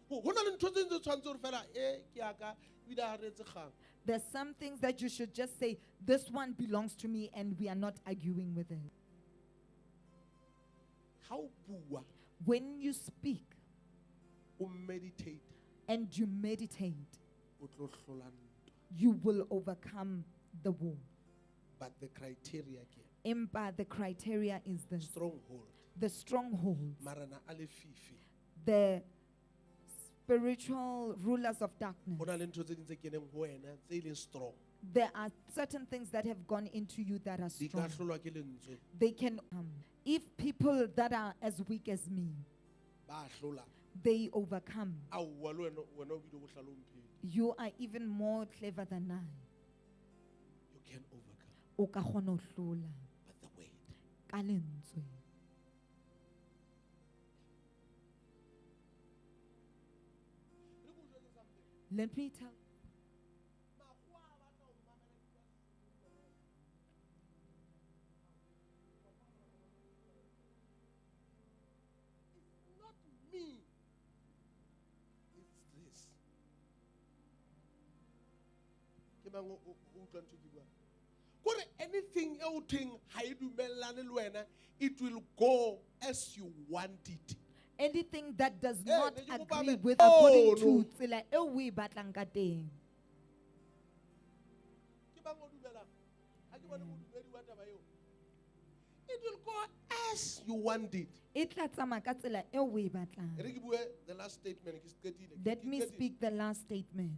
Ho na le ntho tse ntse tshwantse hore fela ke ya ka ebile a retse kgang. There's some things that you should just say, "This one belongs to me," and we are not arguing with it. Ha o bua, When you speak o meditate, and you meditate, o tlo hlola ntwa. you will overcome the war. But the criteria ke Impa, the criteria is this: stronghold. the strongholds, Marana a le fifi. the spiritual rulers of darkness. Ho na le ntho tse ding tse keneng ho wena tse leng strong. There are certain things that have gone into you that are Di ka strong. hlolwa ke lentswe. They can, if people that are as weak as me, Ba hlola. they overcome. Aowa le wena o bile go hlalomphedi. You are even more clever than I. You can overcome. O ka kgona ho hlola But the wait. ka lentswe. Let me tell. It's not me. It's this. Ke mang o utlwa ntho ke buang? Kore anything e o theng ha e dumellane le wena, it will go as you want it. Anything that does Eh, not ne ke kopa agree me- with Oh, according to no. tsela eo o e batlang ka teng. Ke bang o dumelang? Ha ke bone modumedi wa taba eo. It will go as you want it. E tla tsamaya ka tsela eo o e batlang. Re ke bue the last statement ke se qetile. Let me speak the last statement.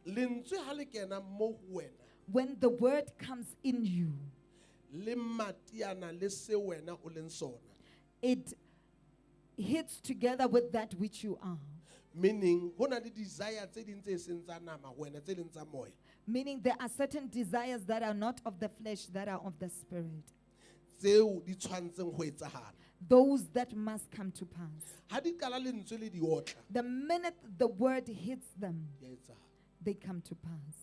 Lentswe ha le kena mo ho wena, When the word comes in you, le matiana le se wena o leng sona. it hits together with that which you are. Meaning, ho na le desire tse ding tse seng tsa nama wena tse leng tsa moya. Meaning there are certain desires that are not of the flesh, that are of the spirit. Tseo di tshwantseng ho etsahala. Those that must come to pass. Ha di qala lentswe le di otla, The minute the word hits them, di a etsahala. they come to pass.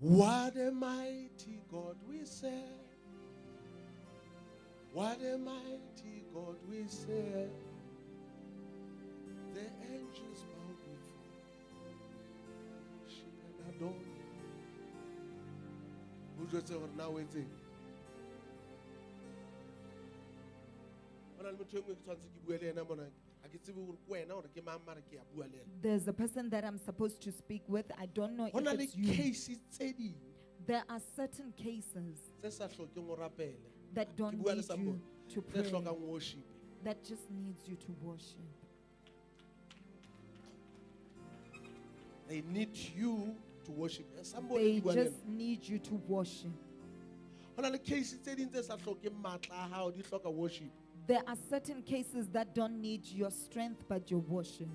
What a mighty God we serve. What a mighty God we serve. The angels bow before. She can adore you. Who just say, now waiting? There's a person that I'm supposed to speak with. I don't know if it's you. There are certain cases that don't need you to pray, that just needs you to worship. They need you to worship. They just need you to worship. There are certain cases that don't need your strength but your worship.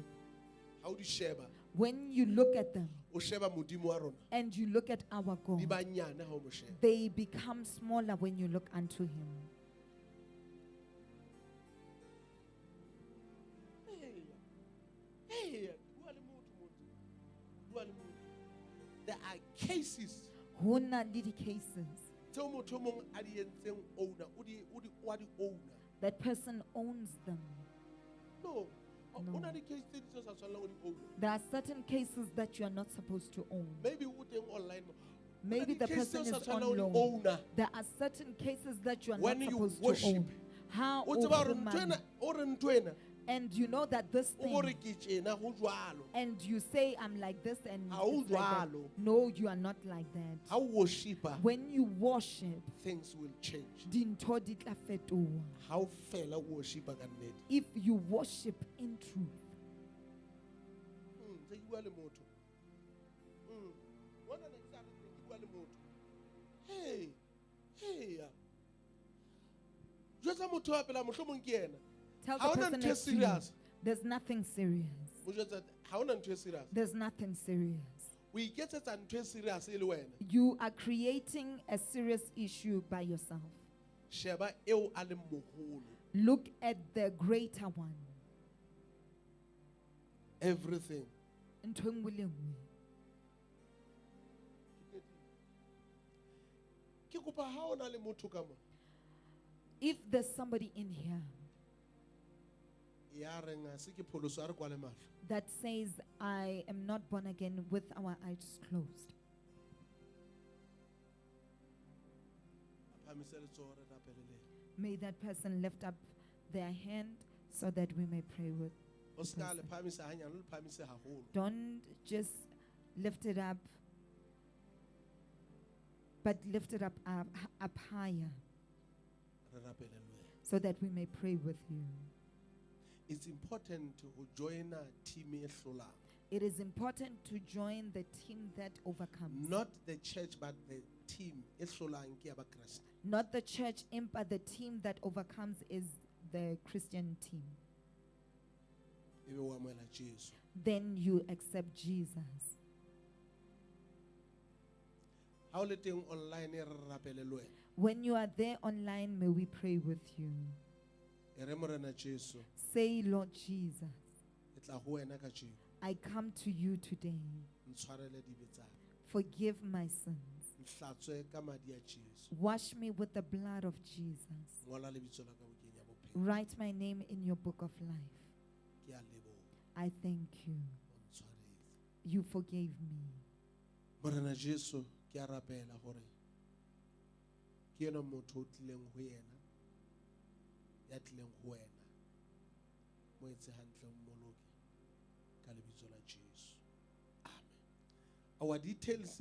How do you share? When you look at them and you look at our God, they become smaller when you look unto Him. There are cases. That person owns them. No. No. There are certain cases that you are not supposed to own. Maybe the person is on loan. There are certain cases that you are not supposed to own. How and you know that this thing, and you say, I'm like this, and it's like that. No, you are not like that. When you worship, things will change. How if you worship in truth. Tell the person next to you, there's nothing serious. There's nothing serious. We get it and serious. You are creating a serious issue by yourself. Look at the greater one. Everything. If there's somebody in here that says, I am not born again, with our eyes closed, may that person lift up their hand so that we may pray with the person. Don't just lift it up, but lift it up higher so that we may pray with you. It's important to join a team. It is important to join the team that overcomes. Not the church, but the team. Not the church, but the team that overcomes is the Christian team. Then you accept Jesus. When you are there online, may we pray with you. Say, Lord Jesus, I come to you today. Forgive my sins. Wash me with the blood of Jesus. Write my name in your book of life. I thank you. You forgave me. Our details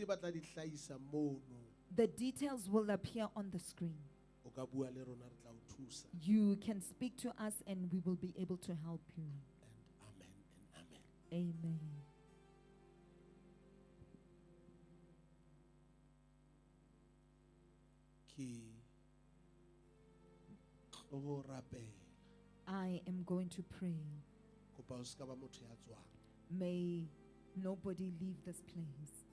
The details will appear on the screen. You can speak to us and we will be able to help you. And amen and amen. Amen. I am going to pray. May nobody leave this place.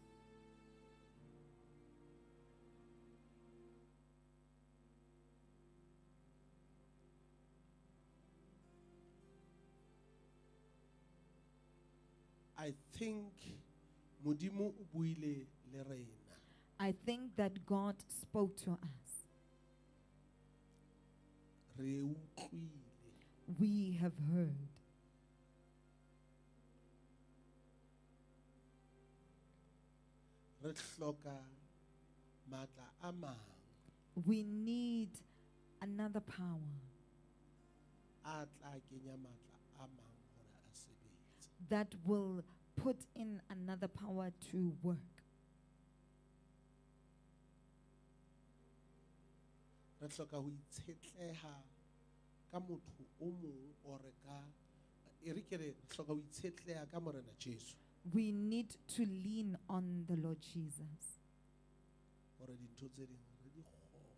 I think Mudimu ubuile le reina. I think that God spoke to us. Re utlwile. We have heard. Re hloka matla a mang We need another power a tla kenya matla a mang hore a sebetse. that will put in another power to work. Re hloka ho itshetleha ka motho o mong or ka e re ke re hloka ho itshetleha ka morena Jesu We need to lean on the Lord Jesus hore dintho tse ding re di kgone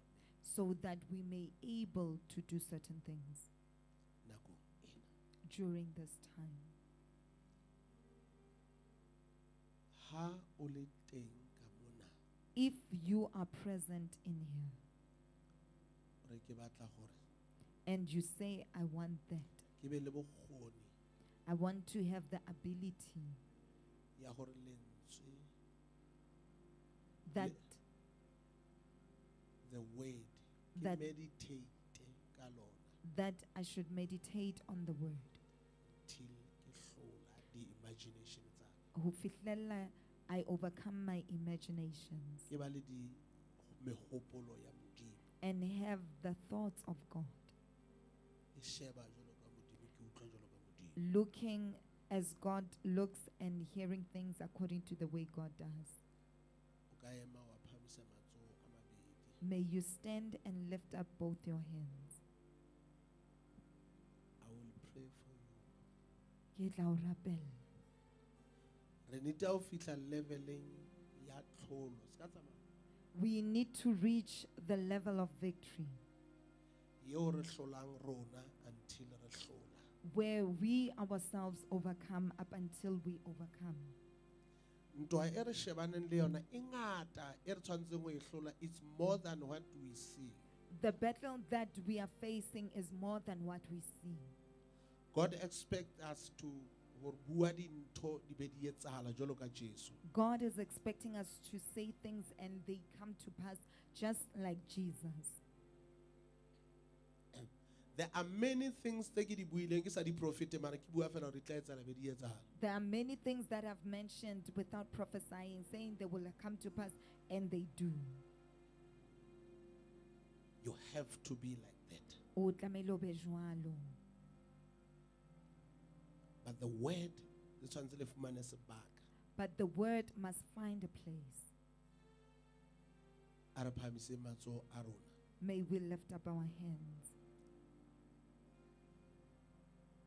so that we may able to do certain things nakong ena. during this time. Ha o le teng ka mona If you are present in here re ke batla hore and you say, I want that, ke be le bokgoni I want to have the ability ya hore lentswe that the word ke That- meditate ka lona that I should meditate on the word. till ke hlola di-imagination tsa ka. Ho fihlella I overcome my imaginations Ke ba le di mehopolo ya Modimo and have the thoughts of God, e sheba jwalo ka Modimo ke utlwa jwalo ka Modimo. looking as God looks and hearing things according to the way God does. O ka ema wa phamisa matsoho a mabedi. May you stand and lift up both your hands. I will pray for you. Ke tla o rapella. Re nita ho fihla leveleng ya tlholo. Ska tsamaya. We need to reach the level of victory Yeo re hlolang rona until re hlola. where we ourselves overcome up until we overcome. Ntwa e re shebaneng le yona e ngata e re tshwantseng ho e hlola. It's more than what we see. The battle that we are facing is more than what we see. God expects us to hore bua dintho di be di etsahala jwalo ka Jesu. God is expecting us to say things and they come to pass just like Jesus. There are many things tse ke di buileng ke sa di profete mara ke bua fela hore di tla etsahala be di etsahala. There are many things that I've mentioned without prophesying, saying they will come to pass, and they do. You have to be like that. O tlamehile o be jwalo. But the word le tshwanetse le fumane sebaka. But the word must find a place. A re phahamiseng matsoho a rona. May we lift up our hands.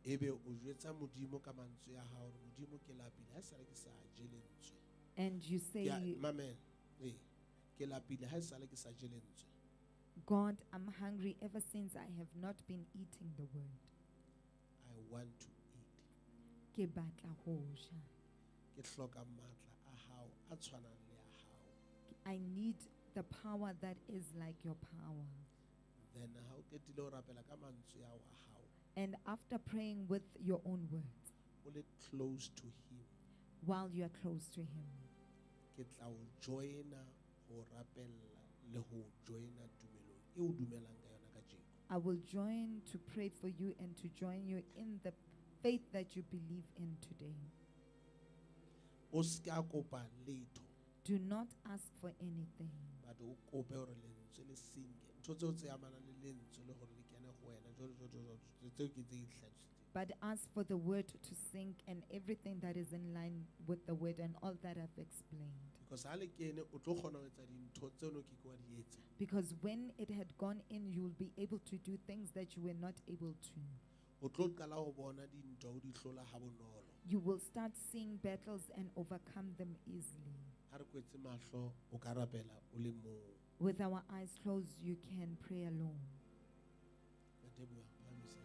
Ebe o jwetsa Modimo ka mantswe ya hao hore Modimo ke lapile ha esale ke sa je lentswe. And you say, Mamela. Ke lapile ha esale ke sa je lentswe. God, I'm hungry ever since I have not been eating the word. I want to eat. Ke batla ho ja. Ke hloka matla a hao a tshwanang le a hao. I need the power that is like your power. Then ha o qetile ho rapela ka mantswe a hao. And after praying with your own words, O le close to him. while you are close to him, Ke tla o joina ho rapella le ho joina tumelong e o dumelang ka yona kajeno. I will join to pray for you and to join you in the faith that you believe in today. O ska kopa letho, Do not ask for anything, but o kope hore lentswe le sinke. Ntho tseo tse amanang le lentswe le hore le kene ho wena jwalo tseo ke tse ihlakisitseng. but ask for the word to sink and everything that is in line with the word and all that I've explained. Because ha le kene o tlo kgona ho etsa dintho tseo no ke ke wa di etsa. Because when it had gone in, you will be able to do things that you were not able to. O tlo qala ho bona dintho o di hlola ha bonolo. You will start seeing battles and overcome them easily. Ha re kwetse mahlo o ka rapela o le mong. With our eyes closed, you can pray alone. Ka teboha, phahamisa.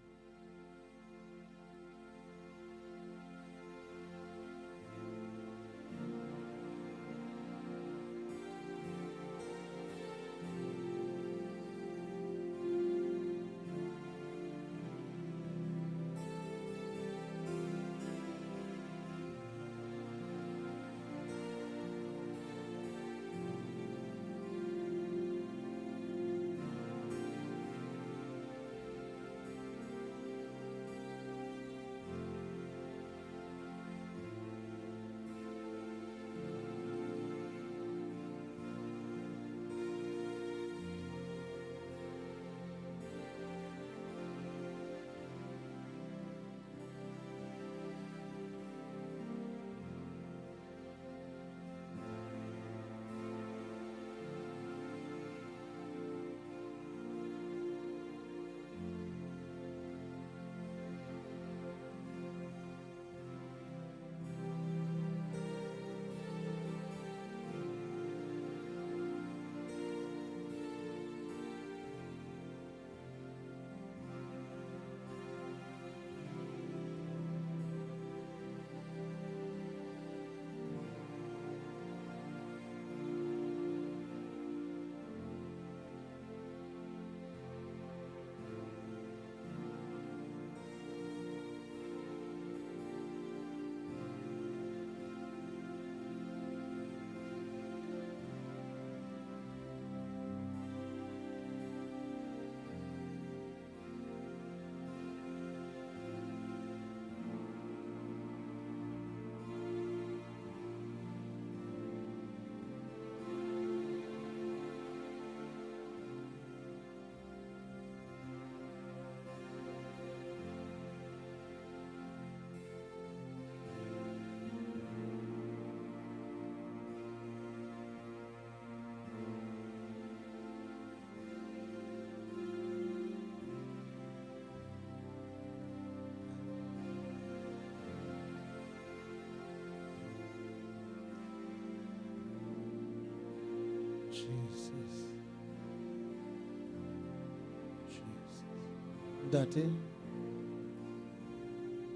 Ntate,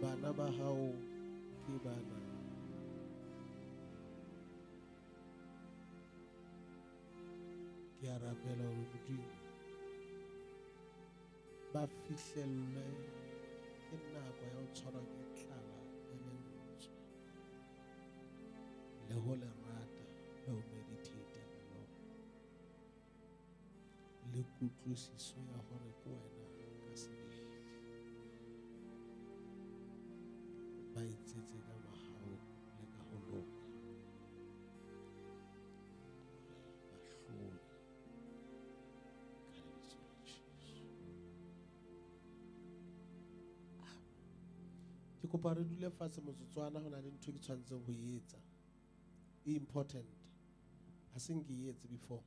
bana ba hao ke bana ke a rapela hore Modimo ba fihlelle ke nako ya ho tshwarwa ke tlala e lentswe le ho le rata le ho meditate ka lona le kutlwisiso ya hore ke wena ka sebele ba itsetse ka mahao le ka ho loka bahlodi ka lebitso la Jesu. Ke kopa re dule fatshe motsotswana ho na le ntho ke tshwantseng ho e etsa e important ha se nke e etse before.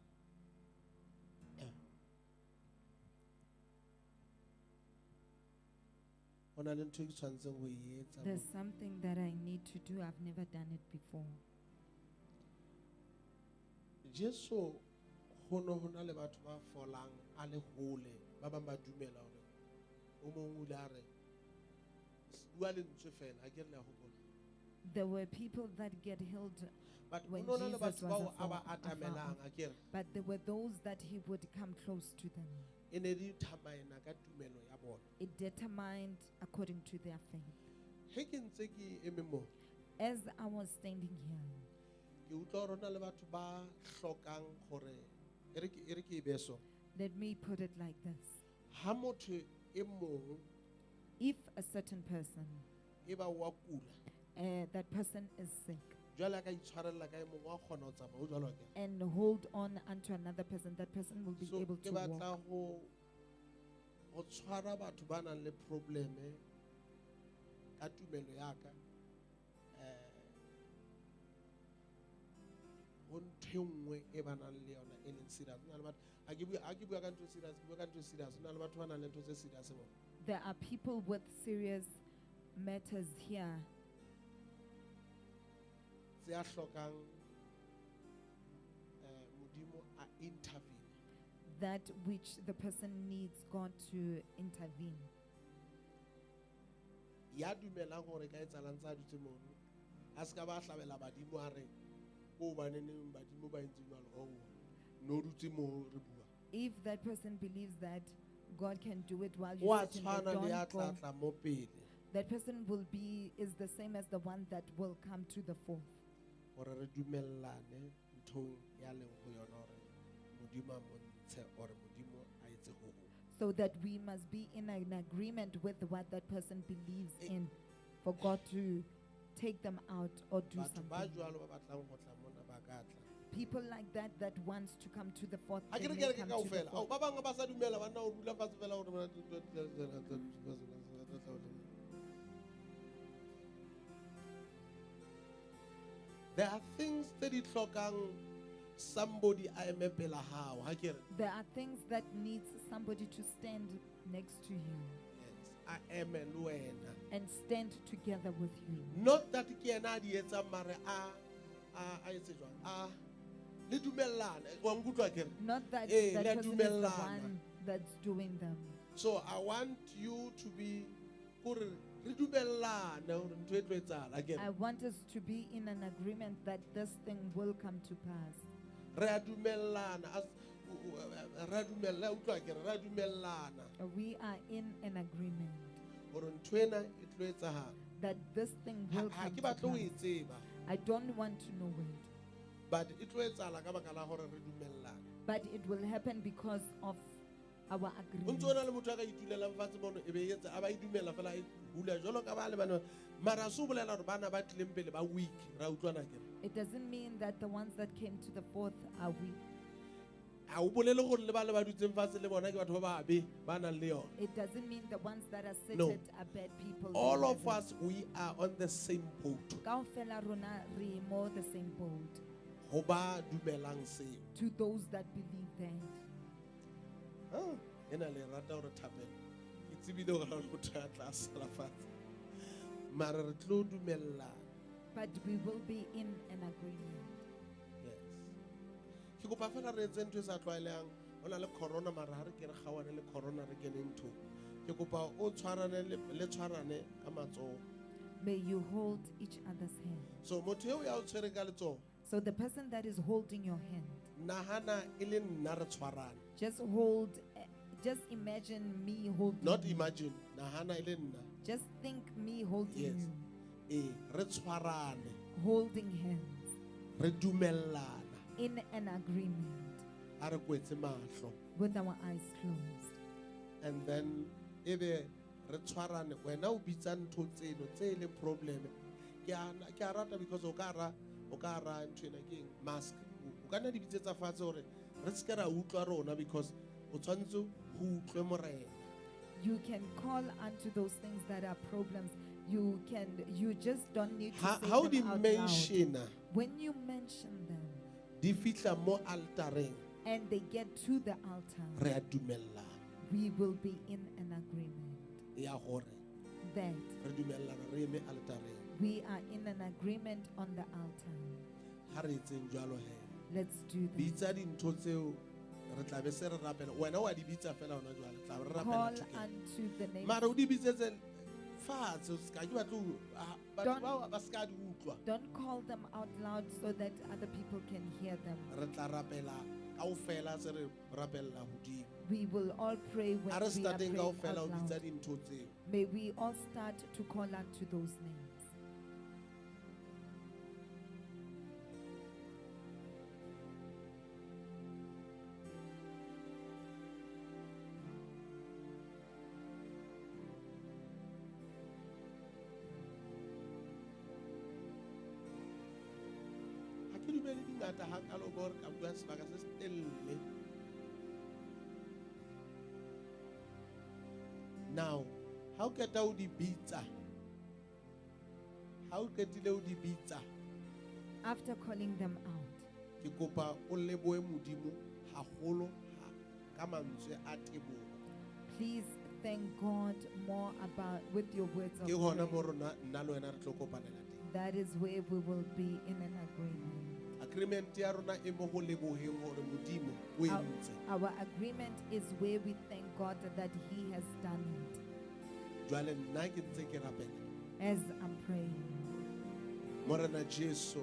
Ho na le ntho ke tshwantseng ho e etsa. There's something that I need to do. I've never done it before. Jesu ho na le batho ba folang a le hole ba bang ba dumela hore o mong o ile a re bua le ntse fela a ke re la hopola. There were people that get healed, But when ho na le Jesus batho was bao a ba afar atamelang off. a ke re but there were those that he would come close to them. e ne di thamaena ka tumelo ya bona. It determined according to their faith. He ke ntse ke eme mo As I was standing here, ke utlwa hore ho na le batho ba hlokang hore e re ke e beso let me put it like this. ha motho e mong If a certain person, e ba wa kula that person is sick, jwale ka itshwarella ka e mong wa kgona ho tsamaya o jwalo ke and hold on unto another person, that person will be so able ke to walk. batla ho tshwara batho ba nang le probleme ka tumelo ya ka ho ntho nngwe e ba nang le yona e leng serious. Ho na le batho a ke bua ka ntho e serious, ke bua ka ntho e serious. Ho na le batho ba nang le ntho tse serious bona. There are people with serious matters here Tse a hlokang Modimo a intervene. that which the person needs God to intervene. Ya dumelang hore ka etsalang tsa dutse mono a se ka ba hlabela badimo a re o baneneng badimo ba entse jwalo ho no dutse mo re bua. If that person believes that God can do it while you Wa sit in the tshwana le ya Dawnpark, tlatla mo pele that person is the same as the one that will come to the fore. hore re dumellane nthong ya leng ho yona hore Modimo a montshe or Modimo a etse ho ho. So that we must be in an agreement with what that person believes in, for God to take them out or do Batho ba something. jwalo ba batlang ho tla mona ba ka tla. People like that wants to come to the fourth. Ha they ke re may ke come to the kaofela. fourth. Ba bang ba sa dumela ba nna o dula fatshe fela hore there are things that di hlokang somebody a eme pela hao ha ke re. There are things that needs somebody to stand next to you Yes, a eme le wena. and stand together with you. Not that ke ena a di etsang mare a etse jwang le dumellana wa nkutlwa ke re. Not that Eh, that le person is the dumellana. one that's doing them. So I want you to be hore re dumellane hore ntho e tlo etsahala ke I want us to be in an agreement that this thing will come to pass. re a dumellana re a dumella utlwa ke re re a dumellana We are in an agreement hore ntho ena e tlo etsahala. that this thing will Ha come ke to batle ho e pass. tseba I don't want to know it, but e tlo etsahala ka baka la hore re dumellane. but it will happen because of our O agreement. ntso na le motho a ka itulelang fatshe mono e be e etsa a ba idumela fela e hula jwalo ka ba le bana mara a se o bolela hore bana ba tlileng pele ba weak ra utlwana ke re. It doesn't mean that the ones that came to the fourth are weak. Ha o bolele gore le ba le ba dutseng fatshe le bona ke batho ba babe ba nang le yona. It doesn't mean the ones that are seated No. are bad people. All They of have it. us, we are on the same boat. Kaofela rona re mo the same boat. Ho ba dumelang seo. To those that believe that. Ena le rata hore thapela. Ke tsebile hore ha o motho a tla sala fatshe. Mara re tlo dumellana. But we will be in an agreement. Yes. Ke kopa fela re etse ntho e sa tlwaelehang. Ho na le corona mara ha re ke re kgawane le corona re kene ntho. ke kopa o tshwarane le tshwarane ka matsoho. May you hold each other's hand. So motho eo ya o tshwereng ka letsoho, So the person that is holding your hand, nahana e le nna re tshwarane. just imagine me holding Not you. imagine, nahana e le nna. Just think me holding Yes. you, Re tshwarane, holding hands re dumellana, in an agreement ha re kwetse mahlo. with our eyes closed. And then ebe re tshwarane, wena o bitsa ntho tseno tse le problem. Ke a rata because o ka ra ntwena ke eng, mask. O ka nna di bitsetsa fatshe hore re se ke ra utlwa rona because o tshwanetse ho utlwe morena. You can call unto those things that are problems. You just don't need to say How them di out loud. mention When you mention them di fihla mo altareng, and they get to the altar, re a dumellana we will be in an agreement ya hore that re dumellana re eme altareng. we are in an agreement on the altar. Ha re etseng jwalo he. Let's do that. Bitsa dintho tseo re tla be se re rapela. Wena wa di bitsa fela hona jwale, tla re Call rapela together. unto the name. Mara o di bitsetse fatshe, o ska ke batlo batho Don't- ba ba ska di utlwa. Don't call them out loud so that other people can hear them. Re tla rapela kaofela se re rapella hodimo. We will all pray when Ha re we are starteng praying kaofela o out bitsa loud. dintho tseo. May we all start to call unto those names. Ha ke dumele dingata hakalo bo re ka bua sebaka se se telele. Now, ha o keta o di bitsa, ha o ketile o di bitsa, After calling them out, ke kopa o lebohe modimo haholo ka mantswe a teboho. please thank God more about with your words of Ke hona mo praise. rona nna le wena re tlo kopanela teng. That is where we will be in an agreement. Agreement ya rona e mo go leboheng hore modimo o Our, entse. our agreement is where we thank God that He has done it. Jwale nna ke ntse ke rapela. As I'm praying, Morena Jesu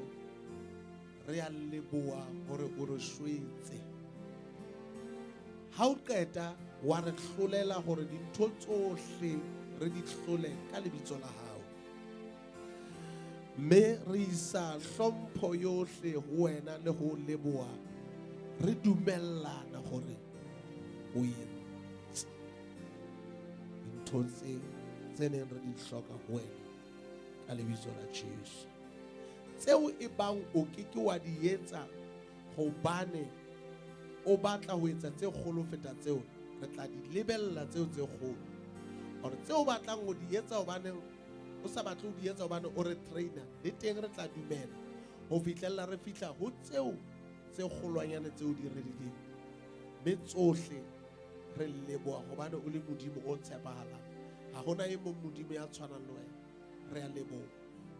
re a leboha hore o re shwetse. Ha o qeta wa re hlolela hore dintho tsohle re di hlole ka lebitso la hao. Me re isa hlompho yohle ho wena le ho leboha. Re dumellana hore o entse dintho tse neng re di hloka ho wena ka lebitso la Jesu. Tseo e bang o ke ke wa di etsa hobane o batla ho etsa tse kgolo feta tseo, re tla di lebella tseo tse kgolo. Or tseo o batlang ho di etsa hobane o sa batle ho di etsa hobane o re trainer, le teng re tla dumela ho fihlella re fihla ho tseo tse kgolwanyane tseo di redileng. Mme tsohle re leboha hobane o le modimo o tshepahalang. Ha hona e mong modimo ya tshwanang le wena. Re a leboha.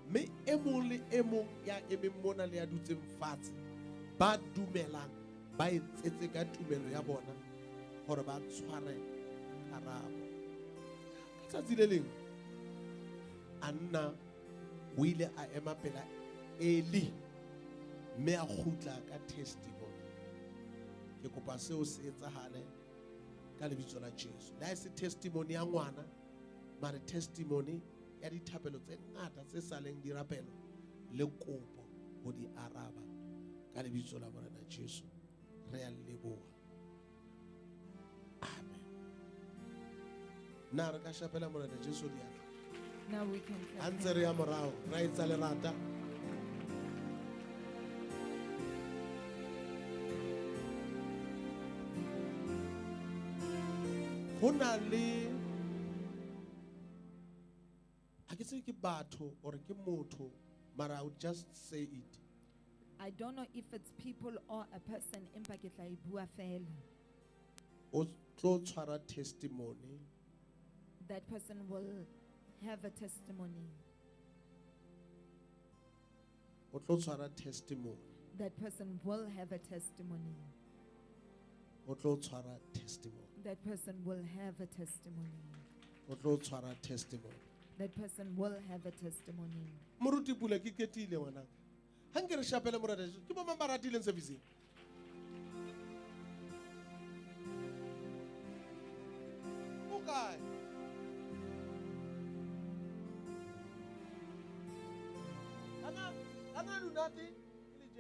Mme e mong le e mong ya emeng mona le ya dutseng fatshe, ba dumelang ba etsetse ka tumelo ya bona hore ba tshware karabo. Ka tsatsi le leng Anna o ile a ema pela Eli mme a kgutla ka testimony. Ke kopa seo se etsahale ka lebitso la Jesu. Le ha e se testimony ya ngwana, mare testimony ya dithapelo tse ngata tse saleng di rapelwa le kopo ho di araba ka lebitso la Morena Jesu. Re a leboha. Amen. Na re ka shapela Morena Jesu diatla. now we can clap Antse re ya hands. morao, ra etsa lerata. Ho na le ha ke se ke batho or ke motho, mara I would just say it. I don't know if it's people or a person. Empa ke tla e bua fela. O tlo tshwara testimony That person will have a testimony. o tlo tshwara testimony That person will have a testimony. o tlo tshwara testimony. That person will have a testimony. o tlo tshwara testimony. That person will have a testimony. Moruti pula ke ketile ngwanaka. Ha nke re shapele morata ke bo mang ba ratileng servicing. O kae? Ana lunati